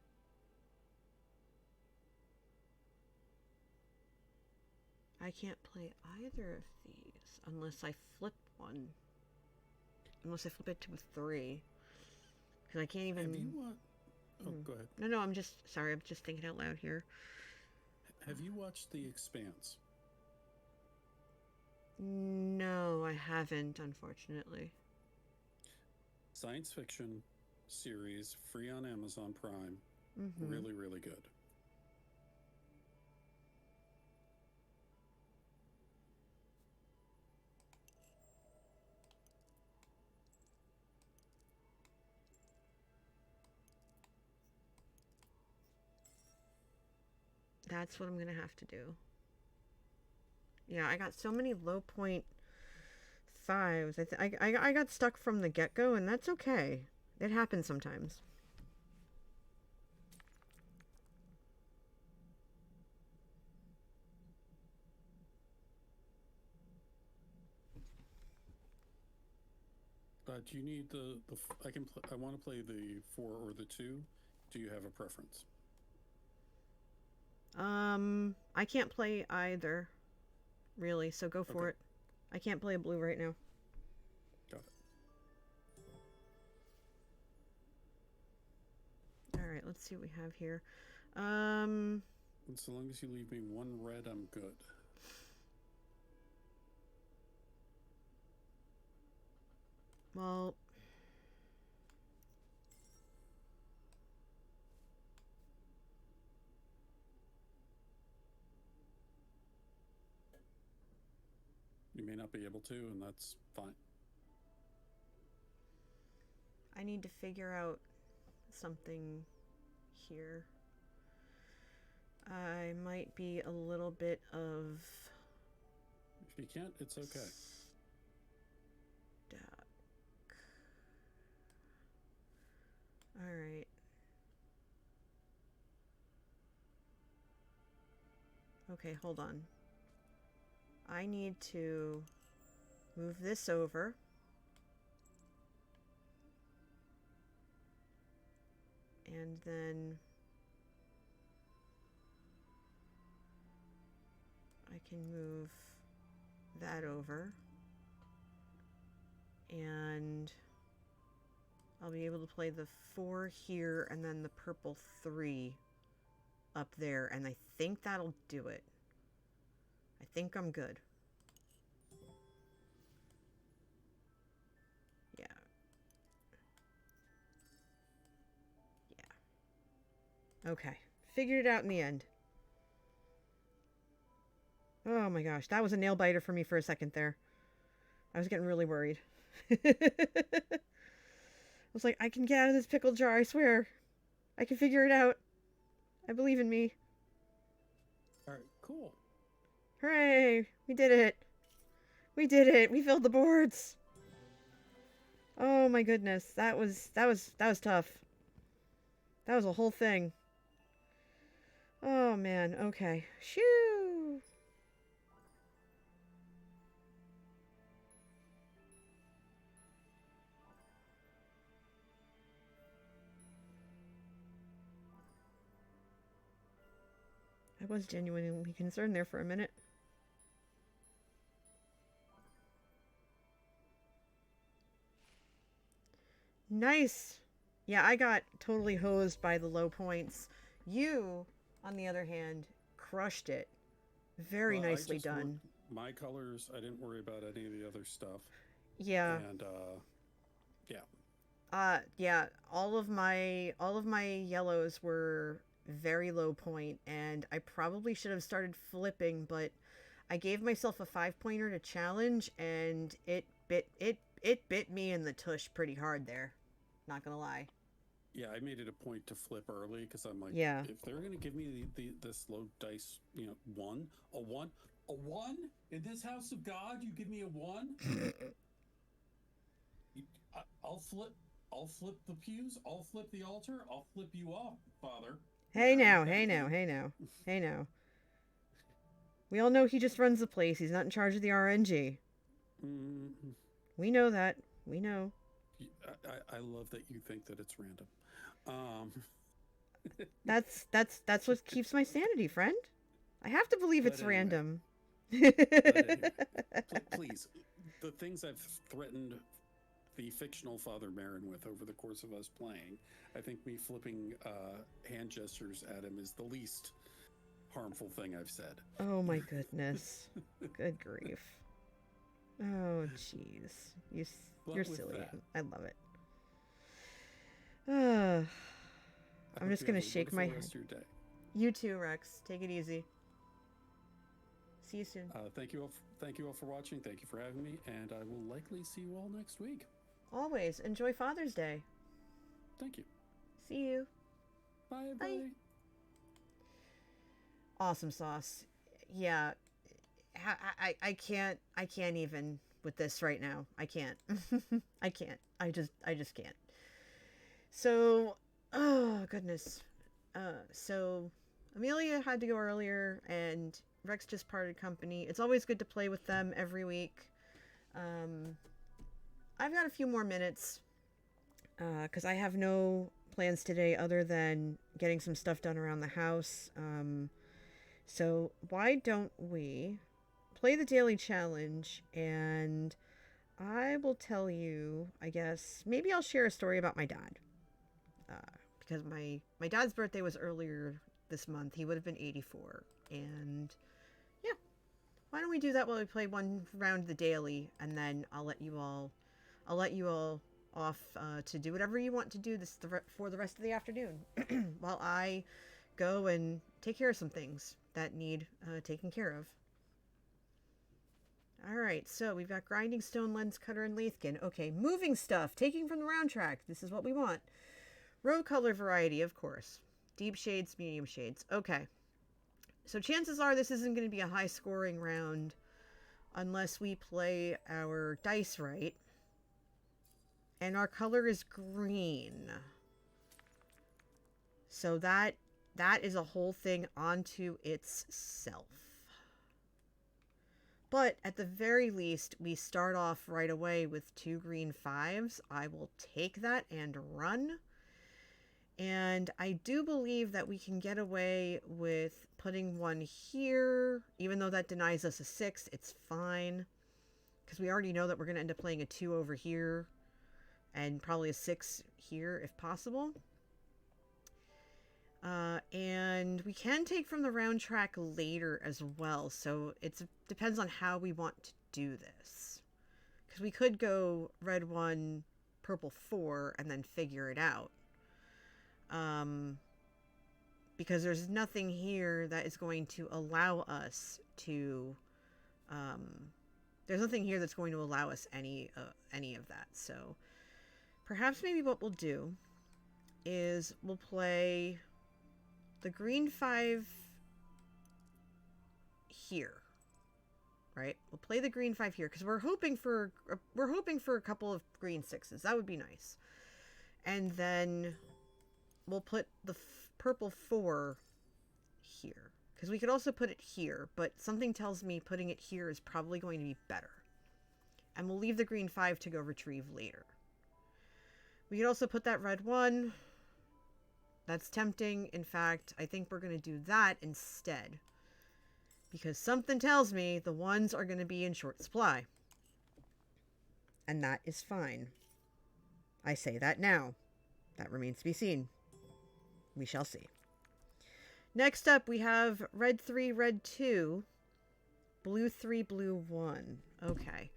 I can't play either of these unless I flip one. Unless I flip it to a 3. Because I can't even... Have you Oh, go ahead. No, I'm just... Sorry, I'm just thinking out loud here. Have you watched The Expanse? No, I haven't, unfortunately. Science fiction series, free on Amazon Prime. Mm-hmm. Really, really good. That's what I'm gonna have to do. Yeah, I got so many low point 5s. I got stuck from the get-go, and that's okay. It happens sometimes. Do you need I want to play the 4 or the 2. Do you have a preference? I can't play either, really, so go for it. I can't play a blue right now. Got it. Alright, let's see what we have here. And so long as you leave me 1 red, I'm good. Well... You may not be able to, and that's fine. I need to figure out something here. I might be a little bit of... If you can't, it's okay. Stuck. Alright. Okay, hold on. I need to move this over. And then I can move that over. And I'll be able to play the 4 here and then the purple 3 up there. And I think that'll do it. I think I'm good. Yeah. Yeah. Okay. Figured it out in the end. Oh my gosh. That was a nail biter for me for a second there. I was getting really worried. I was like, I can get out of this pickle jar, I swear. I can figure it out. I believe in me. Alright, cool. Hooray! We did it! We did it! We filled the boards! Oh my goodness, that was tough. That was a whole thing. Oh man, okay. Shoo! I was genuinely concerned there for a minute. Nice! Yeah, I got totally hosed by the low points. You, on the other hand, crushed it. Very nicely done. My colors, I didn't worry about any of the other stuff. Yeah. And, yeah, all of my yellows were very low point, and I probably should have started flipping, but I gave myself a 5-pointer to challenge, and it bit me in the tush pretty hard there. Not gonna lie. Yeah, I made it a point to flip early because I'm like, yeah, if they're gonna give me this low dice, a one in this house of God, you give me a 1. I'll flip the pews. I'll flip the altar. I'll flip you off. Father. Hey Yeah, now, thank hey you. now, hey now, hey now. We all know he just runs the place. He's not in charge of the RNG. Mm, We know that. We know. I love that you think that it's random. Um, That's what keeps my sanity, friend. I have to believe but it's anyway, random. please, the things I've threatened the fictional Father Marin with over the course of us playing, I think me flipping hand gestures at him is the least harmful thing I've said. Oh my goodness. Good grief. Oh jeez. You're But with silly. that, I love it. I'm I hope just you gonna have a shake my wonderful head. rest of your day. You too, Rex. Take it easy. See you soon. Thank you all for watching. Thank you for having me, and I will likely see you all next week. Always enjoy Father's Day. Thank you. See you. Bye, everybody. Bye. Awesome sauce. Yeah, I can't even with this right now. I can't. I can't. I just can't. So, oh goodness. So Amelia had to go earlier, and Rex just parted company. It's always good to play with them every week. I've got a few more minutes because I have no plans today other than getting some stuff done around the house. So why don't we play the daily challenge, and I will tell you, I guess, maybe I'll share a story about my dad. Because my dad's birthday was earlier this month. He would have been 84. And yeah, why don't we do that while we play one round of the daily, and then I'll let you all off to do whatever you want to do for the rest of the afternoon while I go and take care of some things that need taken care of. Alright, so we've got grinding stone, lens cutter, and lathkin. Okay, moving stuff, taking from the round track. This is what we want. Row color variety, of course. Deep shades, medium shades. Okay. So chances are this isn't going to be a high scoring round unless we play our dice right. And our color is green. So that is a whole thing onto itself. But at the very least, we start off right away with 2 green 5s. I will take that and run. And I do believe that we can get away with putting 1 here. Even though that denies us a 6, it's fine. Because we already know that we're going to end up playing a 2 over here. And probably a 6 here if possible. And we can take from the round track later as well. So it depends on how we want to do this. Because we could go red 1, purple 4, and then figure it out. Because there's nothing here that is going to allow us to, there's nothing here that's going to allow us any of that. So perhaps maybe what we'll do is we'll play the green 5 here, right? We'll play the green 5 here because we're hoping for a couple of green 6s. That would be nice. And then we'll put the purple 4 here. Because we could also put it here, but something tells me putting it here is probably going to be better. And we'll leave the green 5 to go retrieve later. We could also put that red 1. That's tempting. In fact, I think we're going to do that instead. Because something tells me the 1s are going to be in short supply. And that is fine. I say that now. That remains to be seen. We shall see. Next up, we have red 3, red 2, blue 3, blue 1. Okay.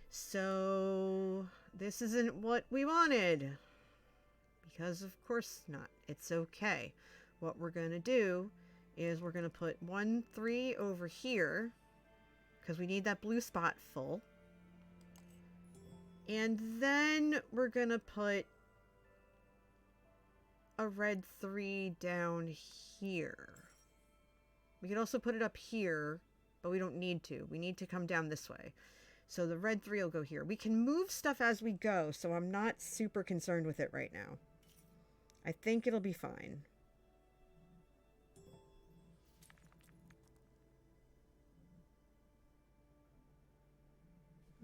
So this isn't what we wanted. Because of course not. It's okay. What we're going to do is we're going to put 1, 3 over here. Because we need that blue spot full. And then we're going to put a red 3 down here. We could also put it up here, but we don't need to. We need to come down this way. So the red 3 will go here. We can move stuff as we go, so I'm not super concerned with it right now. I think it'll be fine.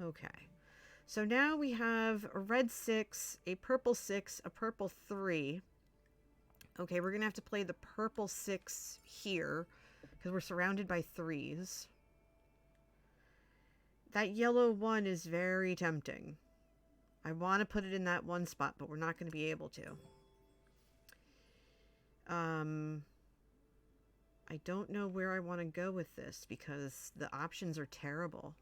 Okay. So now we have a red 6, a purple 6, a purple 3. Okay, we're going to have to play the purple 6 here because we're surrounded by 3s. That yellow 1 is very tempting. I want to put it in that one spot, but we're not going to be able to. I don't know where I want to go with this because the options are terrible.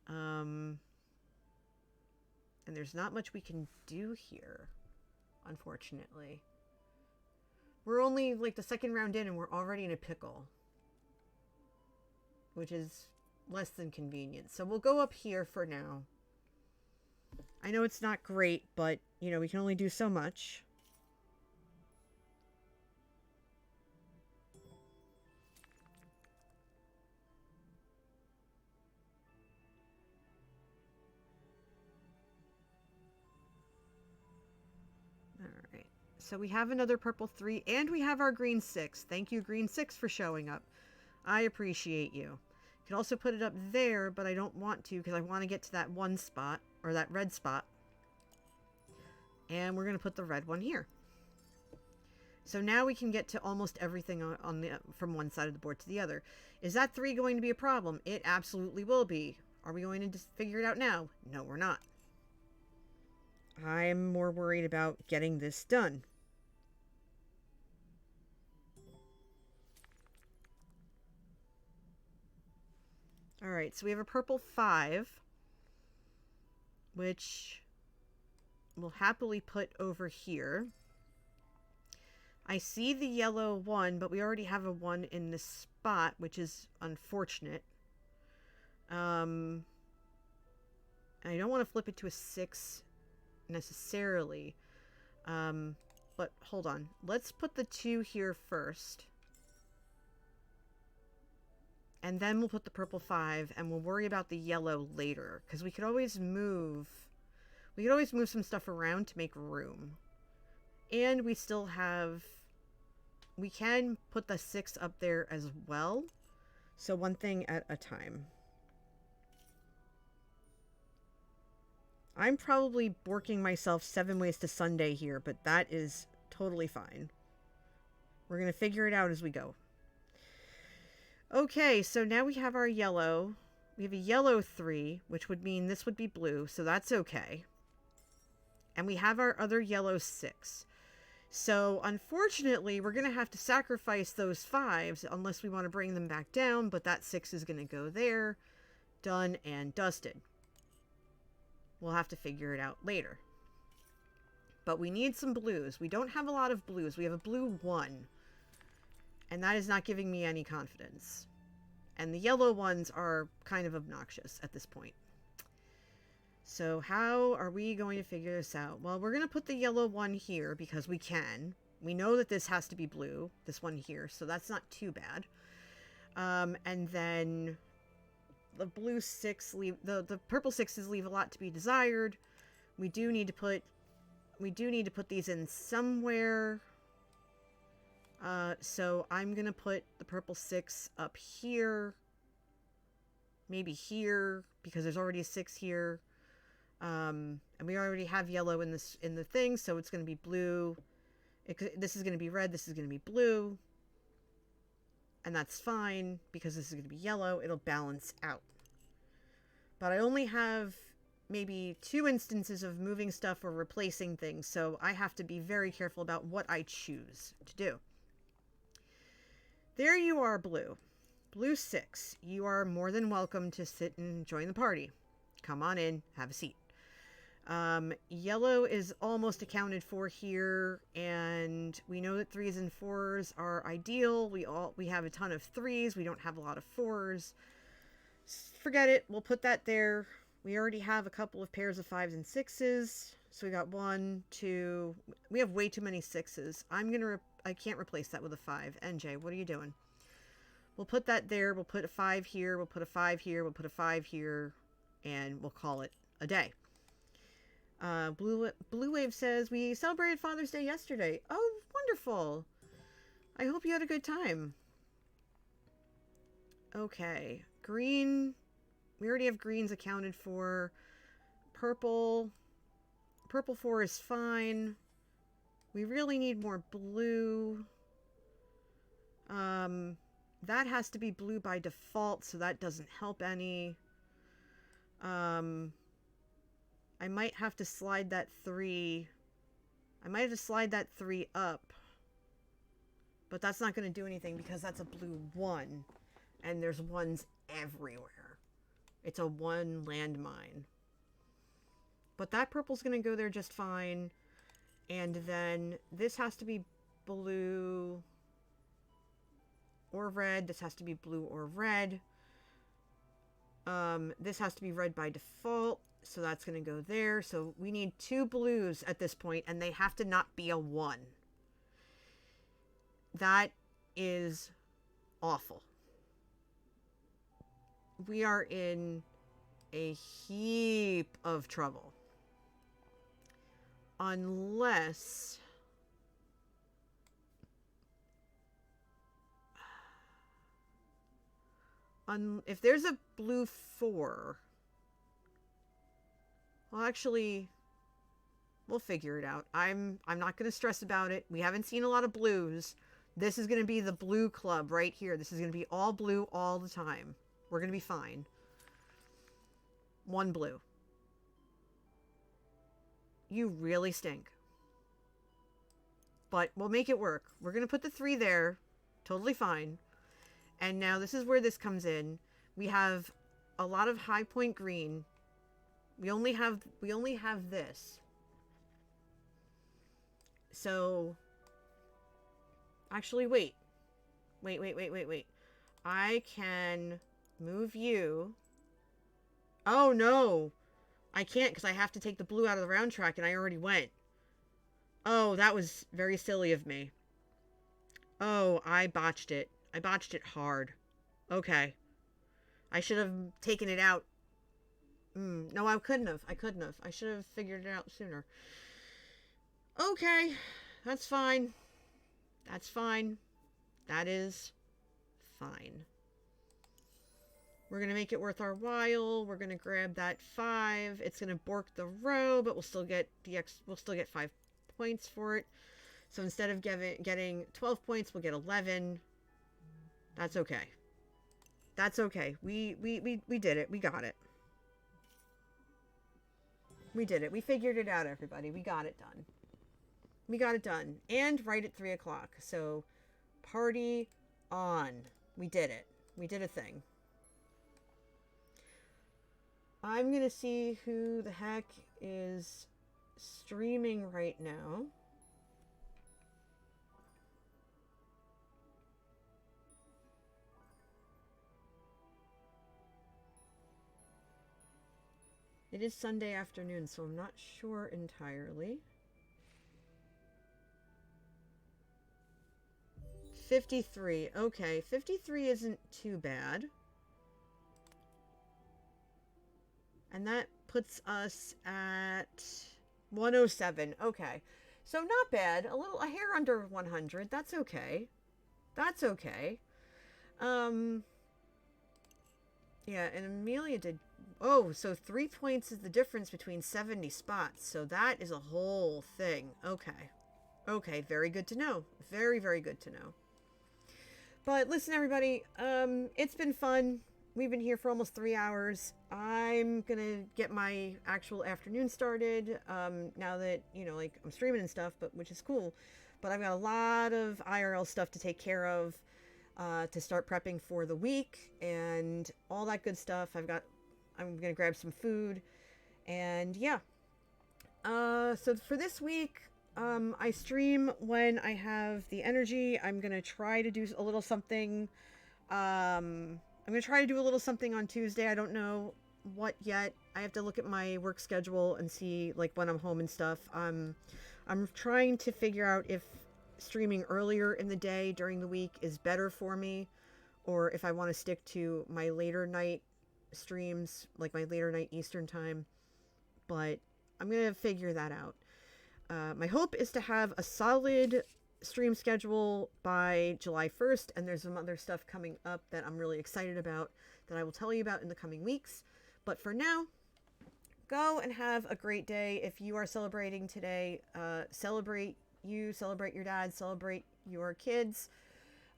And there's not much we can do here, unfortunately. We're only like the second round in and we're already in a pickle, which is less than convenient. So we'll go up here for now. I know it's not great, but, you know, we can only do so much. Alright, so we have another purple 3, and we have our green 6. Thank you, green 6, for showing up. I appreciate you. You can also put it up there, but I don't want to because I want to get to that one spot, or that red spot. And we're going to put the red one here. So now we can get to almost everything on the from one side of the board to the other. Is that 3 going to be a problem? It absolutely will be. Are we going to just figure it out now? No, we're not. I'm more worried about getting this done. Alright, so we have a purple 5, which we'll happily put over here. I see the yellow 1, but we already have a 1 in this spot, which is unfortunate. I don't want to flip it to a 6 necessarily. But hold on. Let's put the 2 here first. And then we'll put the purple 5, and we'll worry about the yellow later. Because we could always move... We could always move some stuff around to make room. And we still have... We can put the 6 up there as well. So one thing at a time. I'm probably working myself 7 ways to Sunday here, but that is totally fine. We're going to figure it out as we go. Okay, so now we have our yellow. We have a yellow 3, which would mean this would be blue, so that's okay. And we have our other yellow 6. So, unfortunately, we're going to have to sacrifice those 5s unless we want to bring them back down, but that 6 is going to go there. Done and dusted. We'll have to figure it out later. But we need some blues. We don't have a lot of blues. We have a blue 1. And that is not giving me any confidence. And the yellow ones are kind of obnoxious at this point. So how are we going to figure this out? Well, we're going to put the yellow 1 here because we can. We know that this has to be blue, this one here, so that's not too bad. And then the blue 6 leave the purple 6s leave a lot to be desired. We do need to put these in somewhere. So I'm going to put the purple 6 up here. Maybe here, because there's already a 6 here. And we already have yellow in the thing, so it's going to be blue. This is going to be red, this is going to be blue. And that's fine, because this is going to be yellow. It'll balance out. But I only have maybe 2 instances of moving stuff or replacing things, so I have to be very careful about what I choose to do. There you are, blue. Blue 6. You are more than welcome to sit and join the party. Come on in, have a seat. Yellow is almost accounted for here, and we know that 3s and 4s are ideal. We have a ton of 3s. We don't have a lot of 4s. Forget it. We'll put that there. We already have a couple of pairs of 5s and 6s. So we got 1, 2. We have way too many 6s. I can't replace that with a 5. NJ, what are you doing? We'll put that there. We'll put a 5 here. We'll put a 5 here. We'll put a 5 here. And we'll call it a day. Blue Wave says, we celebrated Father's Day yesterday. Oh, wonderful. I hope you had a good time. Okay. Green We already have greens accounted for. Purple 4 is fine. We really need more blue. That has to be blue by default, so that doesn't help any. I might have to slide that 3. I might have to slide that 3 up. But that's not going to do anything because that's a blue 1. And there's 1s everywhere. It's a 1 landmine. But that purple's going to go there just fine. And then this has to be blue or red. This has to be blue or red. This has to be red by default. So that's going to go there. So we need 2 blues at this point, and they have to not be a 1. That is awful. We are in a heap of trouble. Unless... if there's a blue 4... Well, actually, we'll figure it out. I'm not going to stress about it. We haven't seen a lot of blues. This is going to be the blue club right here. This is going to be all blue all the time. We're going to be fine. 1 blue. You really stink. But we'll make it work. We're going to put the 3 there. Totally fine. And now this is where this comes in. We have a lot of high point green. We only have this. So actually wait. I can move you. Oh no. I can't because I have to take the blue out of the round track and I already went. Oh, that was very silly of me. Oh, I botched it. I botched it hard. Okay. I should have taken it out. No, I couldn't have. I should have figured it out sooner. Okay. That's fine. That's fine. That is fine. We're going to make it worth our while. We're going to grab that 5. It's going to bork the row, but we'll still get 5 points for it. So instead of getting 12 points, we'll get 11. That's okay. That's okay. We did it. We got it. We did it. We figured it out, everybody. We got it done. We got it done. And right at 3 o'clock. So, party on. We did it. We did a thing. I'm going to see who the heck is streaming right now. It is Sunday afternoon, so I'm not sure entirely. 53. Okay, 53 isn't too bad. And that puts us at 107. Okay. So not bad. A hair under 100. That's okay. That's okay. Yeah, and Amelia did... Oh, so 3 points is the difference between 70 spots. So that is a whole thing. Okay. Okay, very good to know. Very, very good to know. But listen, everybody, it's been fun. We've been here for almost 3 hours. I'm going to get my actual afternoon started now that, you know, like I'm streaming and stuff, but which is cool. But I've got a lot of IRL stuff to take care of to start prepping for the week and all that good stuff. I'm going to grab some food and yeah. So for this week, I stream when I have the energy. I'm going to try to do a little something. I'm going to try to do a little something on Tuesday. I don't know what yet. I have to look at my work schedule and see like when I'm home and stuff. I'm trying to figure out if streaming earlier in the day during the week is better for me, or if I want to stick to my later night streams, like my later night Eastern time. But I'm going to figure that out. My hope is to have a solid stream schedule by July 1st, and there's some other stuff coming up that I'm really excited about that I will tell you about in the coming weeks. But for now, go and have a great day. If you are celebrating today, celebrate you, celebrate your dad, celebrate your kids,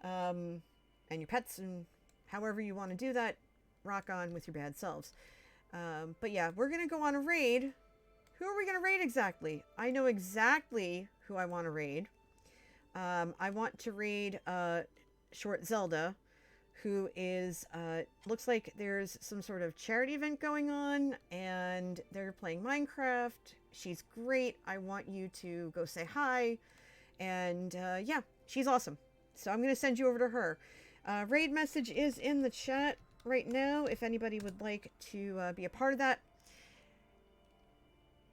and your pets, and however you want to do that, rock on with your bad selves. But yeah, we're going to go on a raid. Who are we going to raid exactly? I know exactly who I want to raid. I want to raid Short Zelda, who is, looks like there's some sort of charity event going on, and they're playing Minecraft. She's great. I want you to go say hi. And yeah, she's awesome. So I'm going to send you over to her. Raid message is in the chat right now if anybody would like to be a part of that.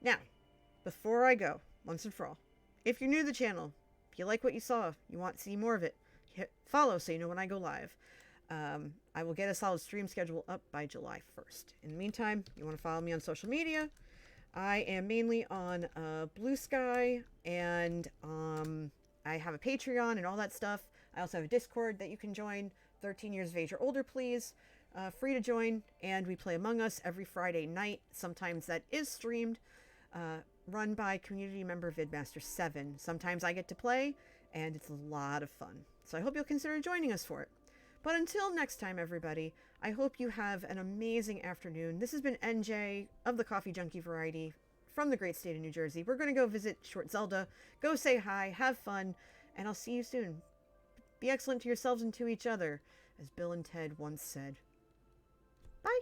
Now, before I go, once and for all, if you're new to the channel, if you like what you saw, you want to see more of it, hit follow so you know when I go live. I will get a solid stream schedule up by July 1st. In the meantime, you want to follow me on social media. I am mainly on Blue Sky, and I have a Patreon and all that stuff. I also have a Discord that you can join. 13 years of age or older, please. Free to join, and we play Among Us every Friday night. Sometimes that is streamed, run by community member Vidmaster7. Sometimes I get to play, and it's a lot of fun. So I hope you'll consider joining us for it. But until next time, everybody, I hope you have an amazing afternoon. This has been NJ of the Coffee Junkie variety from the great state of New Jersey. We're going to go visit Short Zelda, go say hi, have fun, and I'll see you soon. Be excellent to yourselves and to each other, as Bill and Ted once said. Bye.